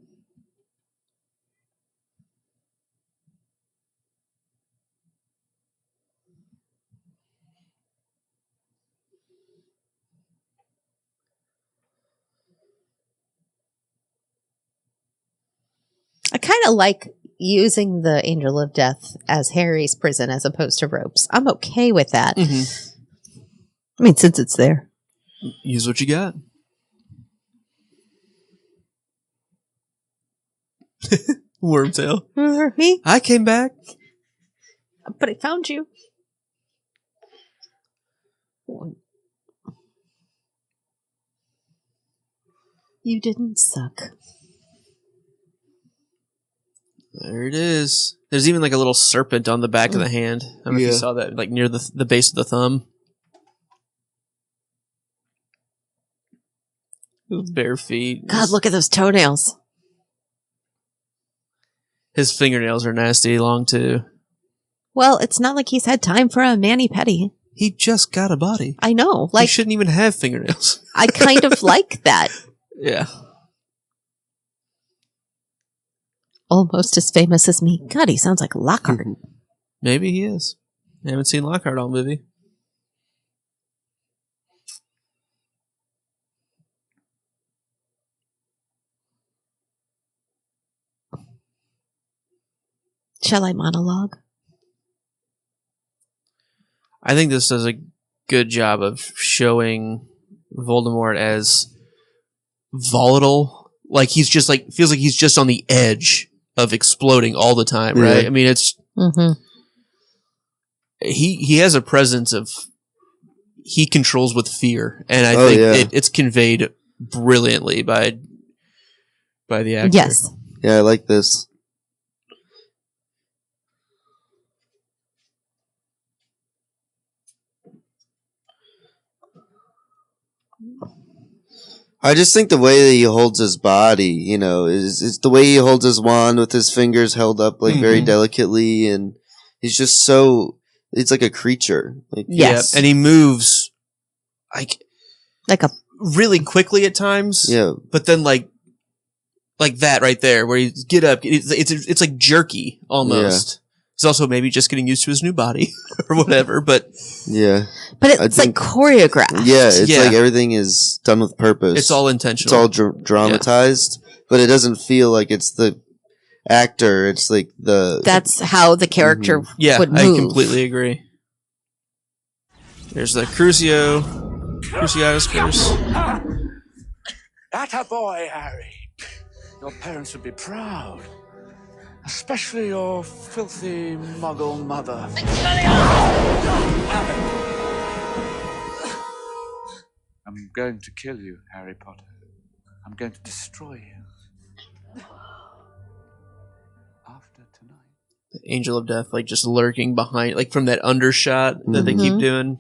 I kind of like using the Angel of Death as Harry's prison as opposed to ropes. I'm okay with that. I mean, since it's there. Use what you got. Wormtail. Me? I came back. But I found you. You didn't suck. There it is. There's even like a little serpent on the back of the hand. I don't know if you saw that, like near the base of the thumb. With bare feet. God, look at those toenails. His fingernails are nasty long too. Well, it's not like he's had time for a mani-pedi. He just got a body. I know. He shouldn't even have fingernails. I kind of like that. Yeah. Almost as famous as me. God, he sounds like Lockhart. Maybe he is. I haven't seen Lockhart all movie. Shall I monologue? I think this does a good job of showing Voldemort as volatile. Like he's just like feels like he's just on the edge of exploding all the time, right? Yeah. I mean, it's he has a presence of he controls with fear, and I think it's conveyed brilliantly by the actor. Yes. Yeah, I like this. I just think the way that he holds his body, you know, is the way he holds his wand with his fingers held up like very delicately, and he's just so it's like a creature. Like, Yes. Yeah, and he moves like a really quickly at times. Yeah, but then like that right there, where you get up, it's like jerky almost. He's also maybe just getting used to his new body or whatever, but yeah. But it's like choreographed. Yeah, it's like everything is done with purpose. It's all intentional. It's all dramatized, but it doesn't feel like it's the actor. It's like the... That's how the character would move. I completely agree. There's the Cruciatus curse. Atta boy, Harry. Your parents would be proud. Especially your filthy muggle mother. I'm going to kill you, Harry Potter. I'm going to destroy you. After tonight. The Angel of Death, like just lurking behind, like from that undershot that they keep doing.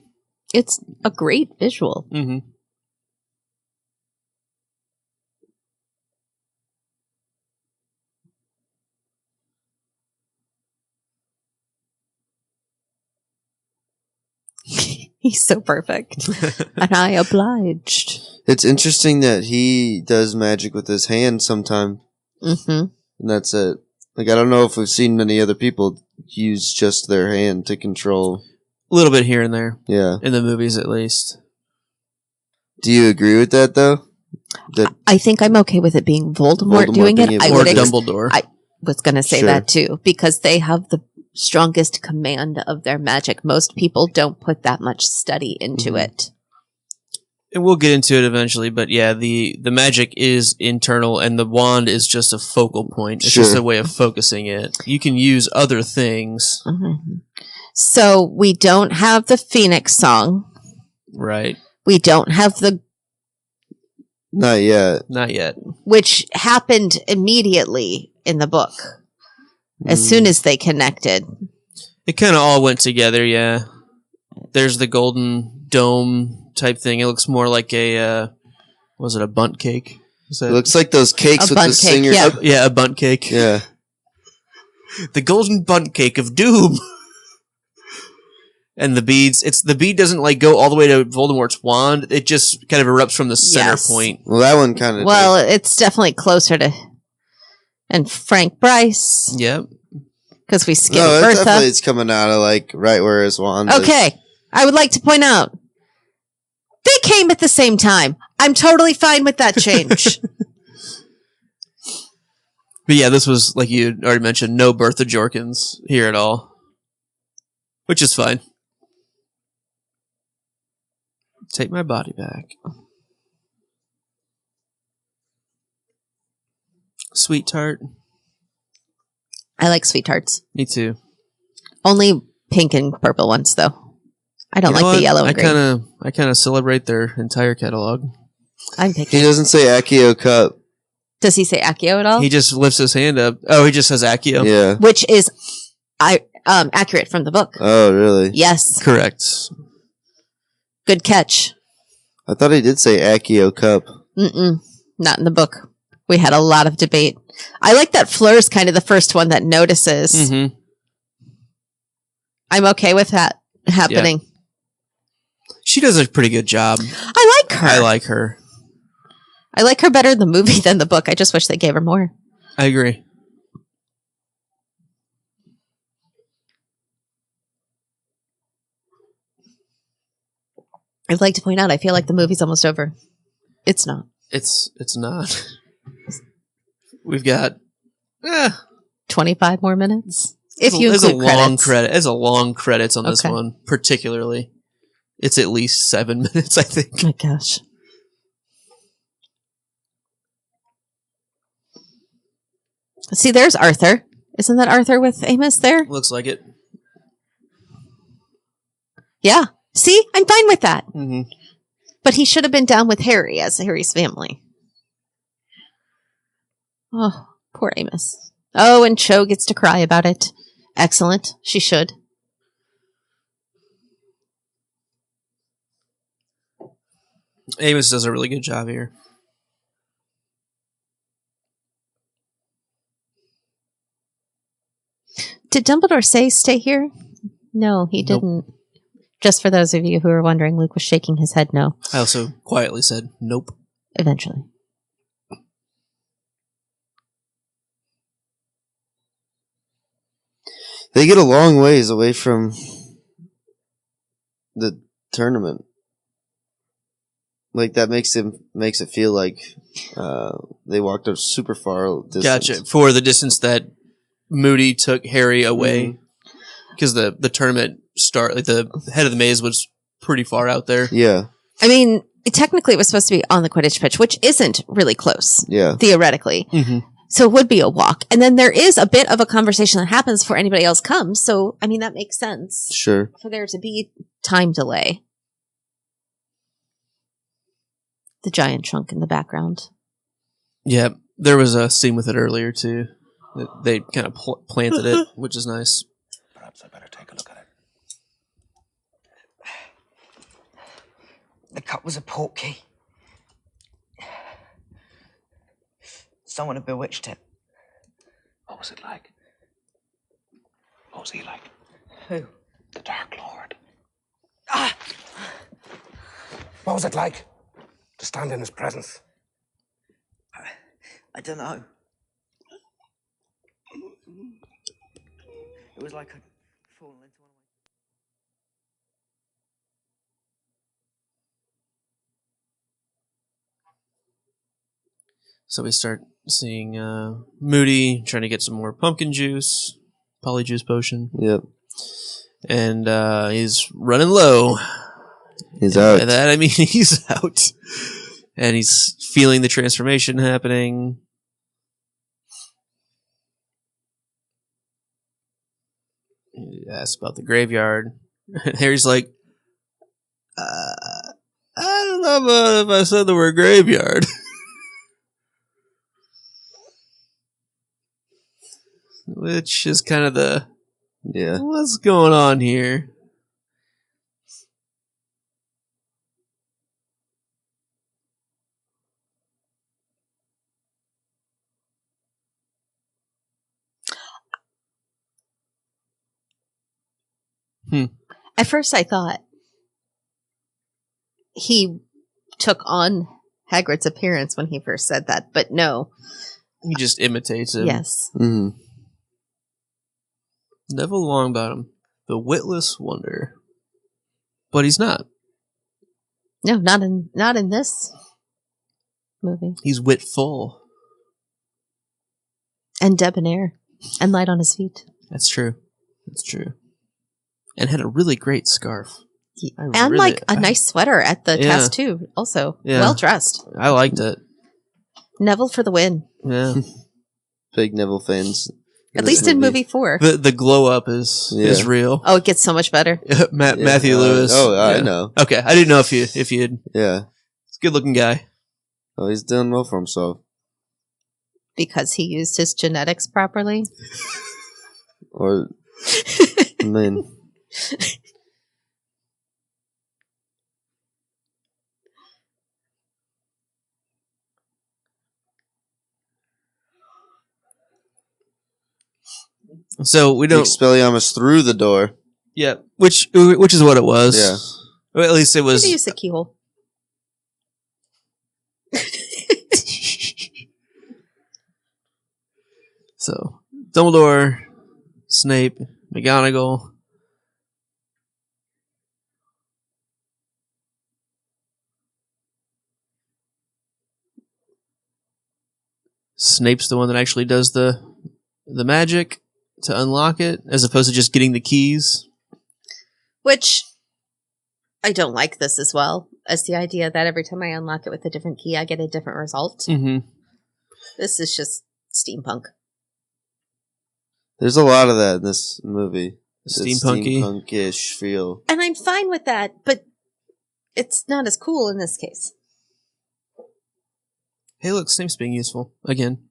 It's a great visual. Mm-hmm. He's so perfect. And I obliged. It's interesting that he does magic with his hand sometimes. Mm-hmm. And that's it. Like, I don't know if we've seen any other people use just their hand to control. A little bit here and there. Yeah. In the movies, at least. Do you agree with that, though? That I think I'm okay with it being Voldemort doing it. Or Dumbledore. I was going to say that, too. Because they have the strongest command of their magic. Most people don't put that much study into it. And we'll get into it eventually, but yeah, the magic is internal, and the wand is just a focal point. It's just a way of focusing it. You can use other things. Mm-hmm. So we don't have the Phoenix song. Right. We don't have the... Not yet. Not yet. Which happened immediately in the book. As soon as they connected. It kind of all went together, yeah. There's the golden dome type thing. It looks more like a, was it a bunt cake? It looks like those cakes with the singer. Yeah, a bunt cake. Yeah. The golden bunt cake of doom. And the beads, the bead doesn't like go all the way to Voldemort's wand. It just kind of erupts from the center point. Well, that one kind of... Well, it's definitely closer to... And Frank Bryce. Yep. Because we skipped No, Bertha. definitely it's coming out of like right where his wand is. Okay. I would like to point out, they came at the same time. I'm totally fine with that change. But yeah, this was, like you already mentioned, no Bertha Jorkins here at all. Which is fine. Take my body back. Sweet tart. I like sweet tarts. Me too. Only pink and purple ones, though. I don't like the yellow and green. I kind of celebrate their entire catalog. I'm picking. He doesn't say Accio Cup. Does he say Accio at all? He just lifts his hand up. Oh, he just says Accio. Yeah. Which is accurate from the book. Oh, really? Yes. Correct. Good catch. I thought he did say Accio Cup. Not in the book. We had a lot of debate. I like that Fleur's kind of the first one that notices. Mm-hmm. I'm okay with that happening. Yeah. She does a pretty good job. I like her. I like her better in the movie than the book. I just wish they gave her more. I agree. I'd like to point out, I feel like the movie's almost over. It's not. It's not. We've got 25 more minutes. If you there's a include long credits. There's a long credits on this Okay. one, particularly. It's at least 7 minutes, I think. Oh my gosh. See, there's Arthur. Isn't that Arthur with Amos there? Looks like it. Yeah. See, I'm fine with that. Mm-hmm. But he should have been down with Harry as Harry's family. Oh, poor Amos. Oh, and Cho gets to cry about it. Excellent. She should. Amos does a really good job here. Did Dumbledore say stay here? No, he Nope. didn't. Just for those of you who are wondering, Luke was shaking his head no. I also quietly said, nope. Eventually. They get a long ways away from the tournament. Like that makes it feel like they walked a super far distance. Gotcha. For the distance that Moody took Harry away. Because the tournament like the head of the maze was pretty far out there. Yeah. I mean, technically it was supposed to be on the Quidditch pitch, which isn't really close. Yeah. Theoretically. Mm-hmm. So it would be a walk. And then there is a bit of a conversation that happens before anybody else comes. So, I mean, that makes sense. Sure. For there to be time delay. The giant trunk in the background. Yeah, there was a scene with it earlier, too. They kind of planted it, which is nice. Perhaps I better take a look at it. The cup was a portkey. Someone had bewitched it. What was it like? What was he like? Who? The Dark Lord. Ah! What was it like to stand in his presence? I don't know. It was like I'd fallen into one of my... So we start seeing Moody trying to get some more pumpkin juice, polyjuice potion. Yep. And he's running low. He's And out. by that I mean he's out. And he's feeling the transformation happening. He asks about the graveyard. And Harry's like, I don't know if I said the word graveyard. Which is kind of the what's going on here? At first I thought he took on Hagrid's appearance when he first said that, but no. He just imitates him. Yes. Mm-hmm. Neville Longbottom, the witless wonder. But he's not. No, not in this movie. He's witful. And debonair. And light on his feet. That's true. That's true. And had a really great scarf. And like a nice sweater at the test too. Also, well dressed. I liked it. Neville for the win. Yeah. Big Neville fans. At least in movie 4. The glow up is real. Oh, it gets so much better. Matthew Lewis. I know. Okay, I didn't know if you had. Yeah. He's a good looking guy. Oh, he's doing well for himself. Because he used his genetics properly. Or, I mean. So we don't. Expelliarmus through the door. Yeah, which is what it was. Yeah. Well, at least it was. Use the keyhole. So Dumbledore, Snape, McGonagall. Snape's the one that actually does the magic. to unlock it, as opposed to just getting the keys. Which I don't like this as well as the idea that every time I unlock it with a different key, I get a different result. Mm-hmm. This is just steampunk. There's a lot of that in this movie. Steampunky. Steampunk-ish feel. And I'm fine with that, but it's not as cool in this case. Hey, look, Snape's being useful again.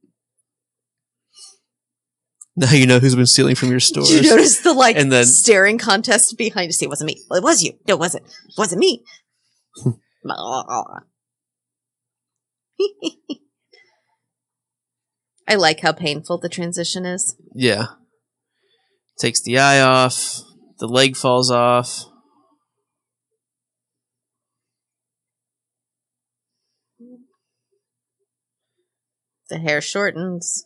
Now you know who's been stealing from your stores. Did you notice the and then, staring contest behind to see it wasn't me? Well, it was you. No, it wasn't. It wasn't me. I like how painful the transition is. Yeah. Takes the eye off. The leg falls off. The hair shortens.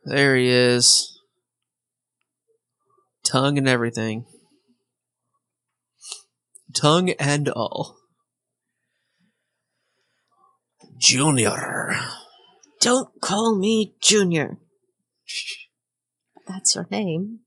There he is. Tongue and everything. Tongue and all. Junior. Don't call me Junior. That's your name.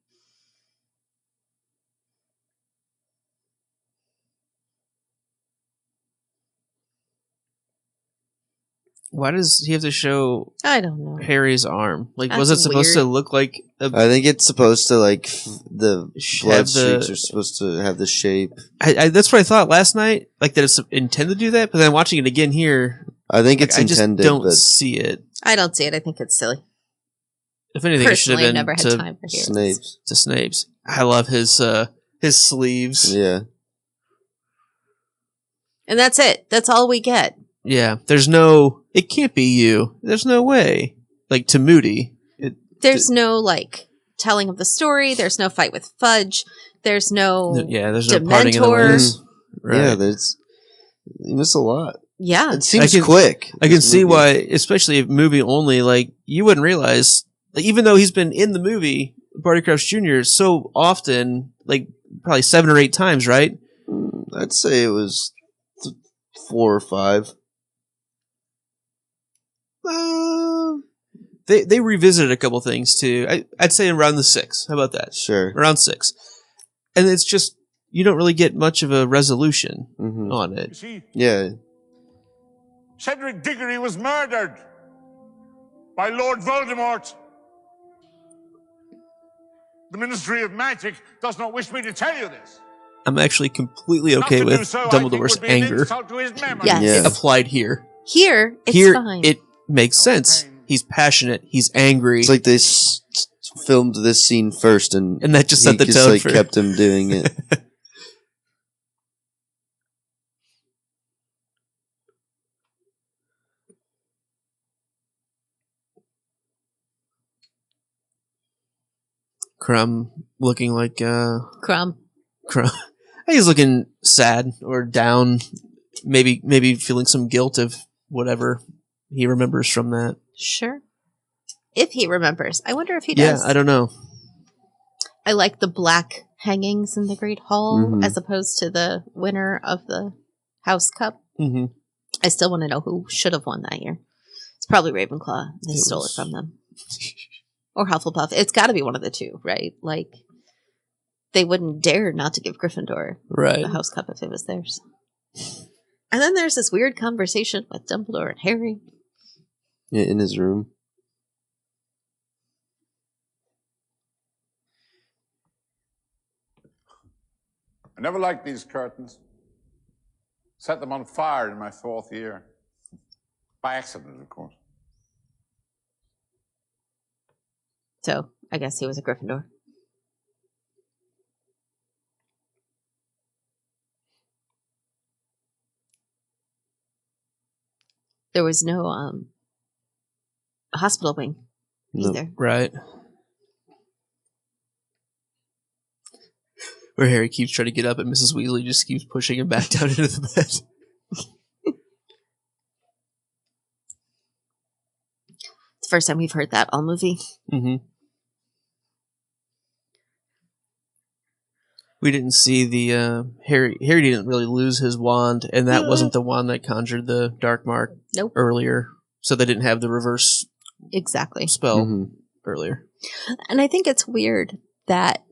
Why does he have to show I don't know. Harry's arm? Like, That's was it supposed weird. to look like a... I think it's supposed to, like, the blood have the- streaks are supposed to have the shape. That's what I thought last night, like that it's intended to do that, but then watching it again here, I think it's I just intended, don't but see it. I don't see it. I think it's silly. If anything, it should have Personally, I've been never had to time for heroes. Snape's. To Snape's. I love his sleeves. Yeah. And that's it. That's all we get. Yeah. There's no... It can't be you. There's no way. Like, to Moody. There's no, like, telling of the story. There's no fight with Fudge. There's no Yeah, there's no parting of the Dementor. ways. Right. Yeah, there's... You miss a lot. Yeah. It seems I can- quick. I can this see movie. why, especially if movie only, like, you wouldn't realize, like, even though he's been in the movie, Barty Crouch Jr., so often, like, probably 7 or 8 times, right? I'd say it was 4 or 5. They revisited a couple things, too. I'd say around the 6. How about that? Sure. Around 6. And it's just, you don't really get much of a resolution Mm-hmm. on it. See, Yeah. Cedric Diggory was murdered by Lord Voldemort. The Ministry of Magic does not wish me to tell you this. I'm actually completely Not okay to with do so, I think, Dumbledore's would be an anger insult to his memory. Yes. Yeah. applied here. Here, it's Here, fine. it makes sense. He's passionate. He's angry. It's like they filmed this scene first, and that just set he the just, tone like, for... kept him doing it. Crumb looking like... Crumb. Crumb. He's looking sad or down. Maybe feeling some guilt of whatever he remembers from that. Sure. If he remembers. I wonder if he does. Yeah, I don't know. I like the black hangings in the Great Hall Mhm. as opposed to the winner of the House Cup. Mm-hmm. I still want to know who should have won that year. It's probably Ravenclaw. They It stole was- it from them. Or Hufflepuff. It's got to be one of the two, right? Like, they wouldn't dare not to give Gryffindor Right. the House Cup if it was theirs. And then there's this weird conversation with Dumbledore and Harry. Yeah, in his room. I never liked these curtains. Set them on fire in my 4th year. By accident, of course. So, I guess he was a Gryffindor. There was no hospital wing No. either. Right. Where Harry keeps trying to get up and Mrs. Weasley just keeps pushing him back down into the bed. It's the first time we've heard that all movie. Mm-hmm. We didn't see the Harry didn't really lose his wand, and that wasn't the wand that conjured the dark mark Nope. earlier. So they didn't have the reverse exactly spell earlier. And I think it's weird that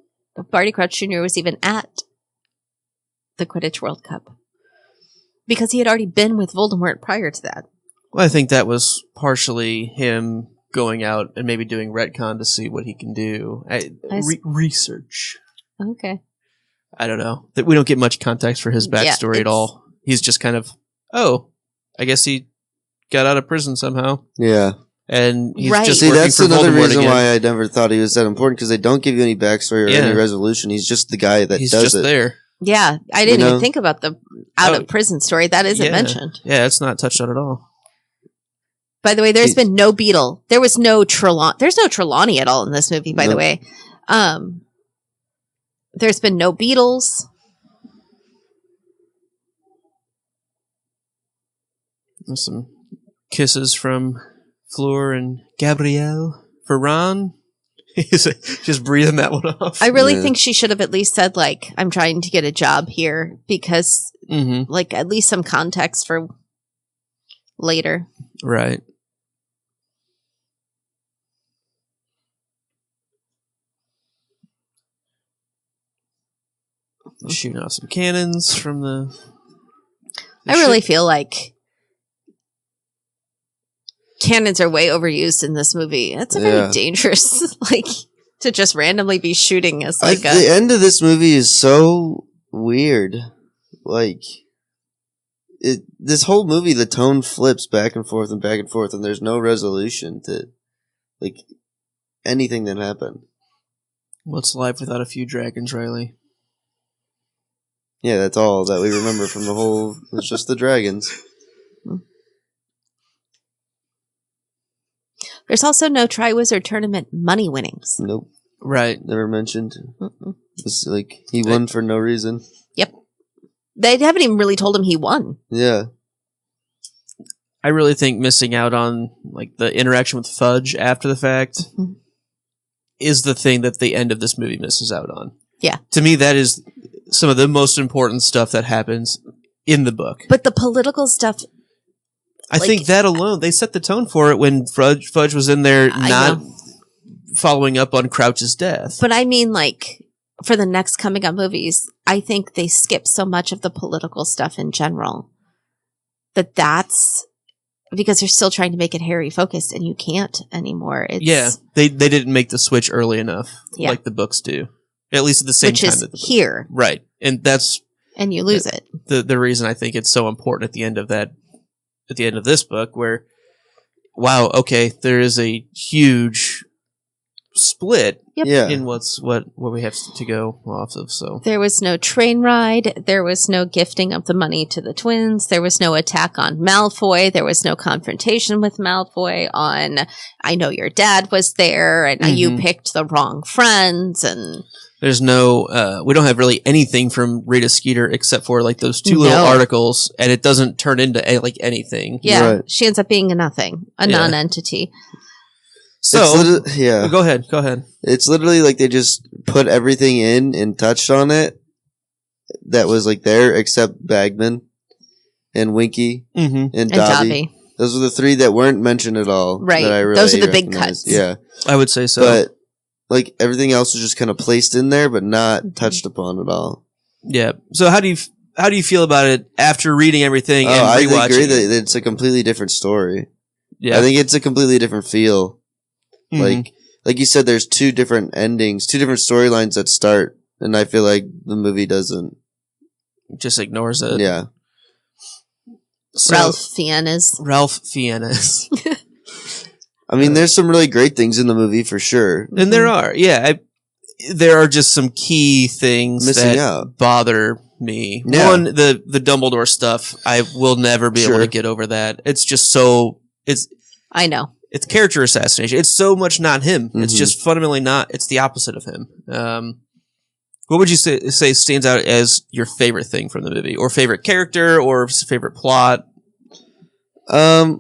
Barty Crouch Jr. was even at the Quidditch World Cup because he had already been with Voldemort prior to that. Well, I think that was partially him going out and maybe doing retcon to see what he can do. Research. Okay. I don't know. We don't get much context for his backstory at all. He's just kind of, I guess he got out of prison somehow. Yeah. And he's Right. just See, working that's for another Voldemort reason again. why I never thought he was that important, because they don't give you any backstory or Yeah. any resolution. He's just the guy that He's does just it. there. Yeah, I didn't You know? even think about the out of prison story. That isn't mentioned. Yeah, it's not touched on at all. By the way, there's been no Beetle. There was no Trelawney. There's no Trelawney at all in this movie, by the way. There's been no Beatles. There's some kisses from Fleur and Gabrielle for Ron. He's just breathing that one off. I really think she should have at least said, like, I'm trying to get a job here because, like, at least some context for later. Right. Shooting off some cannons from the I really feel like cannons are way overused in this movie. It's a very dangerous, like, to just randomly be shooting as like the end of this movie is so weird. Like, this whole movie, the tone flips back and forth, and there's no resolution to, like, anything that happened. What's life without a few dragons, Riley? Yeah, that's all that we remember from the whole. It's just the dragons. There's also no Triwizard Tournament money winnings. Nope. Right. Never mentioned. It's like he won for no reason. Yep. They haven't even really told him he won. Yeah. I really think missing out on like the interaction with Fudge after the fact is the thing that the end of this movie misses out on. Yeah. To me, that is some of the most important stuff that happens in the book. But the political stuff, I think that alone, they set the tone for it when Fudge was in there not following up on Crouch's death. but I mean, like, for the next coming up movies, I think they skip so much of the political stuff in general that's because they're still trying to make it Harry focused, and you can't anymore. It's, they didn't make the switch early enough, like the books do. At least at the same which time. is that the book, here. right. And that's... And you lose it. The reason I think it's so important at the end of this book, where, wow, okay, there is a huge split in what we have to go off of. So there was no train ride. There was no gifting of the money to the twins. There was no attack on Malfoy. There was no confrontation with Malfoy on, I know your dad was there and you picked the wrong friends. And there's no, we don't have really anything from Rita Skeeter except for like those two little articles, and it doesn't turn into like anything. Yeah, she ends up being a nothing, a non-entity. So, go ahead. It's literally like they just put everything in and touched on it that was like there, except Bagman and Winky and Dobby. Those are the three that weren't mentioned at all. Right. That I really Those are the big recognized. cuts. Yeah. I would say so. But like everything else was just kind of placed in there, but not touched upon at all. Yeah. So how do you feel about it after reading everything and rewatching? I agree that it's a completely different story. Yeah. I think it's a completely different feel. Like you said, there's two different endings, two different storylines that start, and I feel like the movie doesn't. Just ignores it. Yeah. So, Ralph Fiennes. I mean, there's some really great things in the movie for sure. And there are, there are just some key things missing that out. Bother me. Yeah. One, the Dumbledore stuff, I will never be able to get over that. It's just so, I know. It's character assassination. It's so much not him. It's just fundamentally not. It's the opposite of him. What would you say stands out as your favorite thing from the movie, or favorite character, or favorite plot? I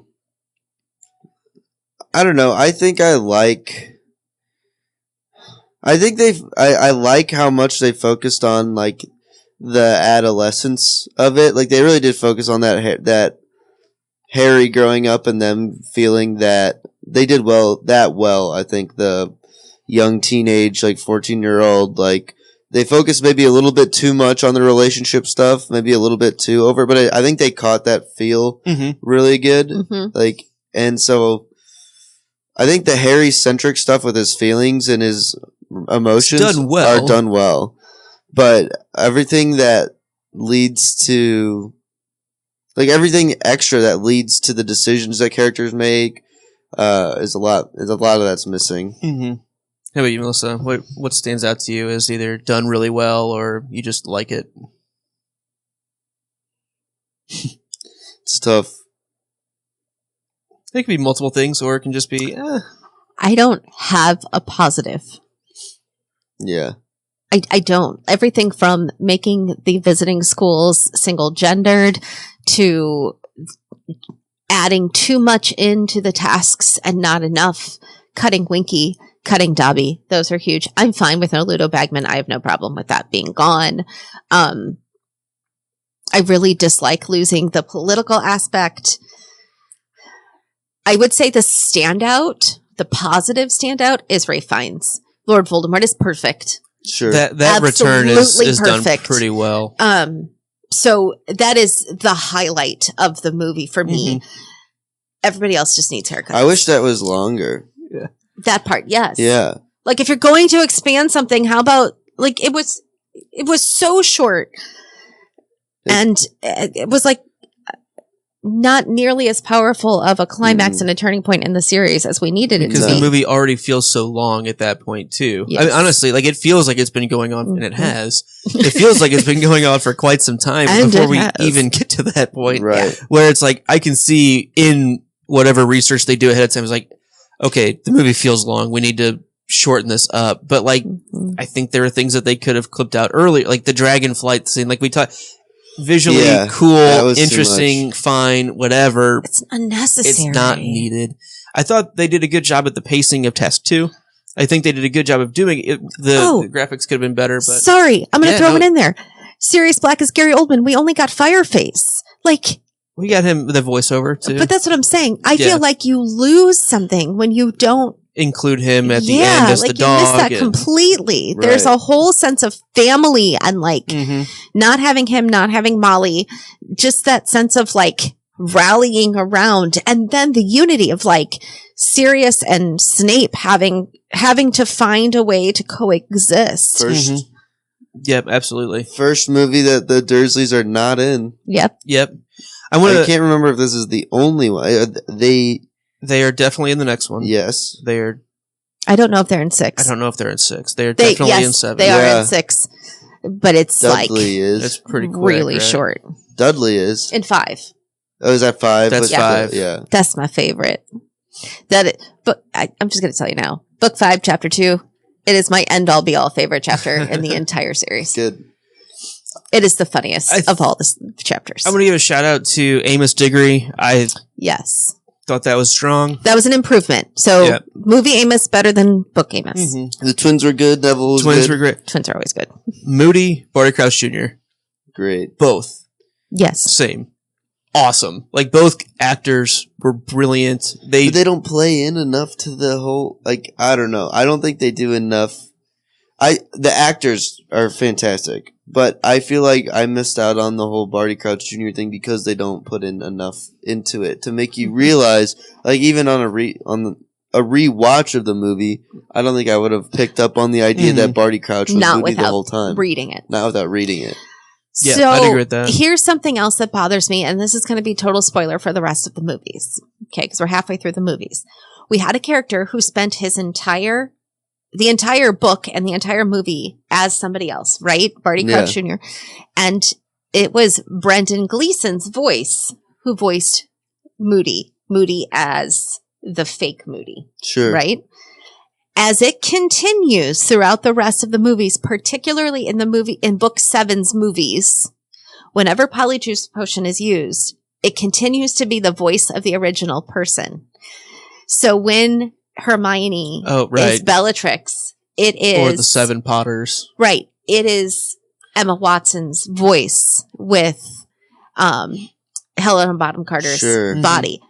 don't know. I think I like how much they focused on like the adolescence of it. Like they really did focus on that Harry growing up and them feeling that they did well. I think the young teenage, like 14-year-old, like they focused maybe a little bit too much on the relationship stuff, maybe a little bit too over, but I think they caught that feel really good. Like, and so I think the Harry centric stuff with his feelings and his emotions are done well, but everything that leads to, like, everything extra that leads to the decisions that characters make, is a lot of that's missing. How about you, Melissa? What stands out to you as either done really well or you just like it? It's tough. It can be multiple things, or it can just be. I don't have a positive. Yeah. I don't. Everything from making the visiting schools single gendered to adding too much into the tasks and not enough, cutting Winky, cutting Dobby. Those are huge. I'm fine with no Ludo Bagman. I have no problem with that being gone. I really dislike losing the political aspect. I would say the standout, the positive standout, is Ralph Fiennes. Lord Voldemort is perfect. Sure. That return is done pretty well. So that is the highlight of the movie for me. Everybody else just needs haircuts. I wish that was longer. Yeah. That part, yes. Yeah. Like, if you're going to expand something, how about, like, it was so short. And it was like not nearly as powerful of a climax and a turning point in the series as we needed it to be. Because the movie already feels so long at that point, too. Yes. I mean, honestly, like, it feels like it's been going on, and it has. It feels like it's been going on for quite some time before we even get to that point. Right. Where it's like, I can see in whatever research they do ahead of time, it's like, okay, the movie feels long. We need to shorten this up. But, like, I think there are things that they could have clipped out earlier, like the dragon flight scene. Like, we talked... Visually cool, interesting, fine, whatever. It's unnecessary. It's not needed. I thought they did a good job at the pacing of Test 2. I think they did a good job of doing it. The graphics could have been better, but... Sorry, I'm going to throw it in there. Sirius Black is Gary Oldman. We only got Fireface. Like... We got him with a voiceover, too. But that's what I'm saying. I feel like you lose something when you don't include him at the end as the dog. You miss that completely. Right. There's a whole sense of family and like not having him, not having Molly, just that sense of like rallying around, and then the unity of like Sirius and Snape having to find a way to coexist. First, Yep, absolutely. First movie that the Dursleys are not in. Yep. I can't remember if this is the only one. They are definitely in the next one. Yes. They are. I don't know if they're in 6. I don't know if they're in 6. They are definitely in 7. They are in 6. But it's Dudley is. It's pretty quick, really right? short. Dudley is. In 5. Oh, is that 5? That's 5. Yeah. That's my favorite. But I'm just going to tell you now. Book 5, chapter 2. It is my end-all, be-all favorite chapter in the entire series. Good. It is the funniest of all the chapters. I'm going to give a shout out to Amos Diggory. Yes. Thought that was strong. That was an improvement. So movie Amos better than book Amos. The twins were good. Neville was Twins good. were great. Twins are always good. Moody, Barty Crouch Jr. Great. Both. Yes. Same. Awesome. Like, both actors were brilliant. But they don't play in enough to the whole, like, I don't know. I don't think they do enough. The actors are fantastic, but I feel like I missed out on the whole Barty Crouch Jr. thing because they don't put in enough into it to make you realize, like, even on a rewatch of the movie, I don't think I would have picked up on the idea that Barty Crouch was Moody the whole time. Reading it. Not without reading it. Yeah, so I'd agree with that. Here's something else that bothers me, and this is going to be total spoiler for the rest of the movies. Okay, because we're halfway through the movies. We had a character who spent the entire book and the entire movie as somebody else, right? Barty Crouch Jr. And it was Brendan Gleeson's voice who voiced Moody as the fake Moody. Sure. Right? As it continues throughout the rest of the movies, particularly in book 7's movies, whenever Polyjuice Potion is used, it continues to be the voice of the original person. So when Hermione is Bellatrix, it is... Or the 7 Potters. Right. It is Emma Watson's voice with Helena Bonham Carter's Sure. body,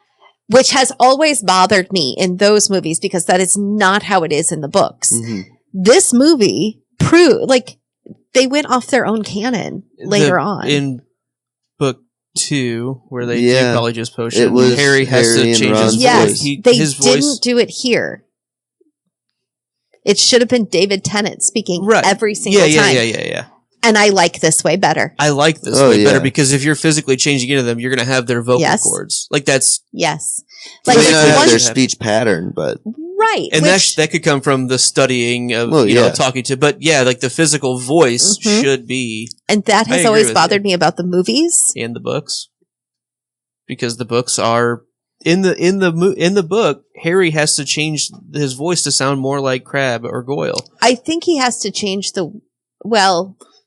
which has always bothered me in those movies because that is not how it is in the books. This movie they went off their own canon later on. In book 2, where they do Polyjuice Potion, it was Harry has Harry to and change Ron's his yes, voice. they his didn't voice. do it here. It should have been David Tennant speaking every single time. Yeah. And I like this way better. I like this way better because if you're physically changing into them, you're going to have their vocal cords. Like that's like may not have their speech pattern, but right, and that could come from the studying of talking to. But like the physical voice should be, and that has always bothered me about the movies and the books, because the books are in the book. Harry has to change his voice to sound more like Crabbe or Goyle. I think he has to change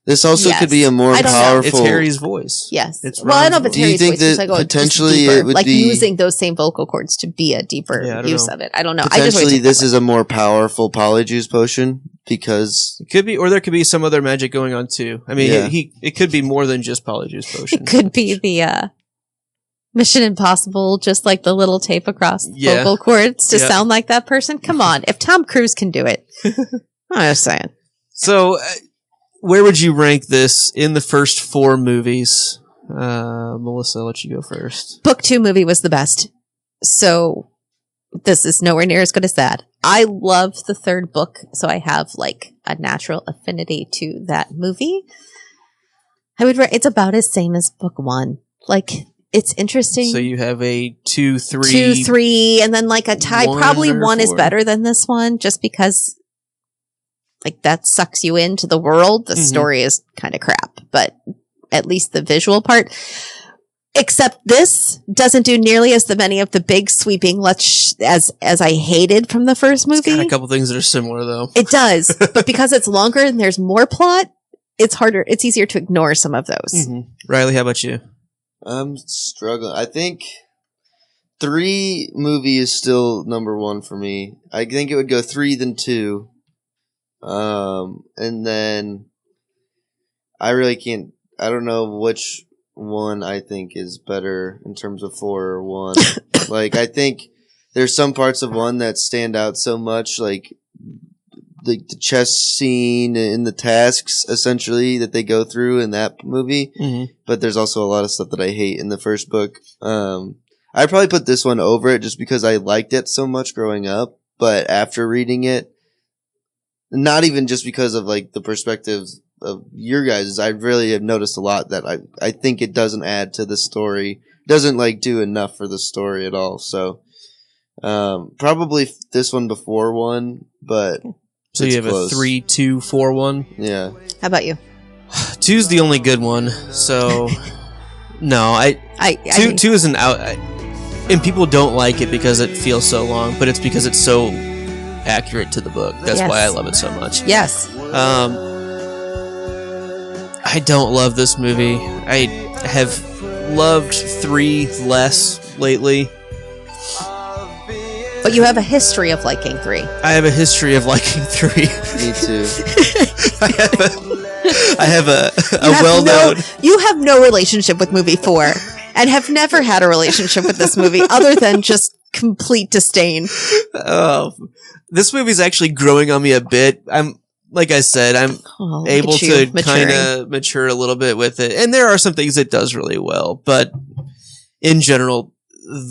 this also could be a more powerful. It's Harry's voice. Yes. It's I know if it's Harry's voice. It's like, potentially it would like be using those same vocal cords to be a deeper use of it. I don't know. Potentially, this is a more powerful Polyjuice Potion because it could be, or there could be some other magic going on too. I mean, it could be more than just Polyjuice Potion. It could be the Mission Impossible, just like the little tape across vocal cords to sound like that person. Come on, if Tom Cruise can do it, I'm just saying. So. Where would you rank this in the first 4 movies? Melissa, I'll let you go first. Book 2 movie was the best. So this is nowhere near as good as that. I love the 3rd book, so I have like a natural affinity to that movie. I would rate it's about as same as book 1. Like it's interesting. So you have a 2, 3. 2, 3, and then like a tie. Probably 1 is 4. better than this one, just because like that sucks you into the world. The story is kind of crap, but at least the visual part. Except this doesn't do nearly as many of the big sweeping as I hated from the first movie. It's got a couple things that are similar though. It does, but because it's longer and there's more plot, it's harder. It's easier to ignore some of those. Riley, how about you? I'm struggling. I think 3 movie is still number 1 for me. I think it would go 3 then 2. And then I really can't. I don't know which one I think is better in terms of 4 or 1. Like I think there's some parts of 1 that stand out so much, like the chess scene and the tasks essentially that they go through in that movie. But there's also a lot of stuff that I hate in the first book. I'd probably put this one over it just because I liked it so much growing up. But after reading it, not even just because of like the perspectives of your guys, I really have noticed a lot that I think it doesn't add to the story, doesn't like do enough for the story at all. So probably this one before 1, but so you have close. A 3, 2, 4, 1. Yeah. How about you? 2's the only good one. So no, two is an out, and people don't like it because it feels so long, but it's because it's so accurate to the book. That's why I love it so much. Yes. I don't love this movie. I have loved 3 less lately. But you have a history of liking 3. I have a history of liking 3. Me too. I have a well-known... You have no relationship with movie 4 and have never had a relationship with this movie other than just complete disdain. Oh, this movie's actually growing on me a bit. Like I said, I'm able to kind of mature a little bit with it. And there are some things it does really well. But in general,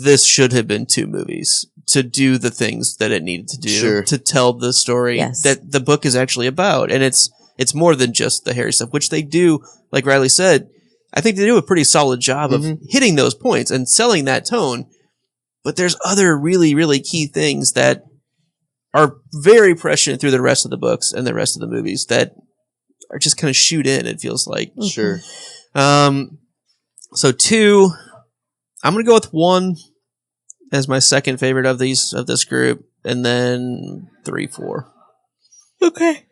this should have been 2 movies to do the things that it needed to do, to tell the story that the book is actually about. And it's more than just the Harry stuff, which they do, like Riley said, I think they do a pretty solid job of hitting those points and selling that tone. But there's other really, really key things that are very prescient through the rest of the books and the rest of the movies that are just kind of shoot in, it feels like. Sure. So 2, I'm going to go with 1 as my second favorite of this group, and then 3, 4. Okay.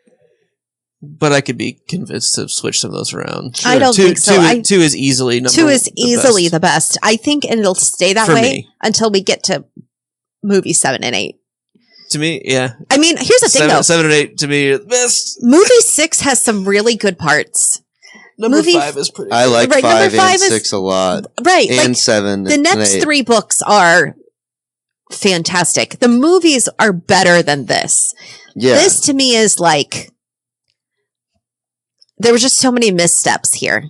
But I could be convinced to switch some of those around. Sure. I don't think so. 2 is easily the best. I think it'll stay that way until we get to movie 7 and 8. To me, yeah. I mean, here's the thing, though. 7 and 8 to me are the best. Movie 6 has some really good parts. Number movie 5 is pretty. I like Right, 5 number five and is- 6 a lot. Right. And like, 7. the and next 8. 3 books are fantastic. The movies are better than this. Yeah. This to me is like, there were just so many missteps here.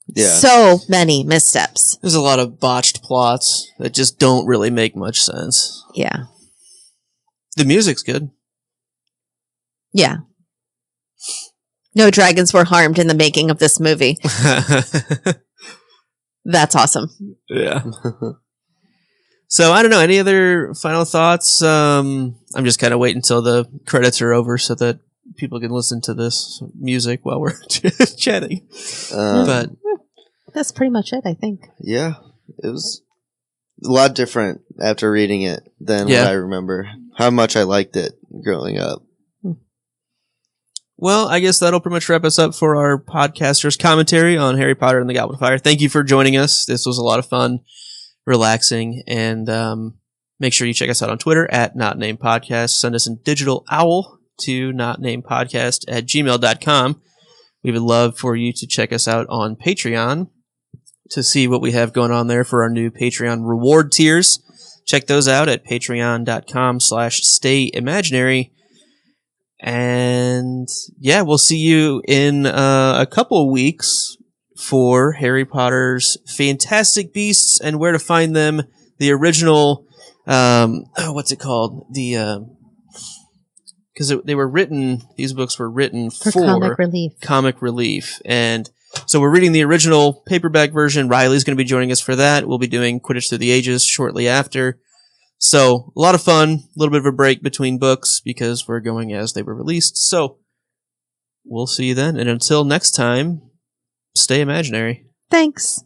Yeah. So many missteps. There's a lot of botched plots that just don't really make much sense. Yeah. The music's good. Yeah. No dragons were harmed in the making of this movie. That's awesome. Yeah. So I don't know. Any other final thoughts? I'm just kind of waiting until the credits are over so that people can listen to this music while we're chatting. But that's pretty much it, I think. Yeah, it was a lot different after reading it than what I remember. How much I liked it growing up. Well, I guess that'll pretty much wrap us up for our podcaster's commentary on Harry Potter and the Goblet of Fire. Thank you for joining us. This was a lot of fun, relaxing, and make sure you check us out on Twitter at NotNamePodcast. Send us a digital owl to notnamepodcast@gmail.com. We would love for you to check us out on Patreon to see what we have going on there for our new Patreon reward tiers. Check those out at patreon.com/stayimaginary. And yeah, we'll see you in a couple of weeks for Harry Potter's Fantastic Beasts and Where to Find Them, the original, what's it called? Because they were written, these books were written for comic relief. And so we're reading the original paperback version. Riley's going to be joining us for that. We'll be doing Quidditch Through the Ages shortly after. So a lot of fun, a little bit of a break between books because we're going as they were released. So we'll see you then. And until next time, stay imaginary. Thanks.